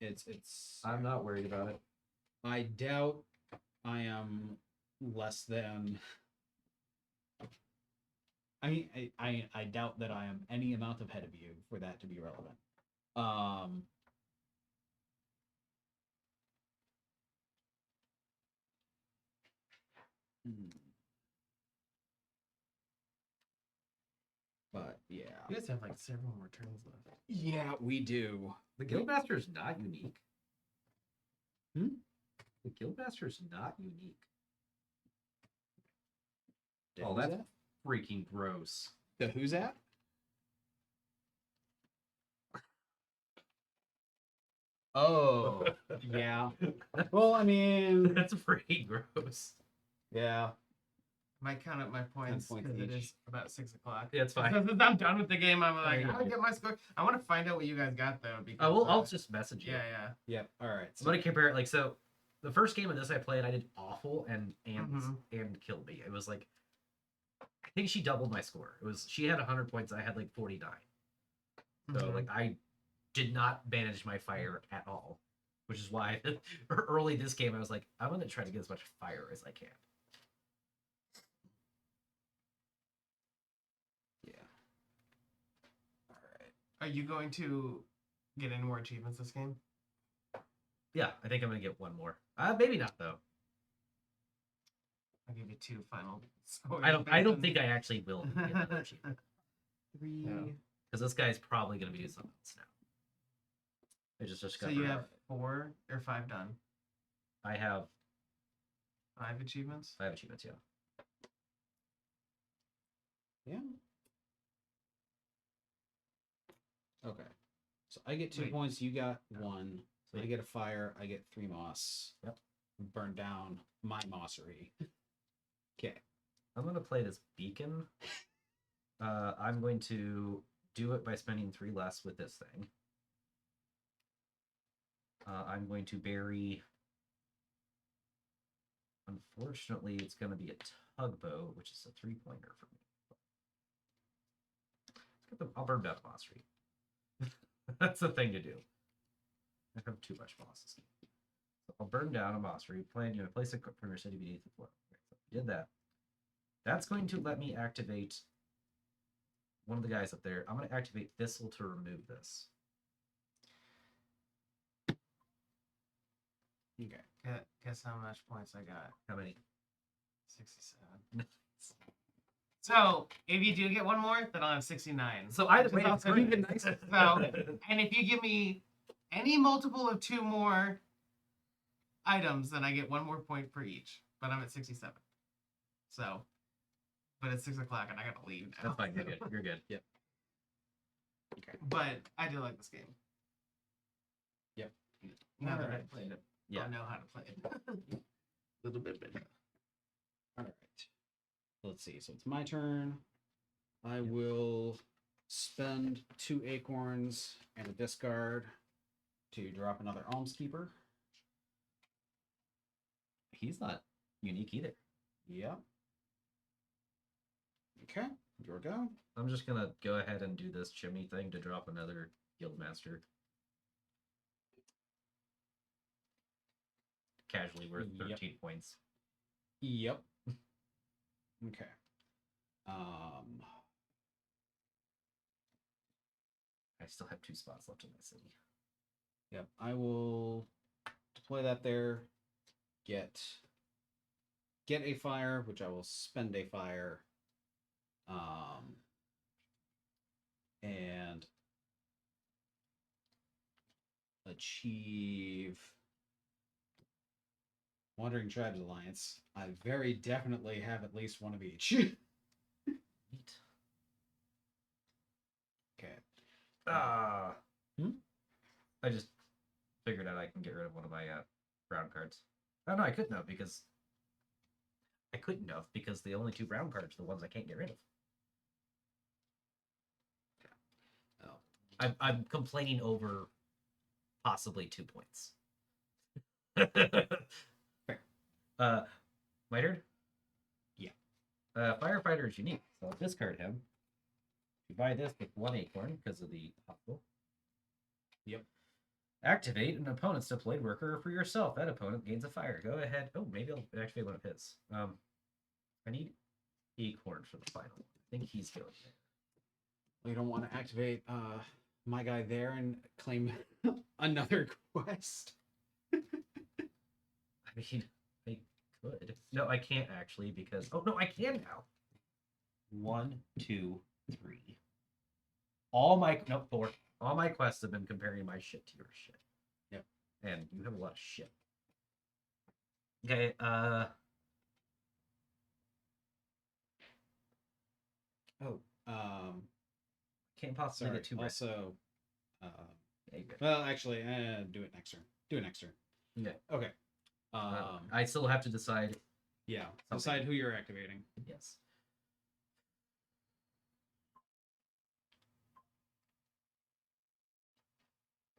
it's I'm not worried about it. I doubt I am less than I doubt that I am any amount of ahead of you for that to be relevant. But yeah. You guys have like several more turns left. Yeah, we do. The Guildmaster is not unique. Hmm? The Guildmaster is not unique. The Oh, who's that's that? freaking gross. The who's that? Oh, yeah. Well, I mean, That's pretty gross. yeah. I might count up my points points because it each. is about 6 o'clock. Yeah, it's fine. Since I'm done with the game, I'm like, Yeah, how do I get my score? I want to find out what you guys got though. Because I'll just message you. yeah. Yep. All right. I'm gonna compare it. Like, so the first game of this I played, I did awful and killed me. It was like, I think she doubled my score. It was she had 100 points, I had like 49. So like I did not manage my fire at all, which is why early this game I was like, I'm gonna try to get as much fire as I can. Yeah. All right. Are you going to get any more achievements this game? Yeah, I think I'm gonna get one more. Maybe not though. I'll give you 2 final scores. I don't think I actually will get another achievement. 3. No. Because this guy's probably gonna be doing something else now. I just So got you have 4 or 5 done. I have 5 achievements. 5 achievements, yeah. Yeah. Okay. So I get 2 Wait. points. You got 1. So I Sweet. get a fire. I get 3 moss. Yep. Burn down my mossery. Okay. I'm gonna play this beacon. I'm going to do it by spending 3 less with this thing. I'm going to bury. Unfortunately, it's going to be a tugboat, which is a 3-pointer for me. I'll burn down the mossery. That's the thing to do. I have too much moss. So I'll burn down a mossery. Plan you place a from your city beneath the floor. Okay, so I did that. That's going to let me activate one of the guys up there. I'm going to activate Thistle to remove this. Okay. Guess how much points I got? How many? 67. So if you do get one more, then I'll have 69. So I which is wait, it's also even nice. nicer. So, and if you give me any multiple of 2 more items, then I get 1 more point for each. But I'm at 67. So but it's 6 o'clock and I gotta leave now. That's fine. You're good. You're good. Yep. Okay. But I do like this game. Yep. Now that Alright. I've played it, Yeah. I know how to play it. A little bit better. All right. Let's see. So it's my turn. I will spend 2 acorns and a discard to drop another almskeeper. He's not unique either. Yep. Okay. Your go. I'm just gonna go ahead and do this chimney thing to drop another Guildmaster. Casually worth Yep. 13 points. Yep. Okay. I still have 2 spots left in my city. Yep. I will deploy that there. Get a fire, which I will spend a fire. And achieve Wandering Tribes Alliance. I very definitely have at least one of each. Neat. Okay. I just figured out I can get rid of one of my brown cards. Oh no, I couldn't have because the only 2 brown cards are the ones I can't get rid of. Oh. I'm complaining over possibly 2 points. Fair. My turn? Yeah. Firefighter is unique, so I'll discard him. You buy this with 1 acorn because of the hospital. Yep. Activate an opponent's deployed worker or for yourself. That opponent gains a fire. Go ahead. Oh, maybe I'll activate one of his. I need acorn for the final one. I think he's going there. Well, you don't want to activate my guy there and claim another quest. I mean, I could. No, I can't actually because. Oh, no, I can now. 1, 2, 3. No, 4. All my quests have been comparing my shit to your shit. Yep. And you have a lot of shit. Okay, Oh, can't possibly sorry. get 2 red. Also, Yeah, you're good. well, actually, do it next turn. Do it next turn. Yeah. Okay. I still have to decide. Yeah. Something. Decide who you're activating. Yes.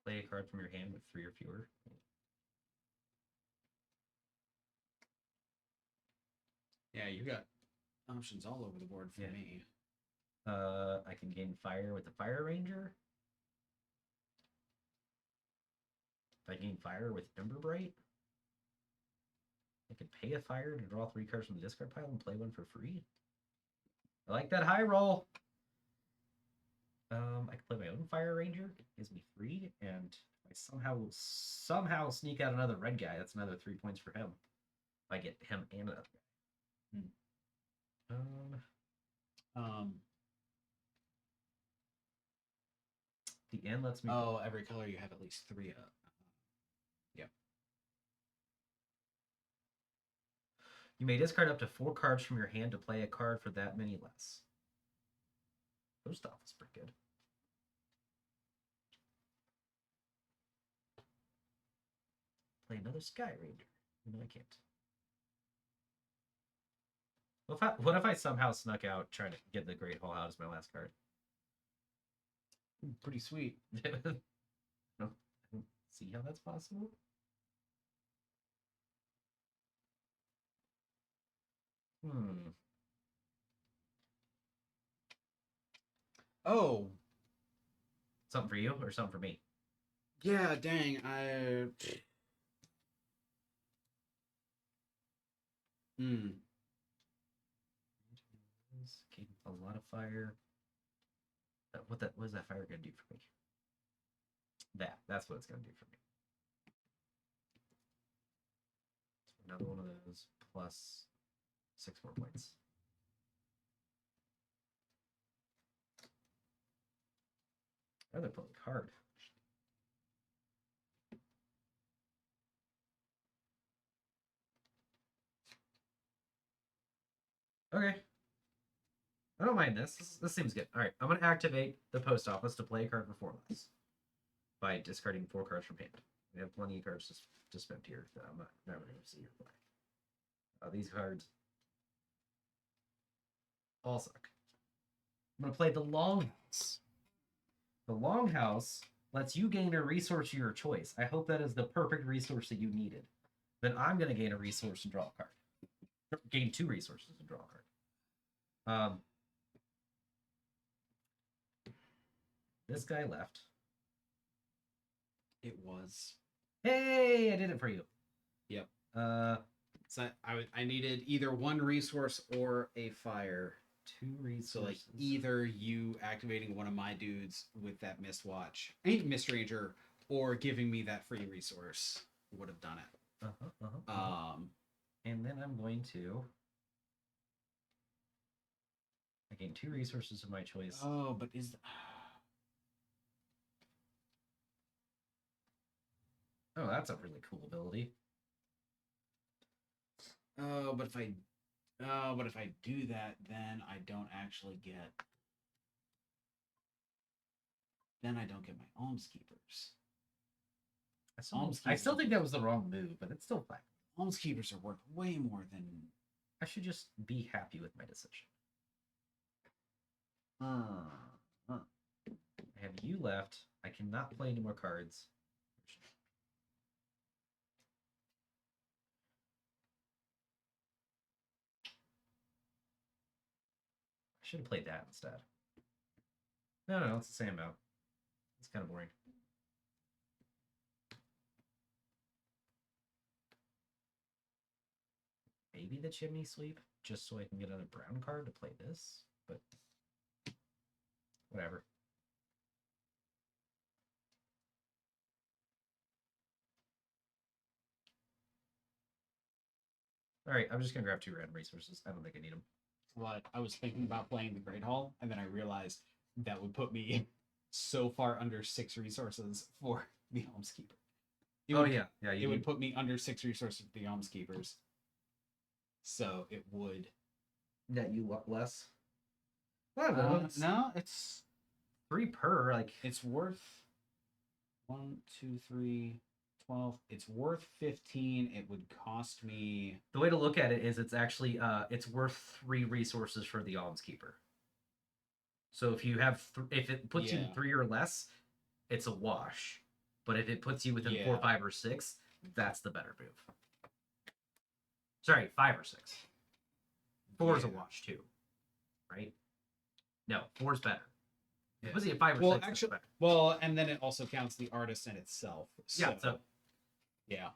Play a card from your hand with 3 or fewer. Yeah, you got options all over the board for Yeah. me. I can gain fire with the Fire Ranger. If I gain fire with Ember Bright, I could pay a fire to draw 3 cards from the discard pile and play one for free. I like that high roll. I can play my own Fire Ranger. It gives me 3, and if I somehow sneak out another red guy, that's another 3 points for him. I get him and another guy. The end lets me. Oh, every color you have at least 3 of. Yep. You may discard up to 4 cards from your hand to play a card for that many less. Post office pretty good. Play another Sky Ranger. No, I can't. What if I somehow snuck out trying to get the Great Hall out as my last card? Pretty sweet. I don't see how that's possible. Oh. Something for you or something for me? Yeah, dang. Keep a lot of fire. What is that fire gonna do for me? That's what it's gonna do for me. So another one of those plus 6 more points. I'd rather play a card. Okay. I don't mind this. This seems good. All right, I'm gonna activate the post office to play a card for 4 less by discarding 4 cards from hand. We have plenty of cards to spend here that I'm not never gonna see or play. These cards all suck. I'm gonna play the Longhouse. The Longhouse lets you gain a resource of your choice. I hope that is the perfect resource that you needed. Then I'm gonna gain a resource and draw a card. Gain 2 resources and draw a card. This guy left. It was. Hey, I did it for you. Yep. Uh, So I needed either 1 resource or a fire. 2 resources. So like either you activating one of my dudes with that Mist Ranger, or giving me that free resource would have done it. And then I'm going to. I gain 2 resources of my choice. Oh, but is. Oh, that's a really cool ability. Oh, but if I do that, then I don't actually get. Then I don't get my Almskeepers. I still think that was the wrong move, but it's still fine. Almskeepers are worth way more than. I should just be happy with my decision. I have you left. I cannot play any more cards. I should have played that instead. No, it's the same amount. It's kind of boring. Maybe the chimney sweep, just so I can get another brown card to play this, but whatever. All right, I'm just gonna grab 2 random resources. I don't think I need them. What I was thinking about playing the Great Hall, and then I realized that would put me so far under 6 resources for the Almskeeper. Yeah. It would put me under 6 resources for the Almskeepers. So it would. Net you less. Well, no, it's 3 per. Like it's worth 1, 2, 3, 12. It's worth 15. It would cost me. The way to look at it is it's actually it's worth 3 resources for the Almskeeper. So if you have if it puts you 3 or less, it's a wash. But if it puts you within 4, 5, or 6, that's the better move. Sorry, 5 or 6. 4 is a wash too, right? No, 4 is better. If it puts you at 5 or 6, actually, better. well, and then it also counts the artist in itself. So, yeah.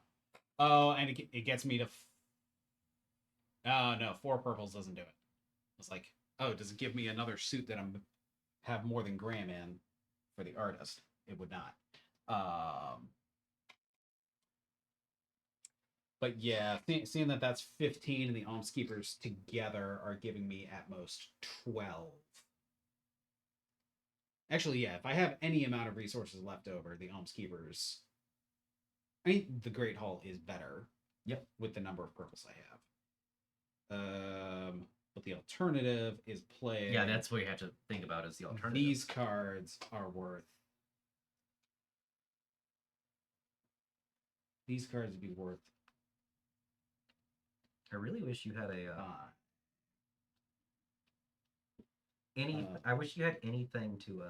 Oh, and it gets me to. Oh no, 4 purples doesn't do it. It's like, oh, does it give me another suit that I'm have more than Graham in for the artist? It would not. But yeah, seeing that that's 15 and the Almskeepers together are giving me at most 12. Actually, yeah, if I have any amount of resources left over, the Almskeepers. I mean, the Great Hall is better. Yep. With the number of purples I have. But the alternative is play. Yeah, that's what you have to think about is the alternative. These cards are worth. These cards would be worth. I really wish you had I wish you had anything to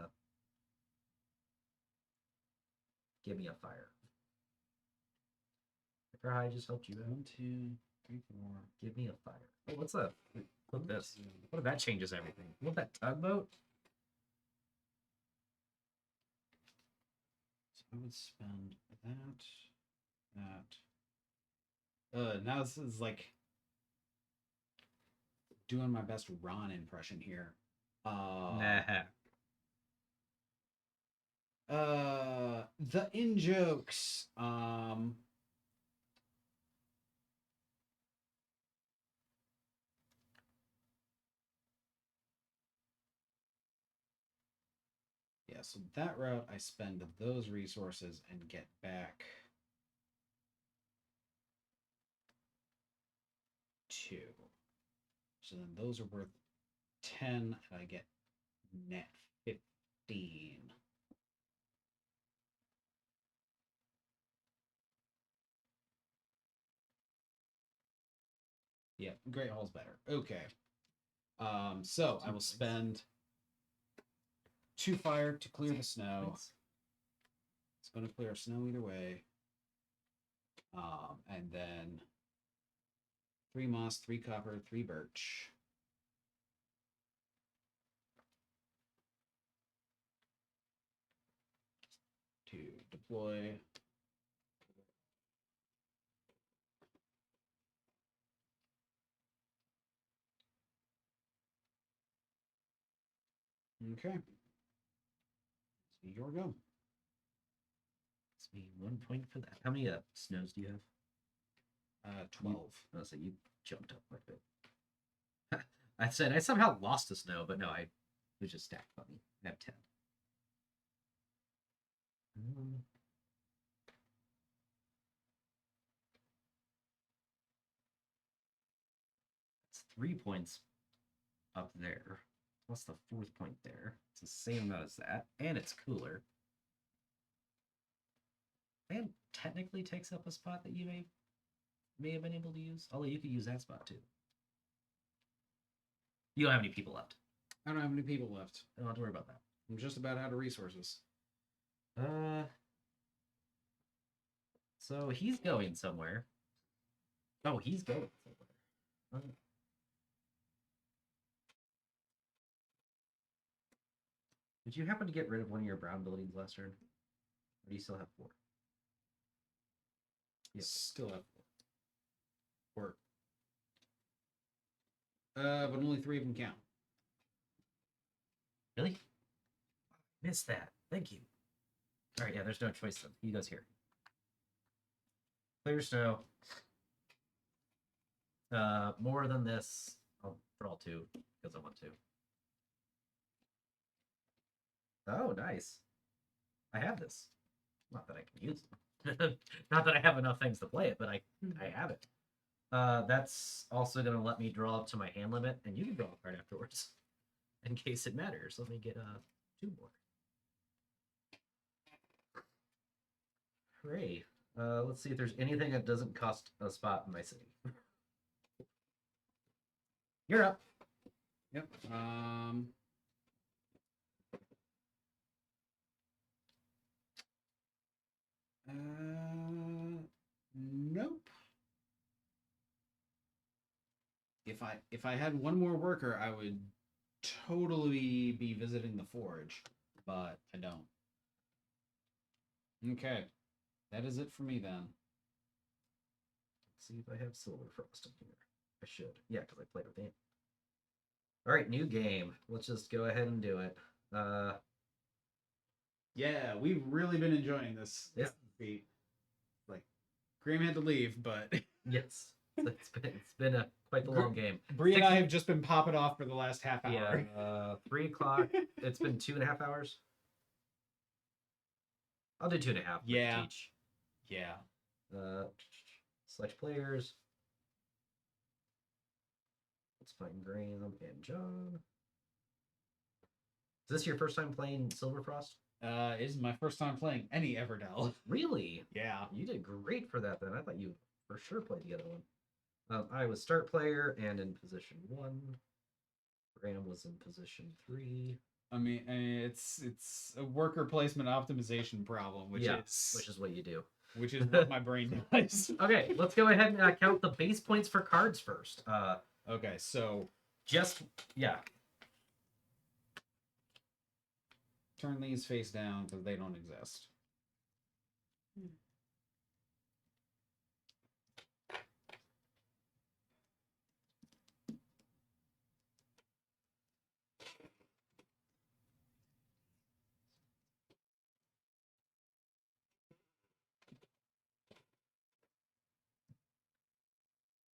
give me a fire. Or I just helped you out. 1, 2, 3, 4. Give me a fire. Oh, what's that? Look this. What if that changes everything? What that tugboat? So I would spend that. Now this is like doing my best Ron impression here. The in-jokes. Yeah, so that route I spend those resources and get back 2. So then those are worth 10, and I get net 15. Yeah, Great Hall's better. Okay. So I will spend 2 fire to clear the snow. Thanks. It's going to clear snow either way. And then 3 moss, 3 copper, 3 birch. To deploy. Okay. So your go. It's me 1 point for that. How many snows do you have? 12. So you jumped up quite a bit. I said I somehow lost a snow, but no, it was just stacked funny. I have 10. It's 3 points up there. What's the 4th point there? It's the same amount as that, and it's cooler. And technically takes up a spot that you may have been able to use. Although you could use that spot too. You don't have any people left. I don't have any people left. I don't have to worry about that. I'm just about out of resources. So he's going somewhere. Oh, he's going somewhere. Did you happen to get rid of one of your brown buildings last turn? Or do you still have 4? Yes. Still have 4. But only 3 of them count. Really? Missed that. Thank you. All right, yeah, there's no choice then. He goes here. Clear snow. More than this. I'll draw 2 because I want to. Oh, nice. I have this. Not that I can use it. Not that I have enough things to play it, but I have it. That's also going to let me draw up to my hand limit, and you can draw a card afterwards in case it matters. Let me get 2 more. Hooray. Let's see if there's anything that doesn't cost a spot in my city. You're up. Yep. Nope. If I had one more worker, I would totally be visiting the forge, but I don't. Okay. That is it for me then. Let's see if I have Silverfrost in here. I should. Yeah, because I played with him. All right, new game. Let's just go ahead and do it. Yeah, we've really been enjoying this. Yeah. Feat. Like, Graham had to leave, but Yes, it's been a quite the long game. Brie and I have just been popping off for the last half hour. Yeah, 3 o'clock. It's been 2.5 hours. I'll do 2.5. Yeah. Teach. Yeah. Select players. Let's find Graham and John. Is this your first time playing Silverfrost? It is my first time playing any Everdell. Really? Yeah. You did great for that then. I thought you for sure played the other one. I was start player and in position 1. Graham was in position 3. I mean, it's a worker placement optimization problem, which is what you do. Which is what my brain does. Okay, let's go ahead and count the base points for cards first. Okay, so yeah. Turn these face down because they don't exist.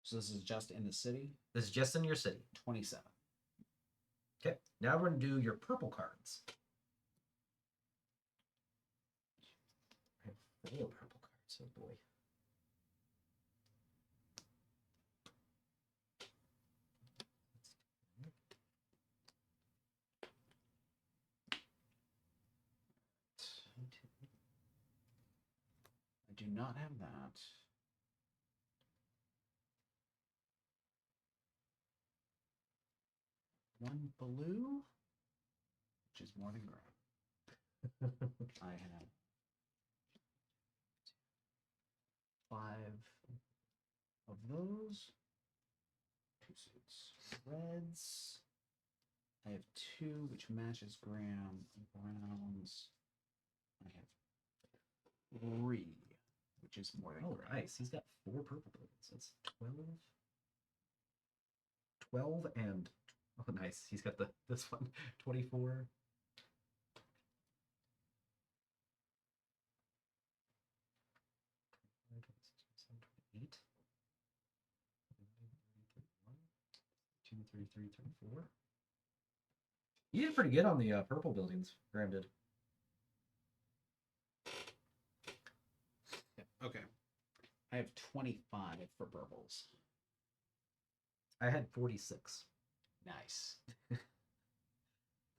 So this is just in the city? This is just in your city. 27. Okay, now we're going to do your purple cards. I have 4 purple cards, oh boy. not have that. One blue, which is more than grab. I have 5 of those. 2 suits. Reds. I have 2, which matches Graham. Browns. I have 3, which is more than Oh, Graham. nice. He's got 4 purple buildings. That's 12. 12 and oh, nice. He's got this one 24. Eight. 2, 3, 3, 34. You did pretty good on the purple buildings, Graham did. Yeah, okay. I have 25 for purples. I had 46. Nice.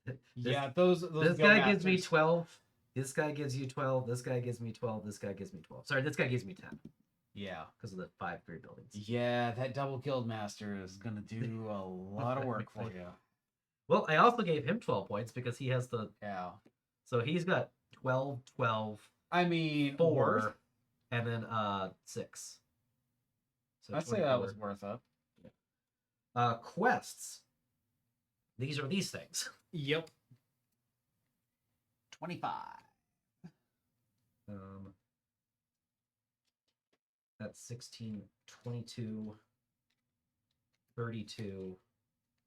This- Yeah, those This Go guy gives me Masters. 12. This guy gives you 12. This guy gives me 12. This guy gives me 12. Sorry, this guy gives me 10 Yeah. because of the 5 grid buildings. Yeah, that double guild master is gonna do a lot of work for you. Well, I also gave him 12 points because he has the. Yeah. So he's got 12, 12, I mean, 4, worth. and then 6. So I'd say that was worth it. Quests. These are these things. Yep. 25. That's 16, 22, 32,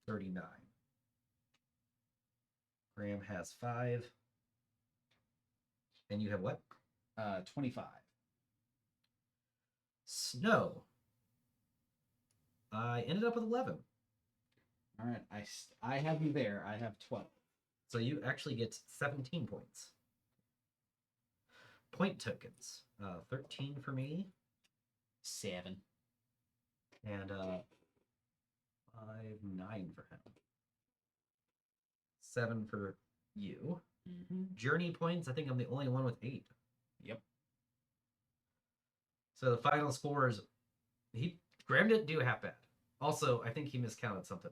39. Graham has 5. And you have what? 25. Snow. I ended up with 11. All right, I have you there. I have 12. So you actually get 17 points. Point tokens. 13 for me. 7. And 5, 9 for him. 7 for you. Mm-hmm. Journey points, I think I'm the only one with 8. Yep. So the final score is Graham didn't do half bad. Also, I think he miscounted something.